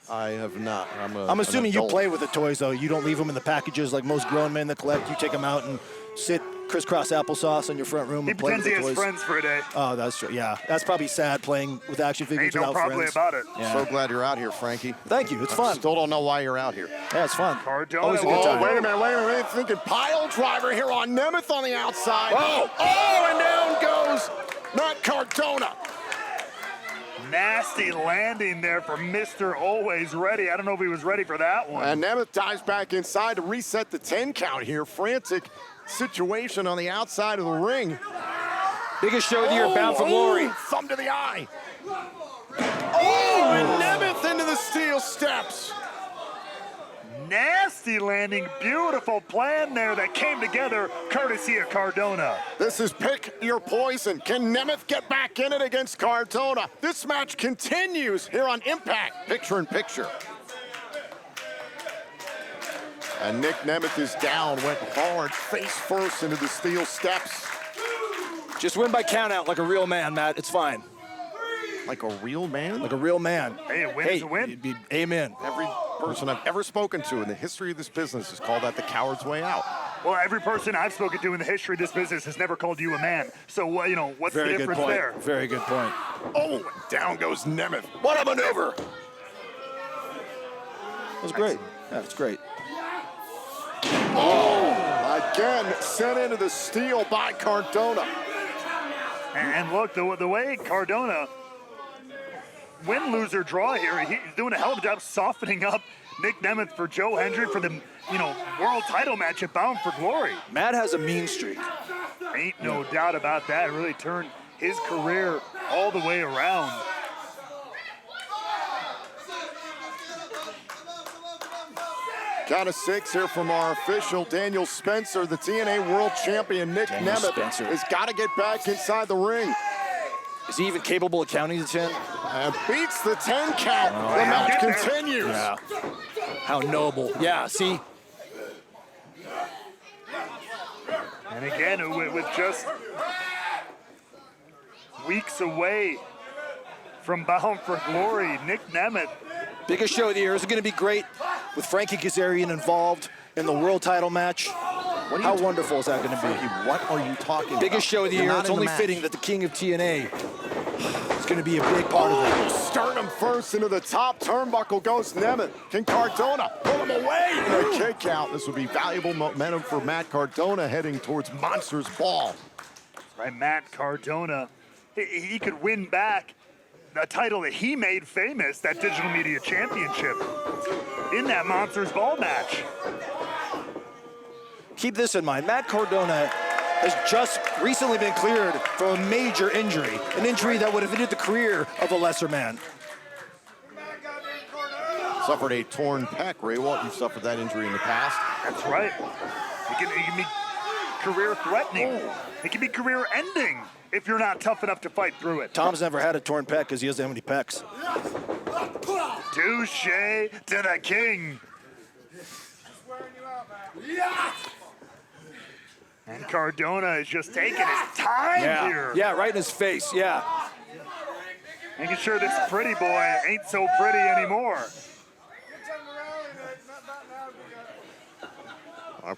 I have not. I'm assuming you play with the toys, though. You don't leave them in the packages like most grown men that collect. You take them out and sit crisscross applesauce in your front room and play with the toys. He pretends he has friends for a day. Oh, that's true. Yeah, that's probably sad playing with action figures without friends. Ain't no problem about it. Yeah. So glad you're out here, Frankie. Thank you. It's fun. Still don't know why you're out here. Yeah, it's fun. Cardona. Always a good time. Wait a minute. Thinking pile driver here on Nemeth on the outside. Oh, and down goes Matt Cardona. Nasty landing there for Mr. Always Ready. I don't know if he was ready for that one. And Nemeth dives back inside to reset the 10 count here. Frantic situation on the outside of the ring. Biggest show of the year, Bound for Glory. Thumb to the eye. Oh, and Nemeth into the steel steps. Nasty landing, beautiful plan there that came together courtesy of Cardona. This is Pick Your Poison. Can Nemeth get back in it against Cardona? This match continues here on Impact Picture in Picture. And Nic Nemeth is down, went hard, face first into the steel steps. Just win by countout like a real man, Matt. It's fine. Like a real man? Like a real man. Hey, a win is a win. Amen. Every person I've ever spoken to in the history of this business has called that the coward's way out. Well, every person I've spoken to in the history of this business has never called you a man. So, what's the difference there? Very good point. Oh, down goes Nemeth. What a maneuver! That was great. Yeah, it's great. Oh, again, sent into the steel by Cardona. And look, the way Cardona, win, lose, or draw here, he's doing a hell of a job softening up Nic Nemeth for Joe Hendry for the, world title match at Bound for Glory. Matt has a mean streak. Ain't no doubt about that. Really turned his career all the way around. Count of 6 here from our official, Daniel Spencer. The TNA World Champion, Nic Nemeth, has got to get back inside the ring. Is he even capable of counting to 10? And beats the 10 count. The match continues. Yeah. How noble. Yeah, see? And again, with just weeks away from Bound for Glory, Nic Nemeth. Biggest show of the year. Is it going to be great with Frankie Kazarian involved in the world title match? How wonderful is that going to be? What are you talking about? Biggest show of the year. It's only fitting that the king of TNA is going to be a big part of it. Sternum first into the top turnbuckle goes Nemeth. Can Cardona pull him away? And a kick out. This will be valuable momentum for Matt Cardona heading towards Monsters Ball. Right, Matt Cardona, he could win back a title that he made famous, that Digital Media Championship, in that Monsters Ball match. Keep this in mind. Matt Cardona has just recently been cleared from a major injury, an injury that would have ended the career of a lesser man. suffered a torn pec. Ray Walt, you've suffered that injury in the past. That's right. It can be career-threatening. It can be career-ending if you're not tough enough to fight through it. Tom's never had a torn pec because he doesn't have any pecs. Touche to the king. And Cardona is just taking his time here. Yeah, right in his face, yeah. Making sure this pretty boy ain't so pretty anymore.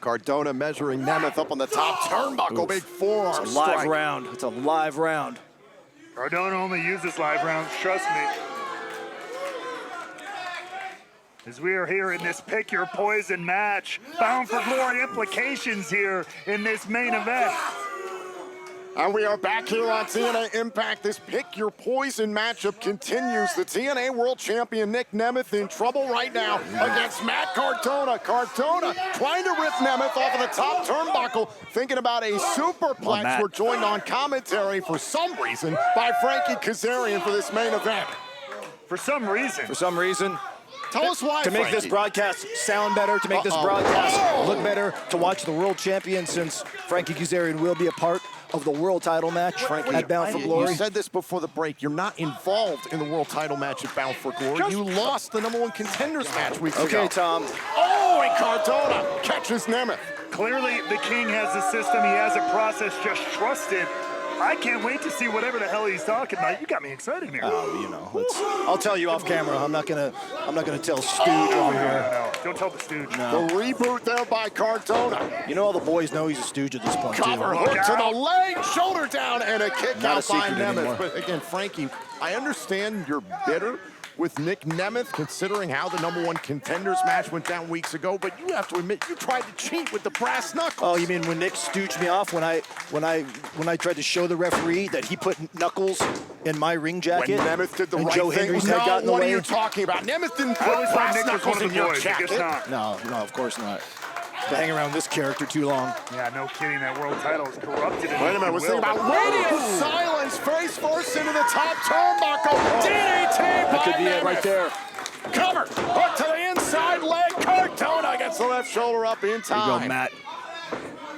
Cardona measuring Nemeth up on the top turnbuckle. Big forearm It's a live strike. round. It's a live round. Cardona only uses live rounds, trust me. As we are here in this Pick Your Poison match, Bound for Glory implications here in this main event. And we are back here on TNA Impact. This Pick Your Poison matchup continues. The TNA World Champion Nic Nemeth in trouble right now against Matt Cardona. Cardona trying to rip Nemeth off of the top turnbuckle, thinking about a superplex. We're joined on commentary for some reason by Frankie Kazarian for this main event. For some reason. For some reason. Tell us why, To make Frankie. this broadcast sound better, to make this broadcast look better, to watch the world champion, since Frankie Kazarian will be a part of the world title match at Bound for Glory. You said this before the break. You're not involved in the world title match at Bound for Glory. You lost the #1 contenders match weeks ago. Okay, Tom. Oh, and Cardona catches Nemeth. Clearly, the king has a system. He has a process. Just trust it. I can't wait to see whatever the hell he's talking about. You got me excited here. Oh, you know, I'll tell you off camera. I'm not gonna tell Stooge over here. No, don't tell the stooge. No. The reboot there by Cardona. You know, all the boys know he's a Stooge at this point, Cover too. hook to the leg, shoulder down, and a kick Not a out by secret anymore. Nemeth. But again, Frankie, I understand you're bitter with Nic Nemeth, considering how the #1 contenders match went down weeks ago, but you have to admit you tried to cheat with the brass knuckles. Oh, you mean when Nick stooged me off when I tried to show the referee that he put knuckles in my ring When jacket? Nemeth did the and right Joe thing. Hendry's No, head got in the what way? are you talking about? Nemeth didn't I put always thought brass Nick was knuckles one of in the your boys. I guess jacket. not. No, of course not. To hang around this character too long. Yeah, no kidding. That world title is corrupted. Wait a minute, we're thinking about radio silence, face first into the top turnbuckle. DDT That by could be it Nemeth. right there. Cover, hook to the inside leg. Cardona gets the left shoulder up in There time. you go, Matt.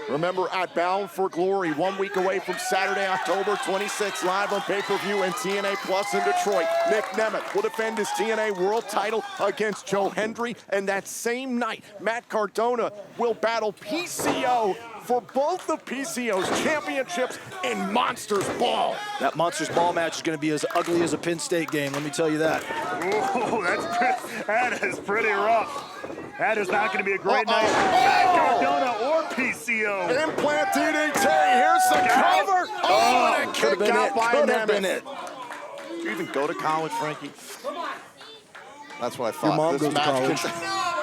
Remember, at Bound for Glory, 1 week away from Saturday, October 26th, live on pay-per-view and TNA Plus in Detroit. Nic Nemeth will defend his TNA World title against Joe Hendry, and that same night, Matt Cardona will battle PCO for both of PCO's championships in Monsters Ball. That Monsters Ball match is going to be as ugly as a Penn State game, let me tell you that. Ooh, that is pretty rough. That is not going to be a great night for Matt Cardona or PCO. Implant DDT, here's the cover. Oh, and a Could have kick been out it. by Could have been Nemeth. it. Did you even go to college, Frankie? That's what I thought. Your mom goes to college.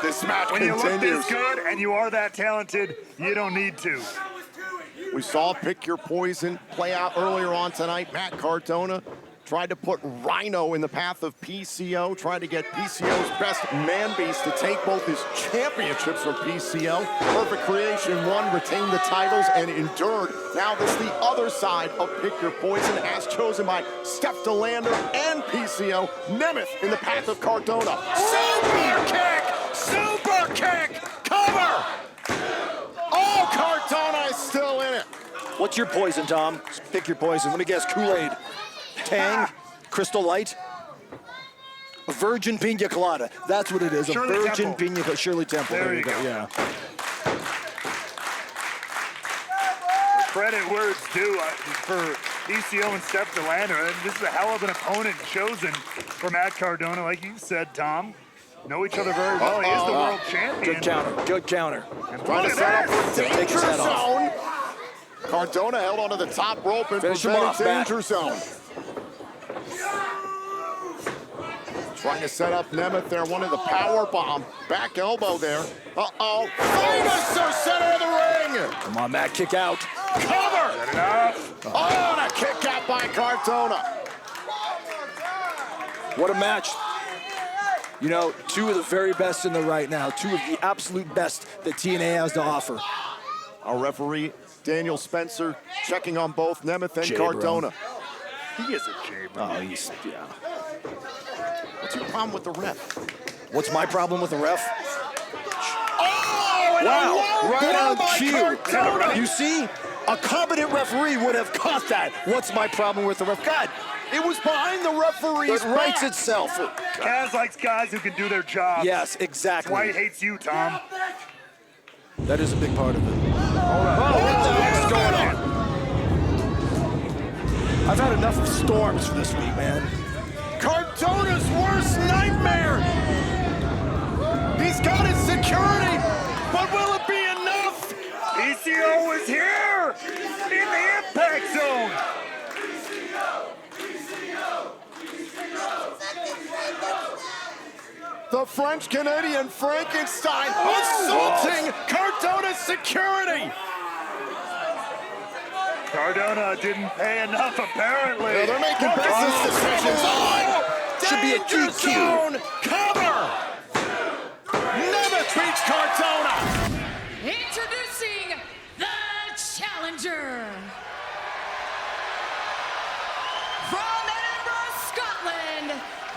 This match When you look continues. this good and you are that talented, you don't need to. We saw Pick Your Poison play out earlier on tonight. Matt Cardona tried to put Rhino in the path of PCO, tried to get PCO's best man beast to take both his championships from PCO. Perfect Creation won, retained the titles, and endured. Now this is the other side of Pick Your Poison, as chosen by Steph DeLander and PCO. Nemeth in the path of Cardona. Super kick! Super kick! Cover! Oh, Cardona is still in it. What's your poison, Tom? Pick your poison. Let me guess, Kool-Aid. Tang, Crystal Light, a virgin pina colada. That's what it is. Shirley a virgin Temple. pina colada. Shirley Temple. There you go. Yeah. Credit where it's due for ECO and Steph DeLander. This is a hell of an opponent chosen for Matt Cardona. Like you said, Tom, know each other very well. He is the world champion. Good counter. Good counter. And Trying look to set at up this. for Take danger his head off. zone. Cardona held onto the top rope and Finish him prevented off, Matt. danger zone. Trying to set up Nemeth there, one of the power bomb. Back elbow there. Uh-oh. Finisher, center of the ring. Come on, Matt. Kick out. Cover. Set it up. Oh, and a kick out by Cardona. What a match. You know, two of the very best in the right now. Two of the absolute best that TNA has to offer. Our referee, Daniel Spencer, checking on both Nemeth and Jay, bro. Cardona. He is a J, bro. Oh, he's, yeah. What's your problem with the ref? What's my problem with the ref? Oh, Wow, right on cue. Cardona. You see, a competent referee would have caught that. What's my problem with the ref? God, It was behind the referee's it writes back. itself. Kaz likes guys who can do their job. Yes, That's exactly. why he hates you, Tom. That is a big part of it. What the heck's going on? I've had enough of storms for this week, man. Cardona's worst nightmare. He's got his security, but will it be enough? PCO is here in the impact zone. The French-Canadian Frankenstein assaulting Cardona's security. Cardona didn't pay enough, apparently. Yeah, they're making business decisions. Should be a Danger DQ. zone cover. Nemeth beats Cardona. Introducing the challenger. From Edinburgh, Scotland,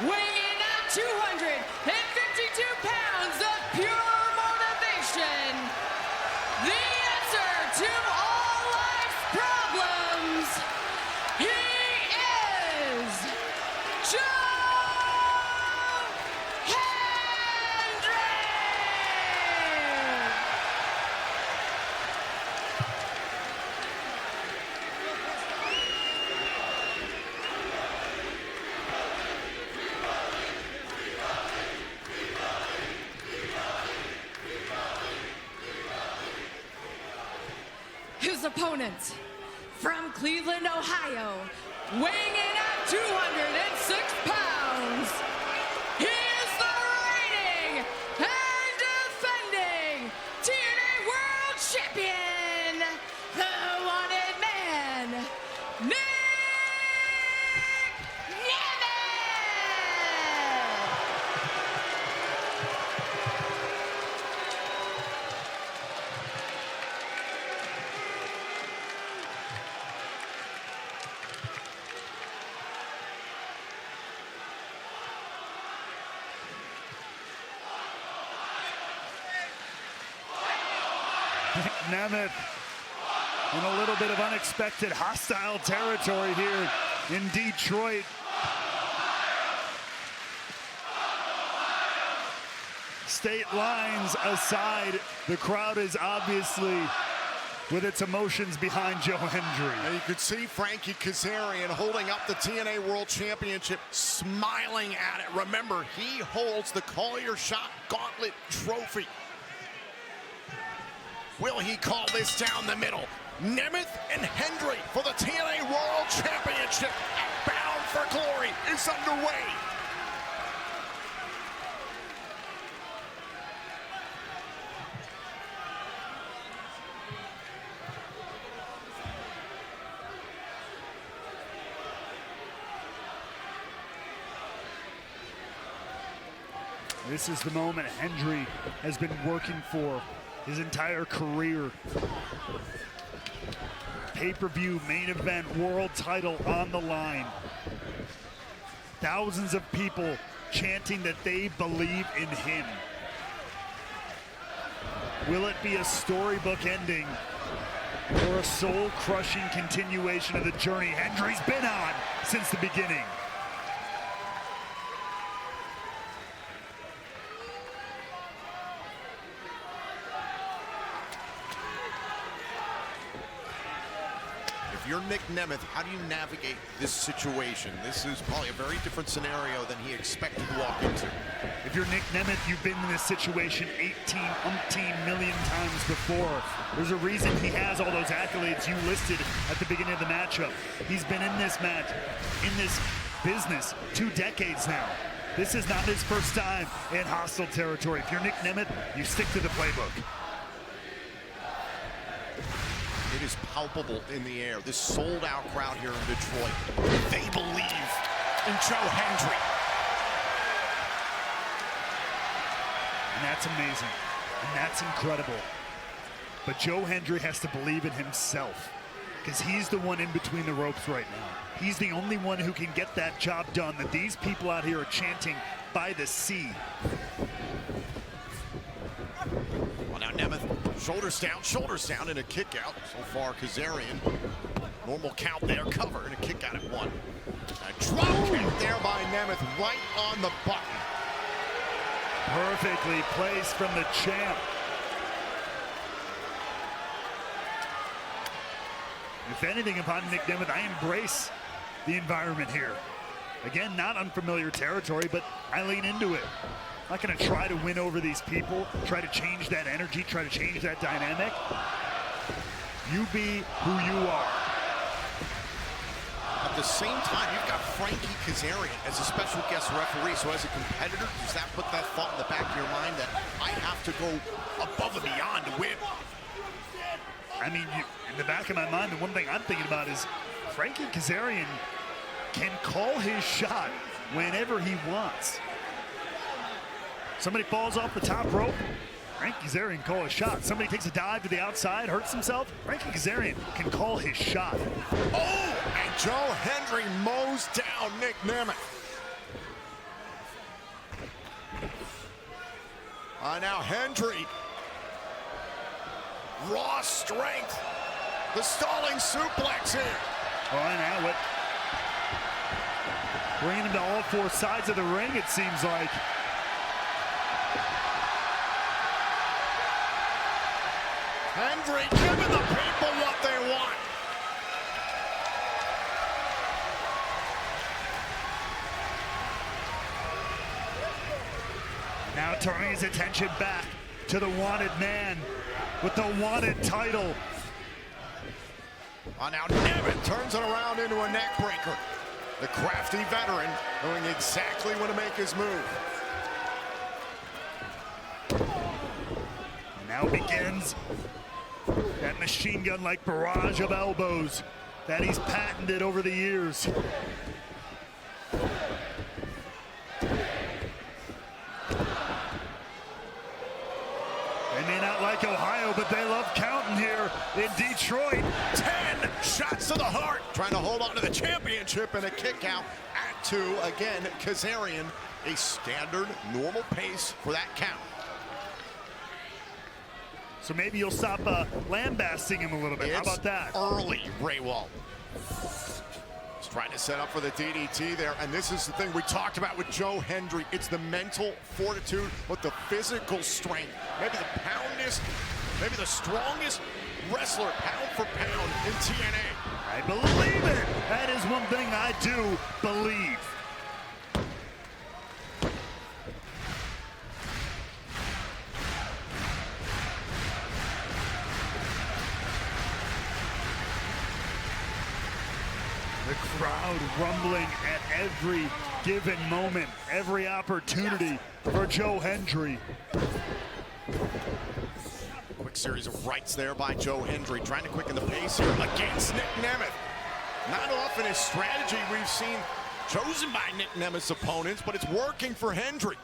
weighing in at 252 pounds of pure motivation. The answer to all life's problems. He is Joe Hendry. His opponent, from Cleveland, Ohio, weighing in at 206 pounds, he is the reigning and defending TNA World Champion, the wanted man, Nic Nemeth. Nemeth in a little bit of unexpected hostile territory here in Detroit. State lines aside, the crowd is obviously with its emotions behind Joe Hendry. And you could see Frankie Kazarian holding up the TNA World Championship, smiling at it. Remember, he holds the Call Your Shot Gauntlet Trophy. Will he call this down the middle? Nemeth and Hendry for the TNA World Championship at Bound for Glory is underway. This is the moment Hendry has been working for his entire career. Pay-per-view, main event, world title on the line. Thousands of people chanting that they believe in him. Will it be a storybook ending or a soul-crushing continuation of the journey Hendry's been on since the beginning? If you're Nic Nemeth, how do you navigate this situation? This is probably a very different scenario than he expected to walk into. If you're Nic Nemeth, you've been in this situation 18 million times before. There's a reason he has all those accolades you listed at the beginning of the matchup. He's been in this match, in this business, 2 decades now. This is not his first time in hostile territory. If you're Nic Nemeth, you stick to the playbook. It is palpable in the air. This sold-out crowd here in Detroit, they believe in Joe Hendry. And that's amazing. And that's incredible. But Joe Hendry has to believe in himself, because he's the one in between the ropes right now. He's the only one who can get that job done that these people out here are chanting by the sea. Well, now Nemeth, shoulders down, and a kick out. So far, Kazarian, normal count there, cover, and a kick out at 1. A drop kick there by Nemeth, right on the button. Perfectly placed from the champ. If anything, upon Nic Nemeth, I embrace the environment here. Again, not unfamiliar territory, but I lean into it. I'm not going to try to win over these people, try to change that energy, try to change that dynamic. You be who you are. At the same time, you've got Frankie Kazarian as a special guest referee. So as a competitor, does that put that thought in the back of your mind that I have to go above and beyond to win? I mean, in the back of my mind, the one thing I'm thinking about is Frankie Kazarian can call his shot whenever he wants. Somebody falls off the top rope, Frankie Kazarian can call a shot. Somebody takes a dive to the outside, hurts himself, Frankie Kazarian can call his shot. Oh, and Joe Hendry mows down Nic Nemeth. Now Hendry, raw strength, the stalling suplex here. Oh, and now what? Bringing him to all 4 sides of the ring, it seems like. Hendry giving the people what they want. Now turning his attention back to the wanted man with the wanted title. Now Nemeth turns it around into a neck breaker. The crafty veteran knowing exactly when to make his move. Now begins that machine gun-like barrage of elbows that he's patented over the years. They may not like Ohio, but they love counting here in Detroit. 10 shots to the heart, trying to hold on to the championship, and a kick out at 2. Again, Kazarian, a standard, normal pace for that count. So maybe you'll stop lambasting him a little bit. It's how about that? Early, Raywald. He's trying to set up for the DDT there, and this is the thing we talked about with Joe Hendry. It's the mental fortitude, but the physical strength. Maybe the poundest, maybe the strongest wrestler pound for pound in TNA. I believe it. That is one thing I do believe. The crowd rumbling at every given moment, every opportunity for Joe Hendry. Quick series of rights there by Joe Hendry, trying to quicken the pace here against Nic Nemeth. Not often a strategy we've seen chosen by Nic Nemeth's opponents, but it's working for Hendry.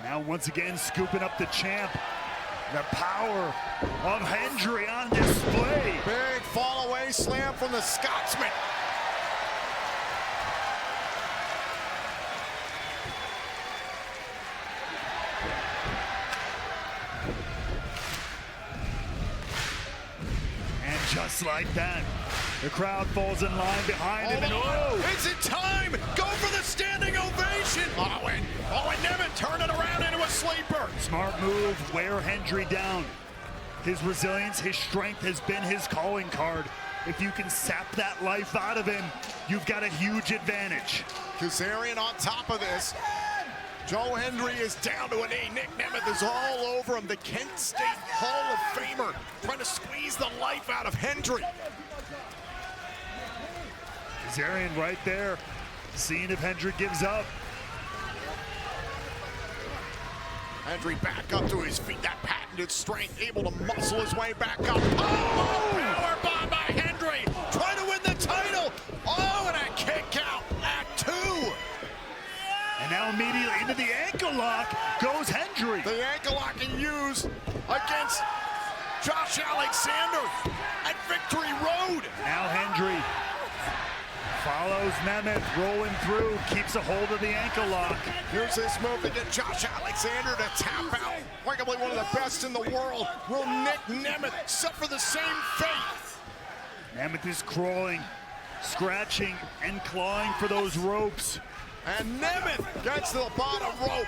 Now once again scooping up the champ. The power of Hendry on display. Big fall away slam from the Scotsman. And just like that, the crowd falls in line behind him. And oh! Is it time? Go for the standing ovation. And Nemeth turn it around into a sleeper. Smart move, wear Hendry down. His resilience, his strength has been his calling card. If you can sap that life out of him, you've got a huge advantage. Kazarian on top of this. Joe Hendry is down to a knee. Nic Nemeth is all over him. The Kent State Hall of Famer trying to squeeze the life out of Hendry. Kazarian right there, seeing if Hendry gives up. Hendry back up to his feet, that patented strength, able to muscle his way back up. Oh, powerbomb by Hendry, trying to win the title. Oh, and a kick out at 2. And now immediately into the ankle lock goes Hendry. The ankle lock he used against Josh Alexander at Victory Road. Now Hendry Follows Nemeth, rolling through, keeps a hold of the ankle lock. Here's this move into Josh Alexander to tap out. Arguably one of the best in the world. Will Nic Nemeth suffer the same fate? Nemeth is crawling, scratching, and clawing for those ropes. And Nemeth gets to the bottom rope.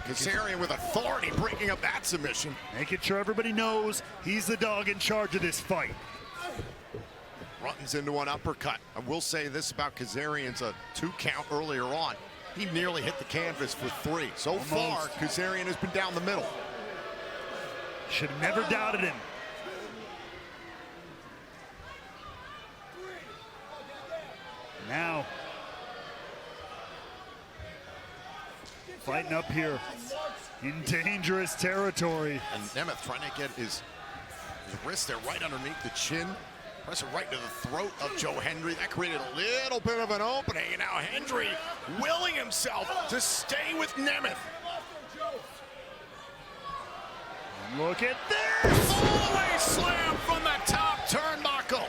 Kazarian with authority breaking up that submission. Making sure everybody knows he's the dog in charge of this fight. Runs into an uppercut. I will say this about Kazarian's a 2 count earlier on. He nearly hit the canvas for 3. So far, Kazarian has been down the middle. Should have never doubted him. Now, fighting up here in dangerous territory. And Nemeth trying to get his wrist there right underneath the chin. Press it right to the throat of Joe Hendry. That created a little bit of an opening. And now Hendry willing himself to stay with Nemeth. Look at this! All-the-way slam from the top turnbuckle.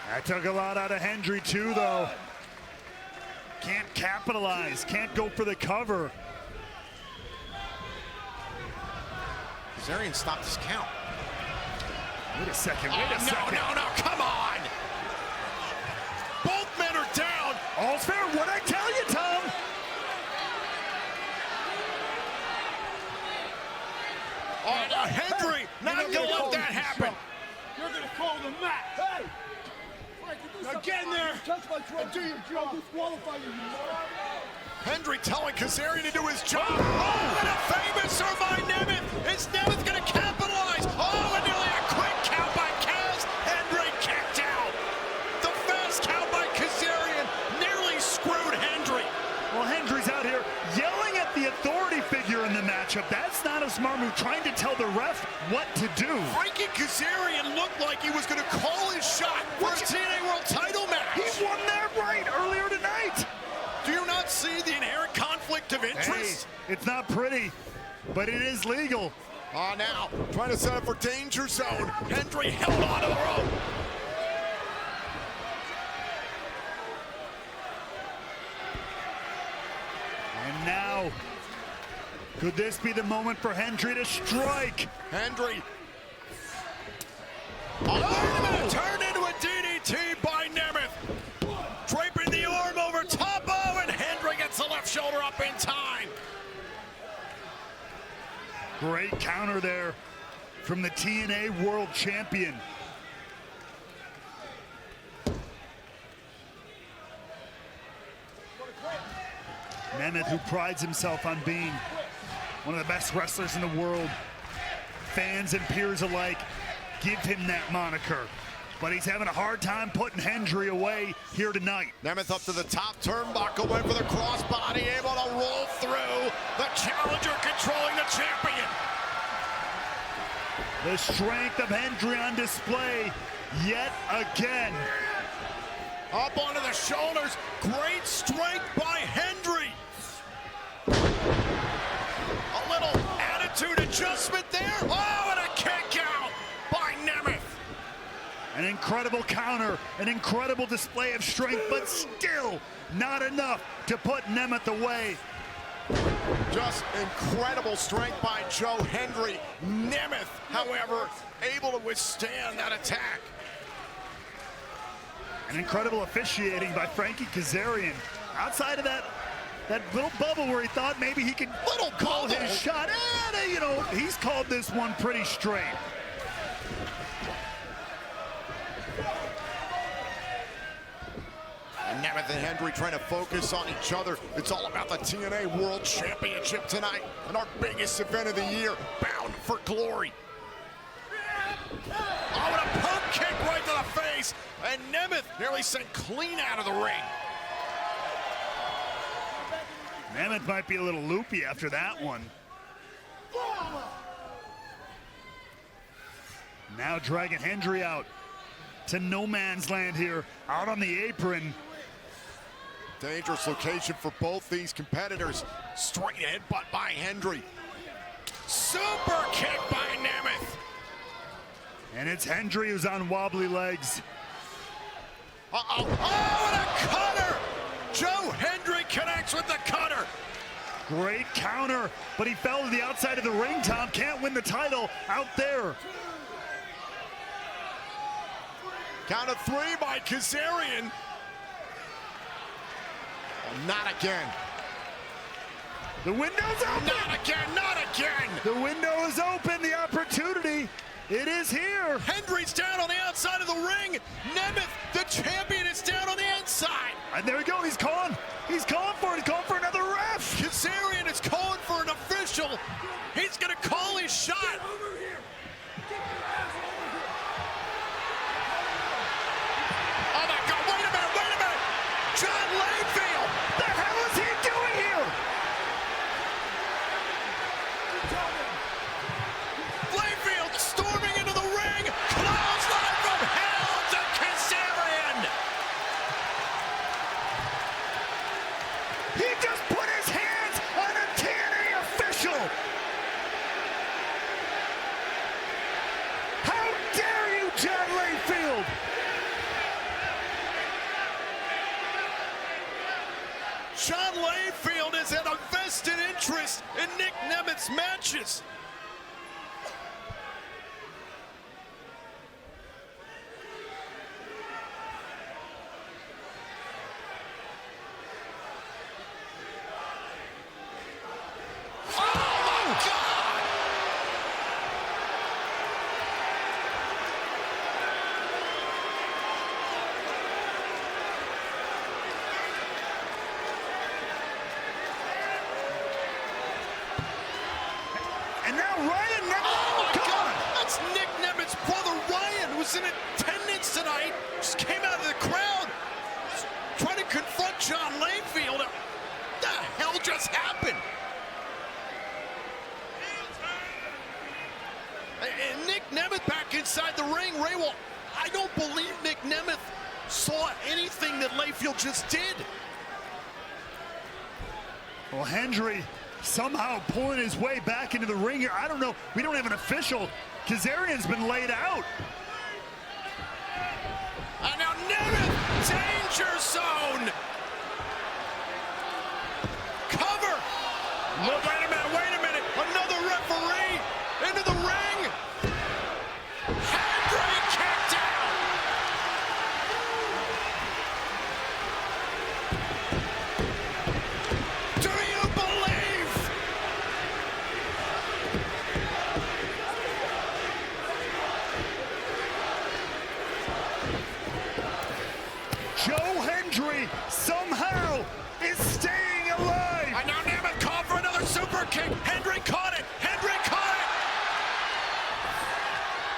That took a lot out of Hendry too, though. Can't capitalize, can't go for the cover. Kazarian stopped his count. Wait a second, wait a second. No, come on! Both men are down. All's fair, what'd I tell you, Tom? Hendry not gonna let that happen. You're gonna call the match. Hey! Now get in there and do your job. Disqualify you. Hendry telling Kazarian to do his job. Oh, and a famous by Nemeth. Is Nemeth gonna capitalize? Oh, and nearly a quick count by Kaz. Hendry kicked out. The fast count by Kazarian nearly screwed Hendry. Well, Hendry's out here yelling at the authority figure in the matchup. That's not a smart move, trying to tell the ref what to do. Frankie Kazarian looked like he was going to call his shot for a TNA World title match. He won that right earlier tonight. Do you not see the inherent conflict of interest? Hey, it's not pretty, but it is legal. Now, trying to set up for danger zone. Hendry held onto the rope. And now, could this be the moment for Hendry to strike? Hendry. Oh, turned into a DDT by Nemeth. Draping the arm over top of, and Hendry gets the left shoulder up in time. Great counter there from the TNA World Champion. Nemeth, who prides himself on being one of the best wrestlers in the world. Fans and peers alike give him that moniker. But he's having a hard time putting Hendry away here tonight. Nemeth up to the top turnbuckle, went for the crossbody, able to roll through. The challenger controlling the champion. The strength of Hendry on display yet again. Up onto the shoulders. Great strength by Hendry. A little attitude adjustment there. Oh, and a kick out by Nemeth. An incredible counter, an incredible display of strength, but still not enough to put Nemeth away. Just incredible strength by Joe Hendry. Nemeth, however, able to withstand that attack. An incredible officiating by Frankie Kazarian. Outside of that little bubble where he thought maybe he could call his shot. And, you know, he's called this one pretty straight. And Nemeth and Hendry trying to focus on each other. It's all about the TNA World Championship tonight and our biggest event of the year, bound for glory. Oh, and a pump kick right to the face. And Nemeth nearly sent clean out of the ring. Nemeth might be a little loopy after that one. Now dragging Hendry out to no man's land here, out on the apron. Dangerous location for both these competitors. Straight headbutt by Hendry. Super kick by Nemeth. And it's Hendry who's on wobbly legs. Uh-oh. Oh, and a cutter! Joe Hendry connects with the cutter. Great counter, but he fell to the outside of the ring, Tom. Can't win the title out there. Count of 3 by Kazarian. Oh, not again. The window's open. Not again, not again. The window is open, the opportunity. It is here. Hendry's down on the outside of the ring. Nemeth, the champion, is down on the inside. And there we go, he's calling. He's calling for it, he's calling for another ref. Kazarian is calling for an official. He's gonna call his shot. Oh my God, wait a minute. John Layfield. The hell is he doing here? Layfield storming into the ring. Clothesline from hell to Kazarian. He just put his hands on a TNA official. How dare you, John Layfield? John Layfield has had a vested interest in Nic Nemeth's matches. And now Ryan Nemeth. Oh my God! That's Nic Nemeth's brother Ryan, who's in attendance tonight. Just came out of the crowd, trying to confront John Layfield. What the hell just happened? And Nic Nemeth back inside the ring. Ray, well, I don't believe Nic Nemeth saw anything that Layfield just did. Well, Hendry somehow pulling his way back into the ring here. I don't know. We don't have an official. Kazarian's been laid out. And now Nemeth, danger zone. Cover. Oh, wait a minute. Another referee into the ring. Hendry kicked out. Do you believe? Joe Hendry somehow is staying alive. And now Nemeth called for another super kick. Hendry caught it.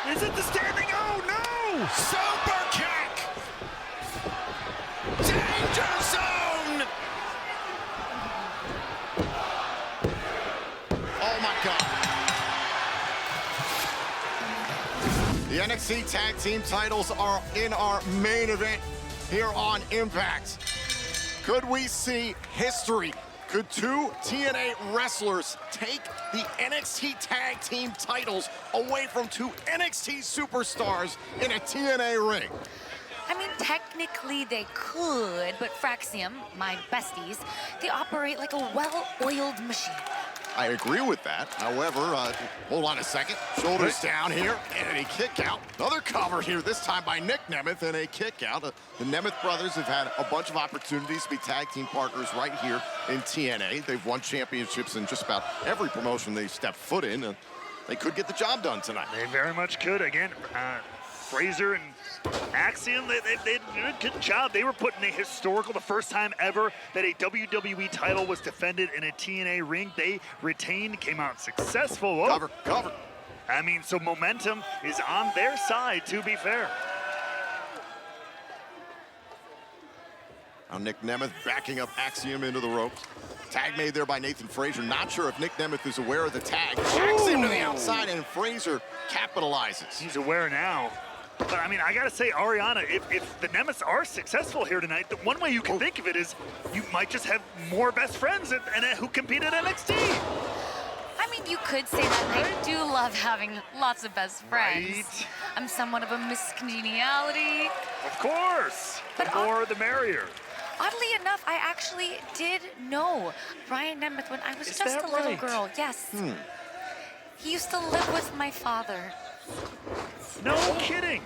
Is it the standing? Oh, no! Super kick. Danger zone. Oh my God. The NXT Tag Team titles are in our main event here on Impact. Could we see history? Could 2 TNA wrestlers take the NXT Tag Team titles away from 2 NXT superstars in a TNA ring? I mean, technically they could, but Fraxiom, my besties, they operate like a well-oiled machine. I agree with that. However, hold on a second. Shoulders down here, and a kick out. Another cover here, this time by Nic Nemeth, and a kick out. The Nemeth brothers have had a bunch of opportunities to be tag team partners right here in TNA. They've won championships in just about every promotion they've stepped foot in, and they could get the job done tonight. They very much could. Again, Fraser and Axiom, they did a good job. They were put in a historical, the first time ever that a WWE title was defended in a TNA ring. They retained, came out successful. Whoa. Cover. I mean, so momentum is on their side, to be fair. Now Nic Nemeth backing up Axiom into the ropes. Tag made there by Nathan Fraser. Not sure if Nic Nemeth is aware of the tag. Jacks him to the outside, and Fraser capitalizes. He's aware now. But I mean, I gotta say, Ariana, if the Nemeths are successful here tonight, the one way you can think of it is you might just have more best friends who compete at NXT. I I mean, you could say that. I do love having lots of best friends. Right. I'm somewhat of a miscongeniality. Of course. The But more the merrier. Oddly enough, I actually did know Ryan Nemeth when I was Is just that a little right? girl. Yes. He used to live with my father. No kidding.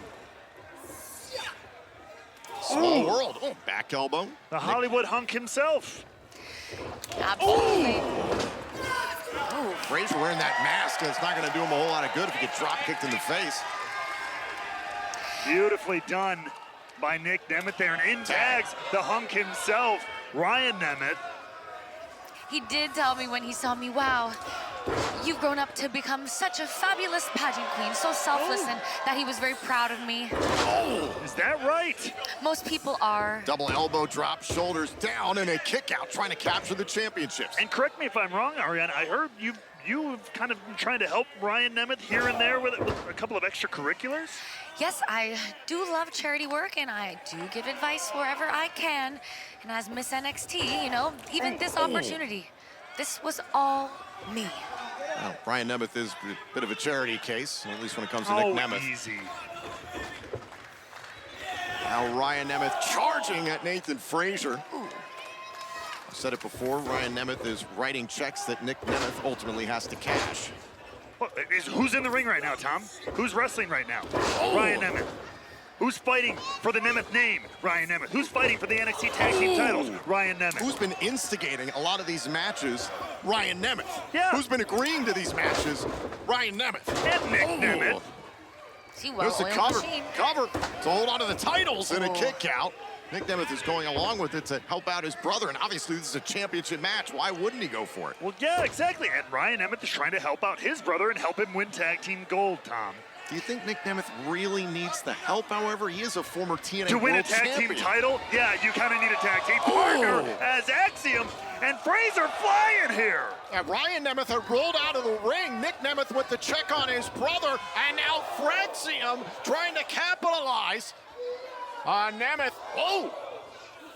Small world. Oh, back elbow. The Hollywood hunk himself. Absolutely. Frazier wearing that mask, it's not going to do him a whole lot of good if he gets drop kicked in the face. Beautifully done by Nic Nemeth there. And in tags the hunk himself, Ryan Nemeth. He did tell me when he saw me, wow, you've grown up to become such a fabulous pageant queen, so selfless, and that he was very proud of me. Is that right? Most people are. Double elbow drop, shoulders down, and a kick out trying to capture the championships. And correct me if I'm wrong, Ariana, I heard you've kind of been trying to help Ryan Nemeth here and there with a couple of extracurriculars? Yes, I do love charity work, and I do give advice wherever I can. And as Miss NXT, you know, even this opportunity, this was all me. Well, Ryan Nemeth is a bit of a charity case, at least when it comes to Nic Nemeth. Easy. Now Ryan Nemeth charging at Nathan Frazier. I said it before, Ryan Nemeth is writing checks that Nic Nemeth ultimately has to cash. Who's in the ring right now, Tom? Who's wrestling right now? Ryan Nemeth. Who's fighting for the Nemeth name? Ryan Nemeth. Who's fighting for the NXT Tag Team titles? Ryan Nemeth. Who's been instigating a lot of these matches? Ryan Nemeth. Yeah. Who's been agreeing to these matches? Ryan Nemeth. And Nic Nemeth. See, There's the cover. machine. Cover to hold on to the titles and a kick out. Nic Nemeth is going along with it to help out his brother, and obviously this is a championship match. Why wouldn't he go for it? Well, yeah, exactly. And Ryan Nemeth is trying to help out his brother and help him win Tag Team Gold, Tom. Do you think Nic Nemeth really needs the help, however? He is a former TNA To win a World Tag Champion. Team title, yeah, you kind of need a Tag Team partner as Axiom and Frazier flying here. And Ryan Nemeth had rolled out of the ring. Nic Nemeth with the check on his brother, and now Fraxiom trying to capitalize on Nemeth.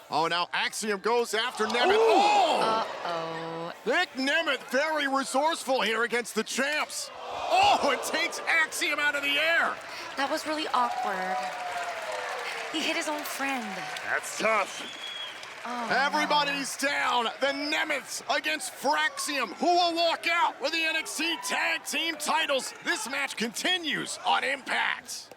Oh, now Axiom goes after Nemeth. Uh-oh. Nic Nemeth very resourceful here against the champs. It takes Axiom out of the air. That was really awkward. He hit his own friend. That's tough. Everybody's down. The Nemeths against Fraxiom. Who will walk out with the NXT Tag Team titles? This match continues on Impact.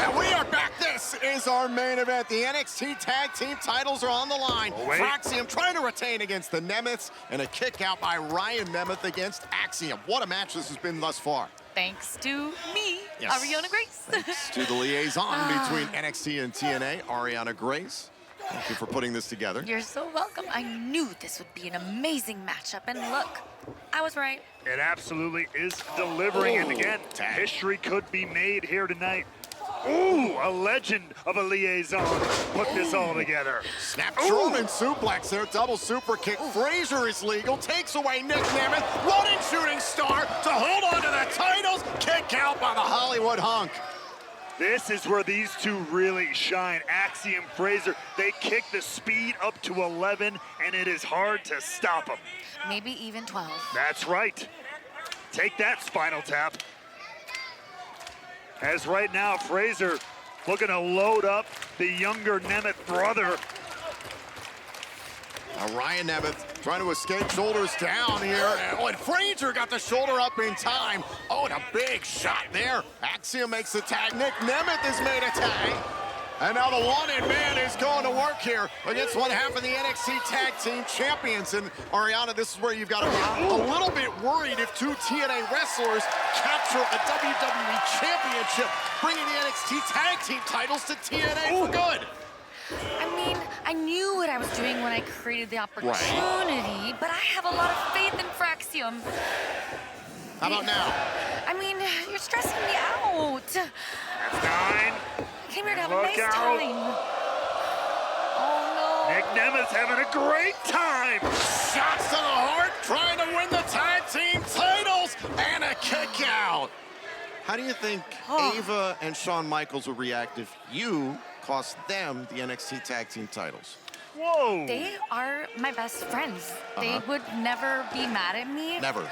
And we are back. This is our main event. The NXT Tag Team titles are on the line. Fraxiom trying to retain against the Nemeths, and a kick out by Ryan Nemeth against Axiom. What a match this has been thus far. Thanks to me, Yes. Ariana Grace. Thanks to the liaison between NXT and TNA, Ariana Grace. Thank you for putting this together. You're so welcome. I knew this would be an amazing matchup, and look, I was right. It absolutely is delivering, and again, history could be made here tonight. A legend of a liaison put this all together. Snap German suplex there, double super kick. Frazier is legal, takes away Nic Nemeth, running shooting star to hold on to the titles. Kick out by the Hollywood hunk. This is where these two really shine. Axiom, Frazier, they kick the speed up to 11, and it is hard to stop them. Maybe even 12. That's right. Take that, Spinal Tap. As right now, Frazier looking to load up the younger Nemeth brother. Now Ryan Nemeth trying to escape, shoulders down here. And Frazier got the shoulder up in time. And a big shot there. Axiom makes the tag. Nic Nemeth has made a tag. And now the wanted man is going to work here against one half of the NXT Tag Team Champions. And Ariana, this is where you've got to be a little bit worried if two TNA wrestlers capture a WWE Championship, bringing the NXT Tag Team titles to TNA for good. I mean, I knew what I was doing when I created the opportunity, but I have a lot of faith in Fraxiom. How about now? I mean, you're stressing me out. That's 9. I came here to have a Look nice out. time. Oh, no. Nic Nemeth's having a great time. Shots to the heart, trying to win the tag team titles, and a kick out. How do you think Ava and Shawn Michaels will react if you cost them the NXT tag team titles? Whoa. They are my best friends. They would never be mad at me. Never.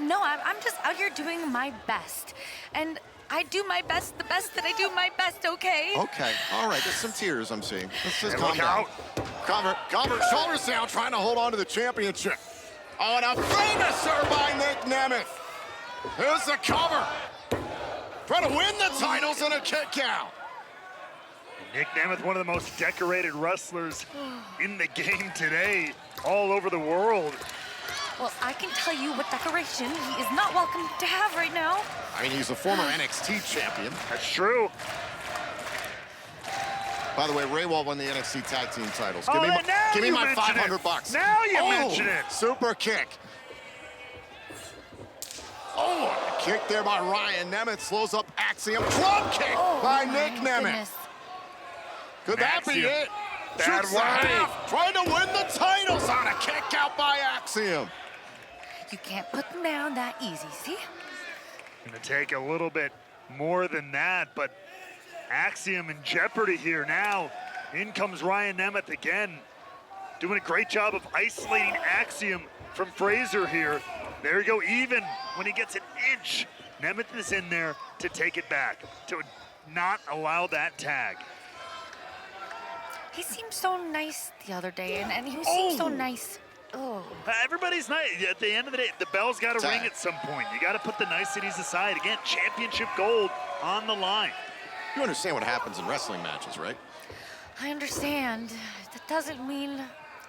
No, I'm just out here doing my best. And I do my best, the best that I do my best, okay? Okay, all right, there's some tears I'm seeing. Let's just calm Look down. out. Cover, shoulders down, trying to hold on to the championship. Oh, and a famous serve by Nic Nemeth. Here's the cover. Trying to win the titles in a kick out. Nic Nemeth, one of the most decorated wrestlers in the game today, all over the world. Well, I can tell you what decoration he is not welcome to have right now. I mean, he's a former NXT champion. That's true. By the way, Ray Wall won the NXT Tag Team titles. Oh, Give me you my mention it. 500 bucks. Now you mention it. Super kick. Oh, a kick there by Ryan Nemeth. Slows up Axiom. Drop kick by Nic Nemeth. Goodness. Could that be Axiom. it? Bad Shoots the half. Trying to win the titles on a kick out by Axiom. You can't put them down that easy, see? Gonna take a little bit more than that, but Axiom in jeopardy here now. In comes Ryan Nemeth again. Doing a great job of isolating Axiom from Fraser here. There you go, even when he gets an inch. Nemeth is in there to take it back, to not allow that tag. He seemed so nice the other day, and he seemed so nice. Oh. Everybody's nice. At the end of the day, the bell's got to Tag. ring at some point. You got to put the niceties aside. Again, championship gold on the line. You understand what happens in wrestling matches, right? I understand. That doesn't mean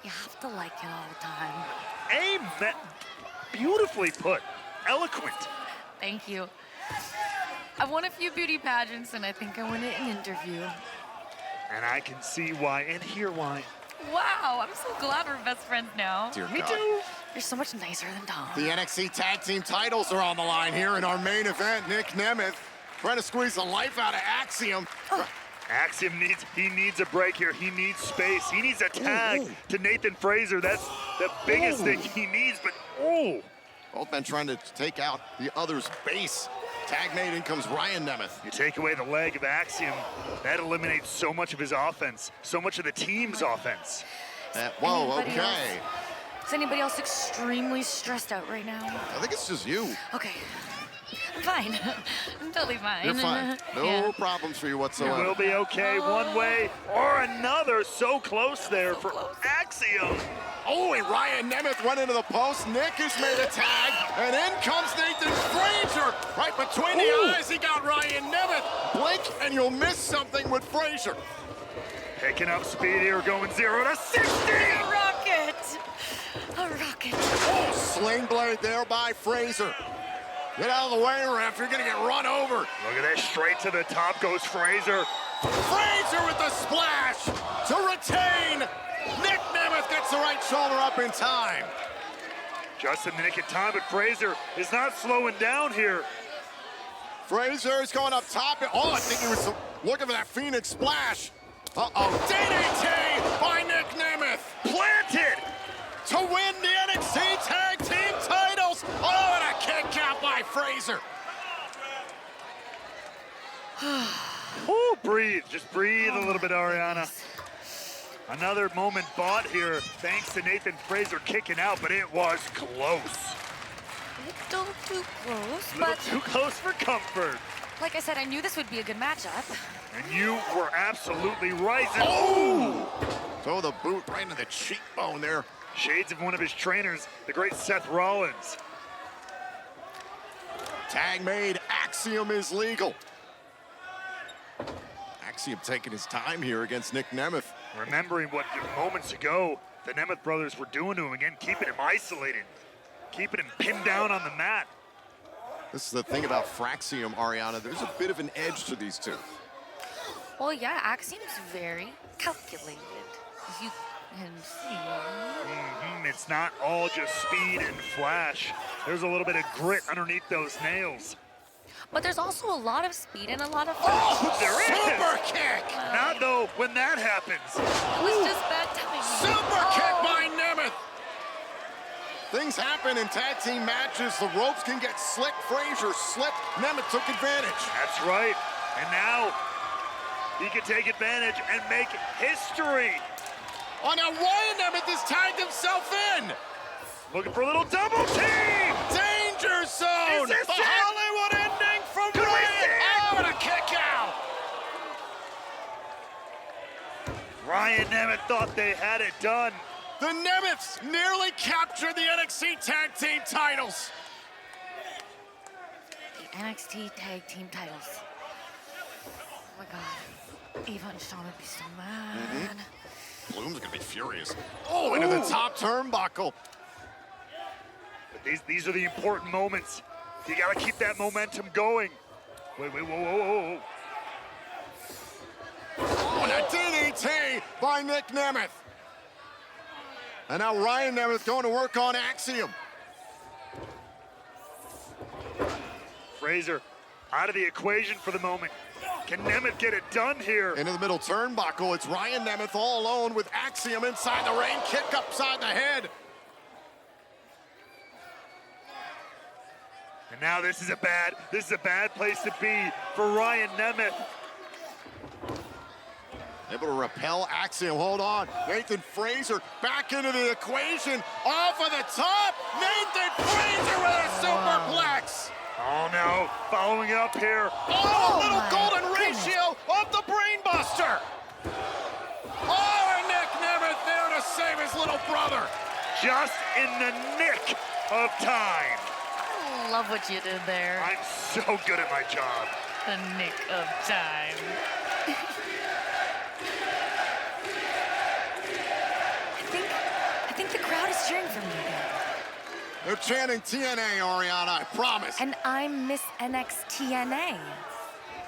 you have to like it all the time. Amen. Beautifully put. Eloquent. Thank you. I've won a few beauty pageants, and I think I won an interview. And I can see why and hear why. Wow, I'm so glad we're best friends now. Dear Me God. too. You're so much nicer than Tom. The NXT Tag Team titles are on the line here in our main event. Nic Nemeth trying to squeeze the life out of Axiom. Axiom needs a break here. He needs space. He needs a tag to Nathan Fraser. That's the biggest thing he needs, but Both men trying to take out the other's base. Tag made, in comes Ryan Nemeth. you take away the leg of Axiom, that eliminates so much of his offense, so much of the team's offense. Whoa, Anybody okay. Is anybody else extremely stressed out right now? I think it's just you. Okay. I'm fine. I'm totally fine. You're fine. No Yeah. problems for you It whatsoever. will be okay one way or another. So close there for Axiom. Oh, and Ryan Nemeth went into the post. Nick has made a tag, and in comes Nathan Fraser. Right between the eyes, he got Ryan Nemeth. Blink, and you'll miss something with Fraser. Picking up speed here, going 0 to 60. A rocket! A rocket. Oh, sling blade there by Fraser. Get out of the way, ref. You're going to get run over. Look at this, straight to the top goes Fraser. Fraser with the splash to retain. Nic Nemeth gets the right shoulder up in time. Just in the nick of time, but Fraser is not slowing down here. Fraser is going up top. Oh, I think he was looking for that Phoenix splash. Uh-oh. DDT by Nic Nemeth. Planted! To win the NXT Tag Team titles. Oh, and a kick out by Fraser. Ooh, breathe. Just breathe a little bit, Ariana. Another moment bought here thanks to Nathan Fraser kicking out, but it was close. A little too close, A little but too close for comfort. like I said, I knew this would be a good matchup. And you were absolutely right. Oh! Throw the boot right into the cheekbone there. Shades of one of his trainers, the great Seth Rollins. Tag made. Axiom is legal. Axiom taking his time here against Nic Nemeth. Remembering what moments ago the Nemeth brothers were doing to him again, keeping him isolated, keeping him pinned down on the mat. This is the thing about Fraxiom, Ariana. There's a bit of an edge to these two. Well, yeah, Axiom's very calculated. You can see. It's not all just speed and flash. There's a little bit of grit underneath those nails. But there's also a lot of speed and a lot of flash. Oh, There is. super kick! Not though when that happens. It was just bad timing. Super kick by Nemeth! Things happen in tag team matches. The ropes can get slick. Fraser slipped. Nemeth took advantage. That's right. And now he can take advantage and make history. Oh, now Ryan Nemeth has tagged himself in. Looking for a little double team. Danger zone. Is this The it? Hollywood ending from Could we Ryan. see it? Oh, and a kick out. Ryan Nemeth thought they had it done. The Nemeths nearly captured the NXT Tag Team titles. The NXT Tag Team titles. Oh my God. Eva and Shawn would be so mad. Bloom's gonna be furious. Oh, into the top turnbuckle. But these are the important moments. You gotta keep that momentum going. Wait, whoa, whoa, whoa, whoa. Oh, and a DDT by Nic Nemeth. And now Ryan Nemeth going to work on Axiom. Fraser out of the equation for the moment. Can Nemeth get it done here? Into the middle turnbuckle, it's Ryan Nemeth all alone with Axiom inside the ring, kick upside the head. And now this is a bad place to be for Ryan Nemeth. Able to repel Axiom, hold on. Nathan Fraser back into the equation, off of the top. Nathan Fraser with a superplex. Oh no, following up here. Oh, a little golden ratio of the brainbuster. Oh, and Nic Nemeth there to save his little brother. Just in the nick of time. I love what you did there. I'm so good at my job. The nick of time. I think the crowd is cheering for me again. They're chanting TNA, Ariana, I promise. And I'm Miss NXTNA.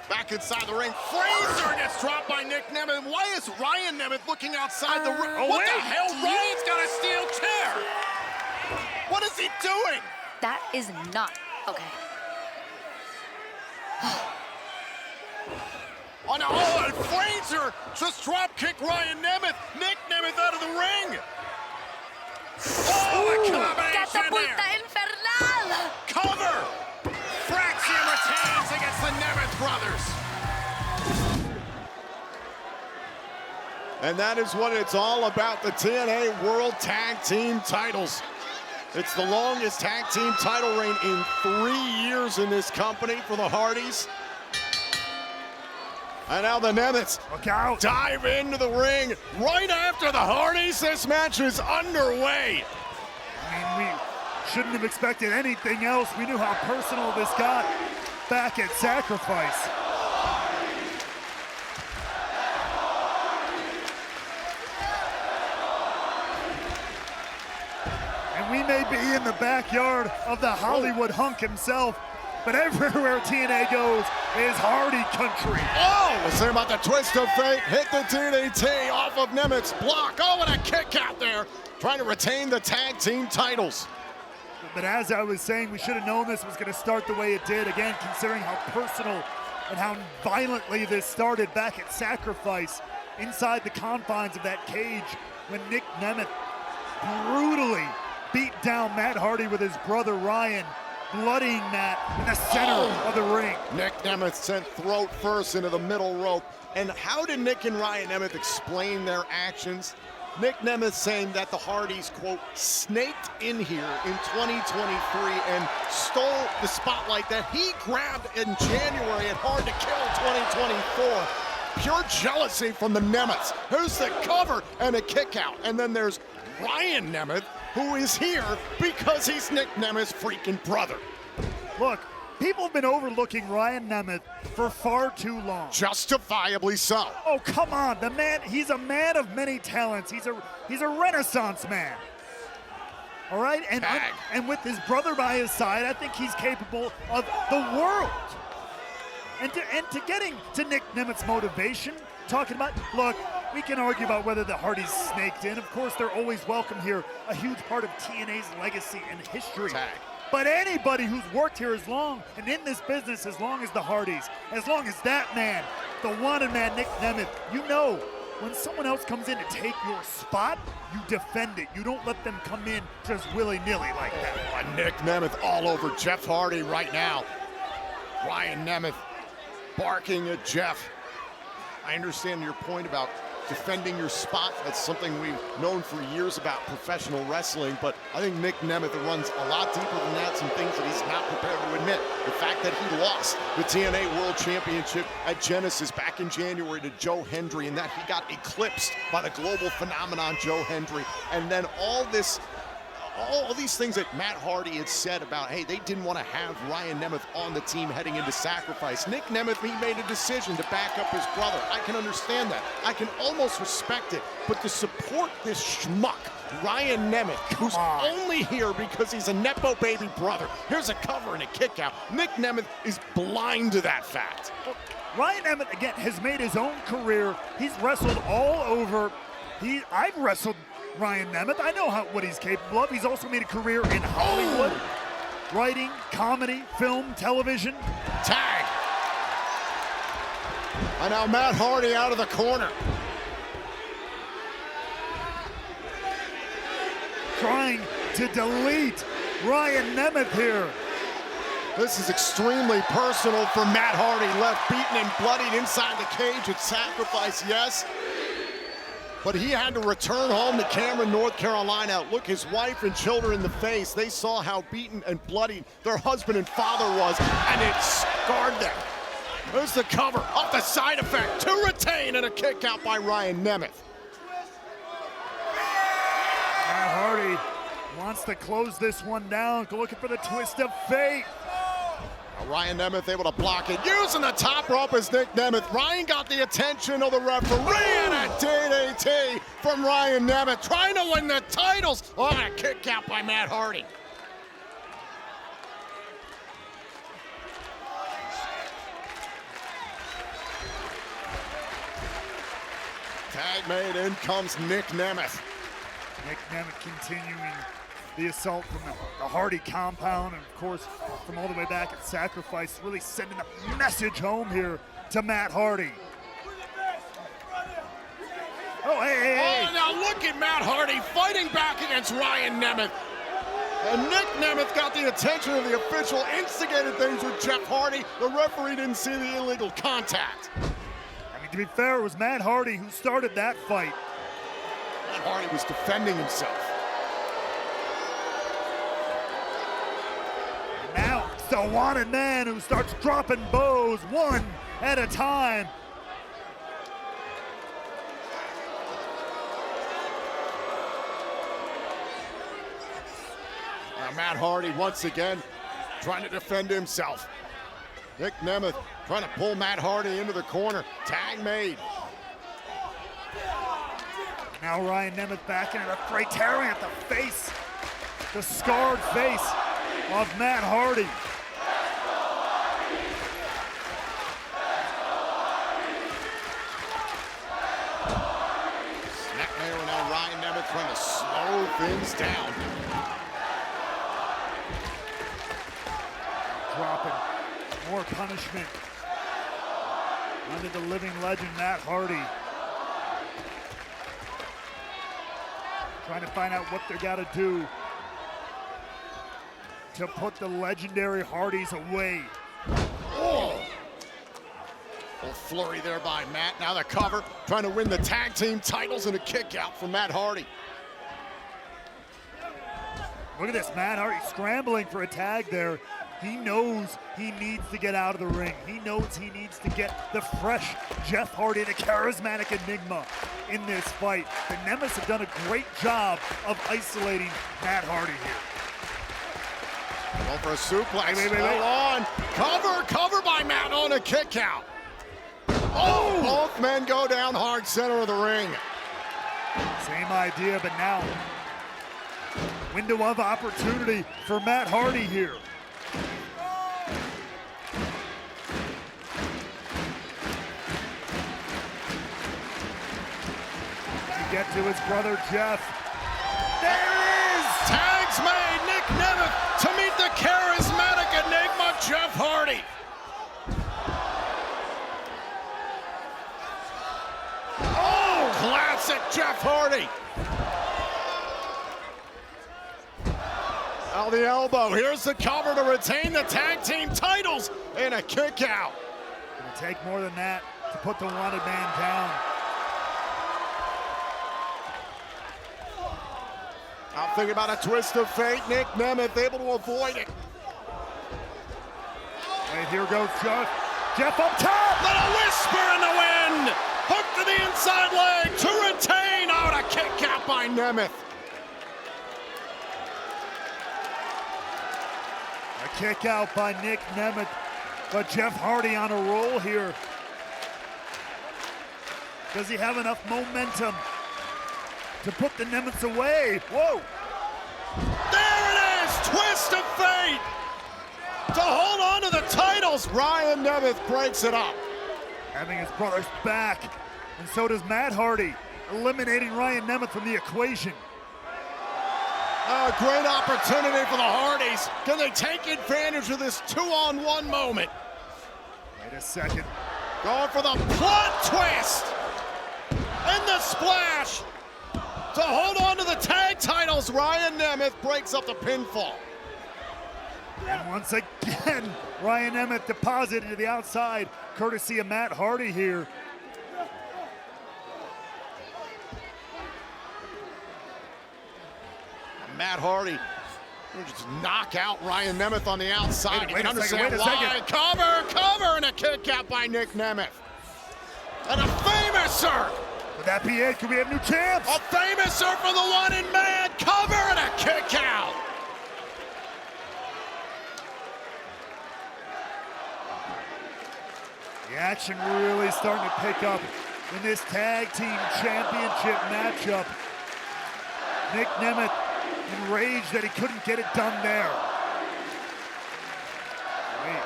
Back inside the ring, Fraser gets dropped by Nic Nemeth. Why is Ryan Nemeth looking outside the ring? Oh, What wait. the hell? Ryan's got a steel chair. What is he doing? That is not okay. Oh, no, oh, and Fraser just drop kick Ryan Nemeth. Nic Nemeth out of the ring. Oh, the combination Catapulta there. infernal! Cover. Fraxiom retains against the Nemeth brothers. And that is what it's all about, the TNA World Tag Team titles. It's the longest tag team title reign in 3 years in this company for the Hardys. And now the Nemeths Look out. dive into the ring right after the Hardys. This match is underway. I mean, we shouldn't have expected anything else. We knew how personal this got back at Sacrifice. And we may be in the backyard of the Hollywood hunk himself, but everywhere TNA goes is Hardy country. Oh, let's say about the twist of fate. Hit the DDT off of Nemeth's block. Oh, and a kick out there. Trying to retain the tag team titles. But as I was saying, we should have known this was going to start the way it did. Again, considering how personal and how violently this started back at Sacrifice, inside the confines of that cage, when Nic Nemeth brutally beat down Matt Hardy with his brother Ryan, bloodying Matt in the center of the ring. Nic Nemeth sent throat first into the middle rope. And how did Nic and Ryan Nemeth explain their actions? Nic Nemeth saying that the Hardys, quote, snaked in here in 2023 and stole the spotlight that he grabbed in January at Hard to Kill 2024. Pure jealousy from the Nemeths. Here's the cover and a kick out. And then there's Ryan Nemeth, who is here because he's Nic Nemeth's freaking brother. Look, people have been overlooking Ryan Nemeth for far too long. Justifiably so. Oh, come on, the man, he's a man of many talents. He's a renaissance man. All right, and with his brother by his side, I think he's capable of the world. And to getting to Nic Nemeth's motivation, talking about, look, we can argue about whether the Hardys snaked in. Of course, they're always welcome here, a huge part of TNA's legacy and history. Tag. But anybody who's worked here as long and in this business as long as the Hardys, as long as that man, the wanted man, Nic Nemeth, you know, when someone else comes in to take your spot, you defend it. You don't let them come in just willy-nilly like that. Nic Nemeth all over Jeff Hardy right now. Ryan Nemeth barking at Jeff. I understand your point about defending your spot. That's something we've known for years about professional wrestling, but I think Nic Nemeth runs a lot deeper than that, some things that he's not prepared to admit. The fact that he lost the TNA World Championship at Genesis back in January to Joe Hendry, and that he got eclipsed by the global phenomenon Joe Hendry, and then all these things that Matt Hardy had said about, hey, they didn't want to have Ryan Nemeth on the team heading into Sacrifice. Nic Nemeth, he made a decision to back up his brother. I can understand that. I can almost respect it. But to support this schmuck, Ryan Nemeth, who's only here because he's a Nepo baby brother. Here's a cover and a kick out. Nic Nemeth is blind to that fact. Ryan Nemeth, again, has made his own career. He's wrestled all over. I've wrestled Ryan Nemeth. I know what he's capable of. He's also made a career in Hollywood, writing, comedy, film, television. Tag. And now Matt Hardy out of the corner. Trying to delete Ryan Nemeth here. This is extremely personal for Matt Hardy. Left beaten and bloodied inside the cage at Sacrifice, yes. But he had to return home to Cameron, North Carolina, look his wife and children in the face. They saw how beaten and bloodied their husband and father was, and it scarred them. There's the cover off the side effect to retain, and a kick out by Ryan Nemeth. Matt Hardy wants to close this one down, looking for the twist of fate. Ryan Nemeth able to block it, using the top rope as Nic Nemeth. Ryan got the attention of the referee, and a DDT from Ryan Nemeth, trying to win the titles. Oh, and a kick out by Matt Hardy. Tag made, in comes Nic Nemeth. Nic Nemeth continuing the assault from the Hardy compound, and of course from all the way back at Sacrifice, really sending a message home here to Matt Hardy. Oh, hey. Oh, now look at Matt Hardy fighting back against Ryan Nemeth. And Nic Nemeth got the attention of the official, instigated things with Jeff Hardy. The referee didn't see the illegal contact. I mean, to be fair, it was Matt Hardy who started that fight. Matt Hardy was defending himself. Now it's the wanted man who starts dropping bows one at a time. Matt Hardy once again trying to defend himself. Nic Nemeth trying to pull Matt Hardy into the corner. Tag made. Now Ryan Nemeth back into the fray, tearing at the face, the scarred face of Matt Hardy. Snapmare, now Ryan Nemeth trying to slow things down. Dropping more punishment under the living legend Matt Hardy. Trying to find out what they got to do to put the legendary Hardys away. Oh! Little flurry there by Matt. Now the cover, trying to win the tag team titles, and a kick out from Matt Hardy. Look at this, Matt Hardy scrambling for a tag there. He knows he needs to get out of the ring. He knows he needs to get the fresh Jeff Hardy, the charismatic enigma in this fight. The Nemeths have done a great job of isolating Matt Hardy here. Well, for a suplex. Wait. Hold on. Cover by Matt on a kick out. Oh! Both men go down hard center of the ring. Same idea, but now window of opportunity for Matt Hardy here. To get to his brother Jeff. There it is! Tags made. Nic Nemeth to meet the charismatic enigma Jeff Hardy. Oh, classic Jeff Hardy. Out the elbow. Here's the cover to retain the tag team titles, and a kick out. It'll take more than that to put the wanted man down. Now thinking about a twist of fate. Nic Nemeth able to avoid it. And here goes Jeff. Jeff up top. Little whisper in the wind. Hook to the inside leg to retain. Out, a kick out by Nemeth. A kick out by Nic Nemeth. But Jeff Hardy on a roll here. Does he have enough momentum to put the Nemeths away? Whoa! There it is! Twist of fate! To hold on to the titles, Ryan Nemeth breaks it up. Having his brother's back, and so does Matt Hardy, eliminating Ryan Nemeth from the equation. A great opportunity for the Hardys. Can they take advantage of this 2-on-1 moment? Wait a second. Going for the plot twist! And the splash! To hold on to the tag titles, Ryan Nemeth breaks up the pinfall. And once again, Ryan Nemeth deposited to the outside, courtesy of Matt Hardy here. Matt Hardy just knock out Ryan Nemeth on the outside. Wait a second. Cover, and a kick out by Nic Nemeth. And a famouser. Would that be it? Could we have new champs? A famouser for the one in man. Cover and a kick out. The action really starting to pick up in this tag team championship matchup. Nic Nemeth enraged that he couldn't get it done there. Wait.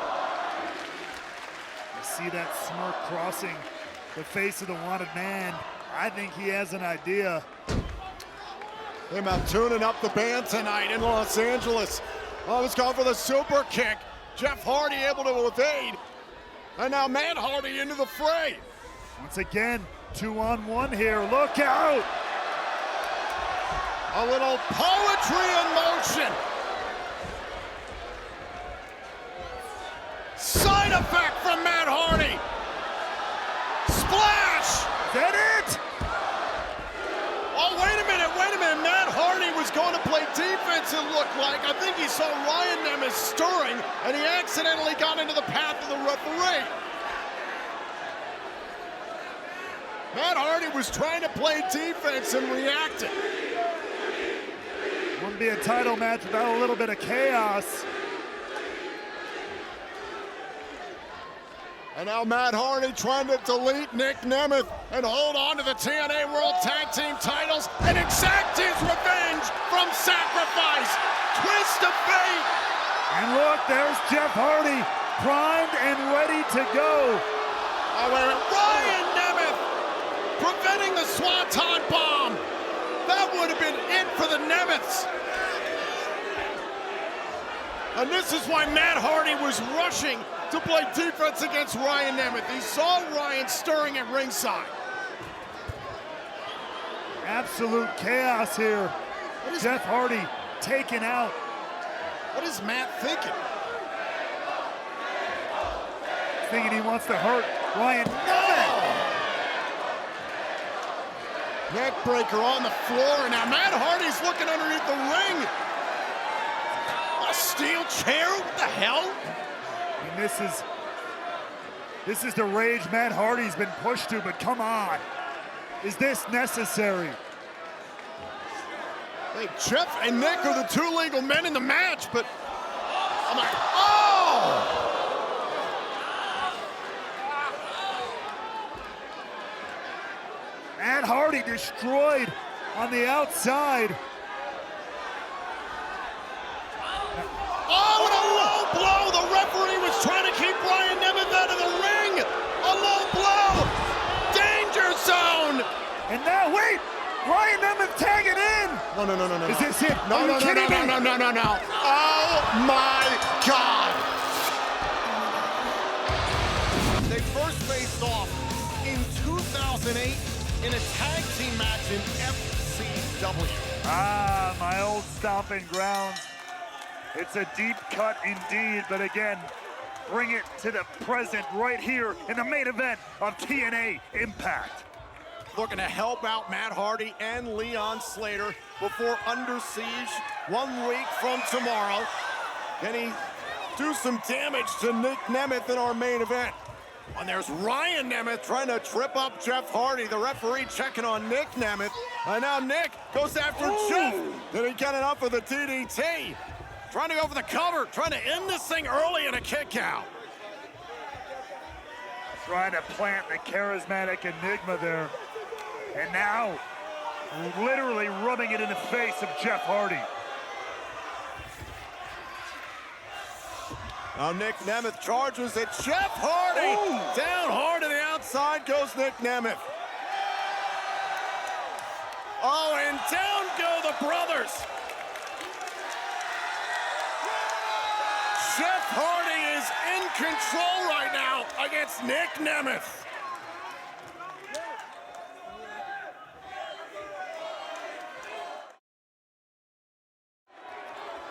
You see that smirk crossing the face of the wanted man. I think he has an idea. They're about tuning up the band tonight in Los Angeles. Oh, he's going for the super kick. Jeff Hardy able to evade. And now Matt Hardy into the fray. Once again, 2-on-1 here. Look out! A little poetry in motion. Side effect from Matt Hardy. Splash! Is that it? Oh, wait a minute. Matt Hardy was going to play defense, it looked like. I think he saw Ryan Nemeth stirring, and he accidentally got into the path of the referee. Matt Hardy was trying to play defense and reacted. Wouldn't be a title match without a little bit of chaos. And now Matt Hardy trying to delete Nic Nemeth and hold on to the TNA World Tag Team titles and exact his revenge from Sacrifice. Twist of fate. And look, there's Jeff Hardy, primed and ready to go. Oh, wait a minute. Ryan Nemeth preventing the Swanton Bomb. That would have been it for the Nemeths. And this is why Matt Hardy was rushing to play defense against Ryan Nemeth. He saw Ryan stirring at ringside. Absolute chaos here. Jeff Hardy taken out. What is Matt thinking? Thinking he wants to hurt Ryan Nemeth. Neck breaker on the floor, and now Matt Hardy's looking underneath the ring. A steel chair? What the hell? And this is the rage Matt Hardy's been pushed to, but come on. Is this necessary? Hey, Jeff and Nick are the two legal men in the match, but I'm like, oh! Matt Hardy destroyed on the outside. Oh, and a low blow! The referee was trying to keep Ryan Nemeth out of the ring! A low blow! Danger zone! And now, wait! Ryan Nemeth tagging in! No. Is this it? No. Oh my God! They first faced off in 2008 in a tag team match in FCW. Ah, my old stomping grounds. It's a deep cut indeed, but again, bring it to the present right here in the main event of TNA Impact. looking to help out Matt Hardy and Leon Slater before Under Siege 1 week from tomorrow. Can he do some damage to Nic Nemeth in our main event? And there's Ryan Nemeth trying to trip up Jeff Hardy. The referee checking on Nic Nemeth. And now Nick goes after Jeff. Did he get enough of the DDT? Trying to go for the cover, trying to end this thing early in a kick out. Trying to plant the charismatic enigma there. And now, literally rubbing it in the face of Jeff Hardy. Now Nic Nemeth charges at Jeff Hardy. Down hard to the outside goes Nic Nemeth. Oh, and down go the brothers. Jeff Hardy is in control right now against Nic Nemeth.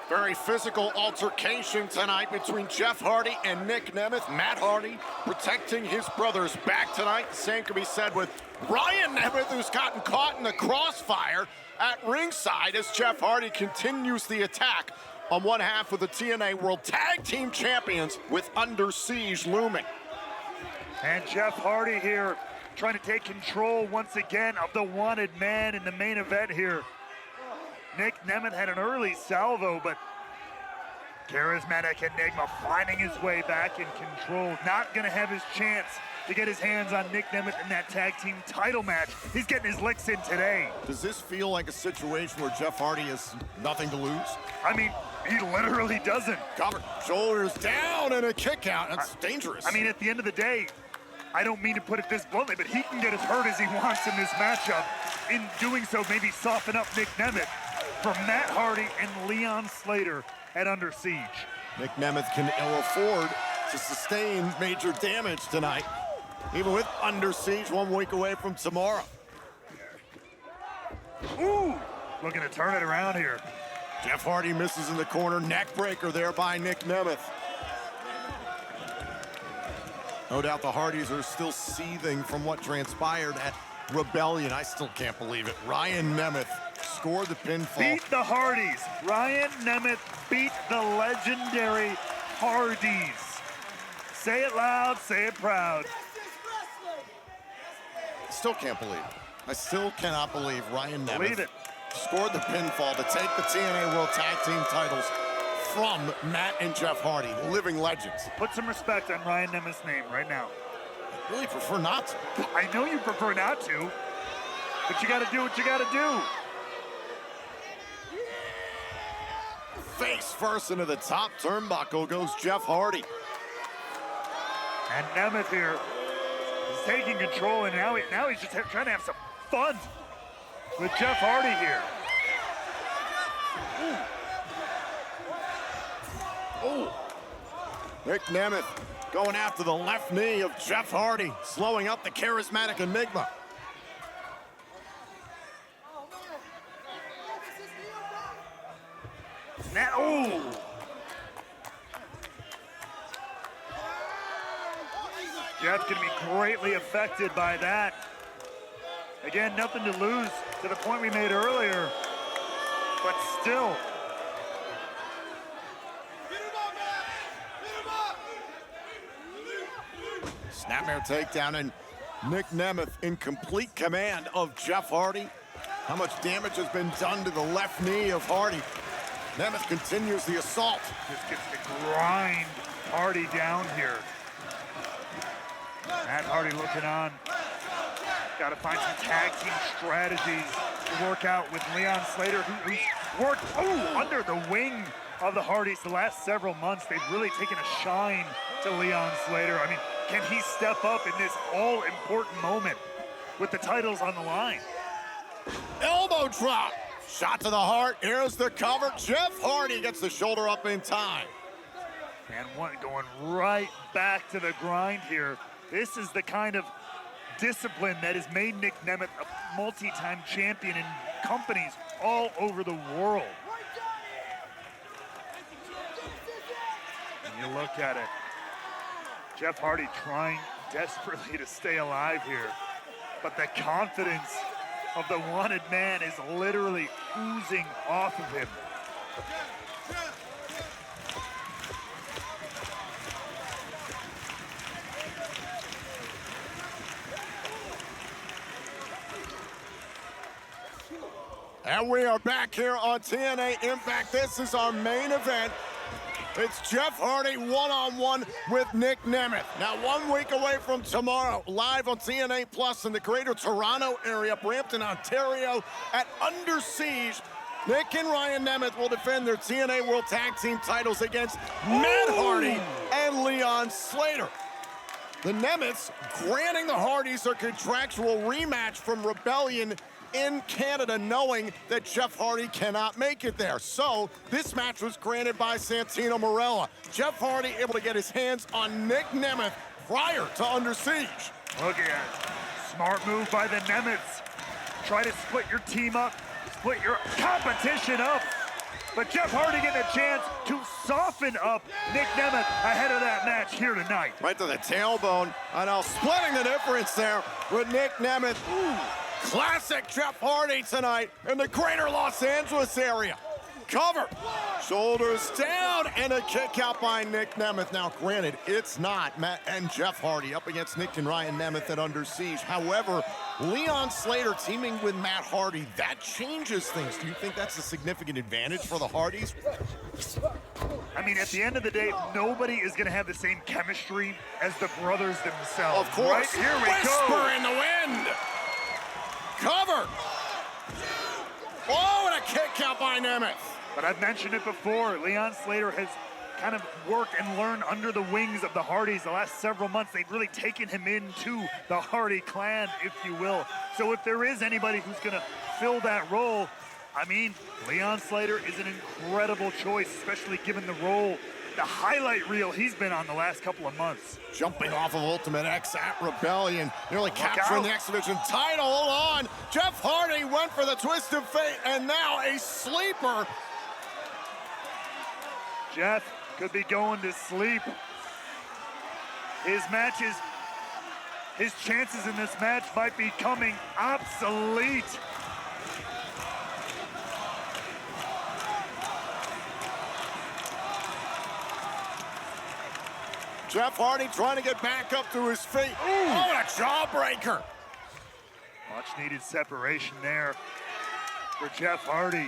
Very physical altercation tonight between Jeff Hardy and Nic Nemeth. Matt Hardy protecting his brother's back tonight. The same can be said with Ryan Nemeth, who's gotten caught in the crossfire at ringside as Jeff Hardy continues the attack on one half of the TNA World Tag Team Champions with Under Siege looming. And Jeff Hardy here trying to take control once again of the wanted man in the main event here. Nic Nemeth had an early salvo, but charismatic enigma finding his way back in control. Not gonna have his chance to get his hands on Nic Nemeth in that tag team title match. He's getting his licks in today. Does this feel like a situation where Jeff Hardy has nothing to lose? I mean, he literally doesn't. Cover, shoulders down and a kick out. That's dangerous. I mean, at the end of the day, I don't mean to put it this bluntly, but he can get as hurt as he wants in this matchup. In doing so, maybe soften up Nic Nemeth. For Matt Hardy and Leon Slater at Under Siege. Nic Nemeth can ill afford to sustain major damage tonight, even with Under Siege 1 week away from tomorrow. Ooh, looking to turn it around here. Jeff Hardy misses in the corner, neck breaker there by Nic Nemeth. No doubt the Hardys are still seething from what transpired at Rebellion. I still can't believe it. Ryan Nemeth scored the pinfall. Beat the Hardys. Ryan Nemeth beat the legendary Hardys. Say it loud, say it proud. Still can't believe it. I still cannot believe Ryan Nemeth Believe it. scored the pinfall to take the TNA World Tag Team titles from Matt and Jeff Hardy, living legends. Put some respect on Ryan Nemeth's name right now. I really prefer not to. I know you prefer not to, but you got to do what you got to do. Face first into the top turnbuckle goes Jeff Hardy. And Nemeth here is taking control, and now he's just trying to have some fun with Jeff Hardy here. Nic Nemeth going after the left knee of Jeff Hardy, slowing up the charismatic enigma. Now, oh! Jeff's gonna be greatly affected by that. Again, nothing to lose to the point we made earlier, but still. Snapmare takedown, and Nic Nemeth in complete command of Jeff Hardy. How much damage has been done to the left knee of Hardy? Nemeth continues the assault. Just gets to grind Hardy down here. Matt Hardy looking on. Got to find some tag team strategies to work out with Leon Slater, who's worked under the wing of the Hardys the last several months. They've really taken a shine to Leon Slater. I mean, can he step up in this all-important moment with the titles on the line? Elbow drop. Shot to the heart. Here's the cover. Jeff Hardy gets the shoulder up in time. And one going right back to the grind here. This is the kind of discipline that has made Nic Nemeth a multi-time champion in companies all over the world. And you look at it. Jeff Hardy trying desperately to stay alive here. but the confidence of the wanted man is literally oozing off of him. And we are back here on TNA Impact. This is our main event. It's Jeff Hardy one-on-one with Nic Nemeth. Now, 1 week away from tomorrow, live on TNA Plus in the greater Toronto area, Brampton, Ontario, at Under Siege, Nic and Ryan Nemeth will defend their TNA World Tag Team titles against Matt Hardy and Leon Slater. The Nemeths granting the Hardys a contractual rematch from Rebellion in Canada, knowing that Jeff Hardy cannot make it there. So this match was granted by Santino Marella. Jeff Hardy able to get his hands on Nic Nemeth prior to Under Siege. Look at it. Smart move by the Nemeths. Try to split your team up, split your competition up. But Jeff Hardy getting a chance to soften up Nic Nemeth ahead of that match here tonight. Right to the tailbone. I know, splitting the difference there with Nic Nemeth. Classic Jeff Hardy tonight in the greater Los Angeles area. Cover, shoulders down, and a kick out by Nic Nemeth. Now, granted, it's not Matt and Jeff Hardy up against Nic and Ryan Nemeth at Under Siege. However, Leon Slater teaming with Matt Hardy, that changes things. Do you think that's a significant advantage for the Hardys? I mean, at the end of the day, nobody is going to have the same chemistry as the brothers themselves. Of course. Right? Here we Whisper go. in the wind. Cover. Oh, and a kick out by Nemeth. But I've mentioned it before, Leon Slater has kind of worked and learned under the wings of the Hardys the last several months. They've really taken him into the Hardy clan, if you will. So if there is anybody who's going to fill that role, I mean, Leon Slater is an incredible choice, especially given the role, the highlight reel he's been on the last couple of months. Jumping off of Ultimate X at Rebellion, nearly capturing the X Division title. Hold on. Jeff Hardy went for the twist of fate, and now a sleeper. Jeff could be going to sleep. His matches, his chances in this match might be coming obsolete. Jeff Hardy trying to get back up to his feet. Oh, and a jawbreaker. Much needed separation there for Jeff Hardy.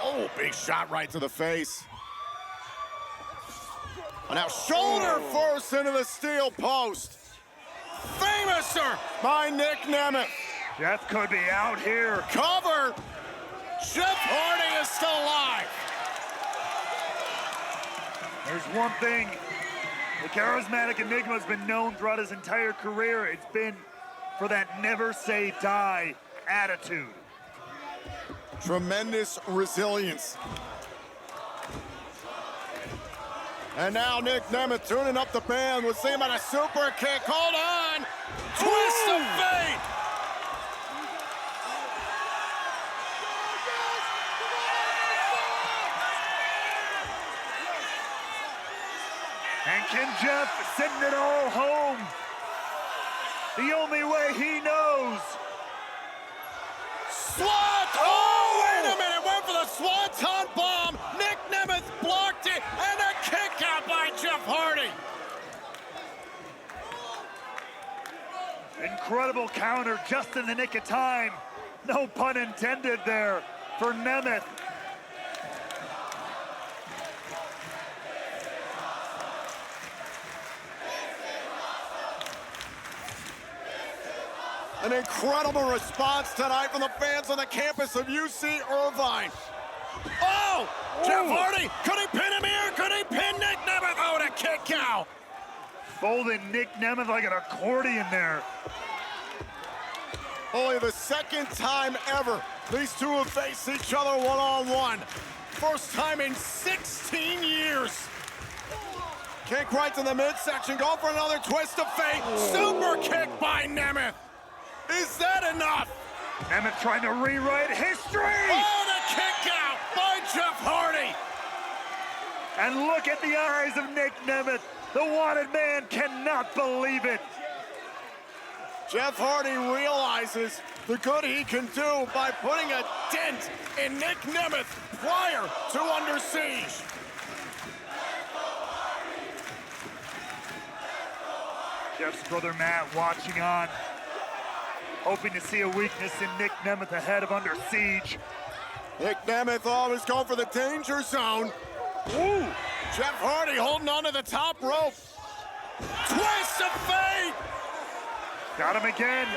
Oh, big shot right to the face. And now shoulder first into the steel post. Famouser by Nic Nemeth. Jeff could be out here. Cover. Jeff Hardy is still alive. There's one thing the charismatic Enigma has been known throughout his entire career. It's been for that never say die attitude. Tremendous resilience. And now Nic Nemeth tuning up the band. We'll see him at a super kick. Hold on. Twist of fate. And can Jeff send it all home? The only way he knows. Oh, wait a minute. Went for the Swanton bomb. Nic Nemeth blocked it. And a kick out by Jeff Hardy. Incredible counter just in the nick of time. No pun intended there for Nemeth. An incredible response tonight from the fans on the campus of UC Irvine. Oh! Jeff Hardy! Could he pin him here? Could he pin Nic Nemeth? Oh, and a kick out! Folding Nic Nemeth like an accordion there. Only the second time ever these two have faced each other one-on-one. First time in 16 years. Kick right to the midsection. Go for another twist of fate. Super kick by Nemeth. Is that enough? Nemeth trying to rewrite history. Oh, the kick out by Jeff Hardy. And look at the eyes of Nic Nemeth. The wanted man cannot believe it. Jeff Hardy realizes the good he can do by putting a dent in Nic Nemeth prior to Under Siege. Jeff's brother Matt watching on, hoping to see a weakness in Nic Nemeth ahead of Under Siege. Nic Nemeth always going for the danger zone. Ooh. Jeff Hardy holding on to the top rope. Twist of fate! Got him again.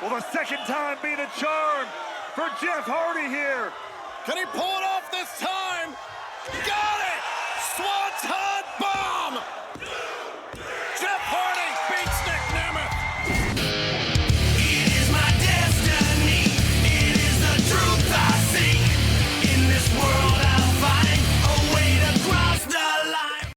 Will the second time be the charm for Jeff Hardy here? Can he pull it off this time? Got it! Swanton bomb! Jeff Hardy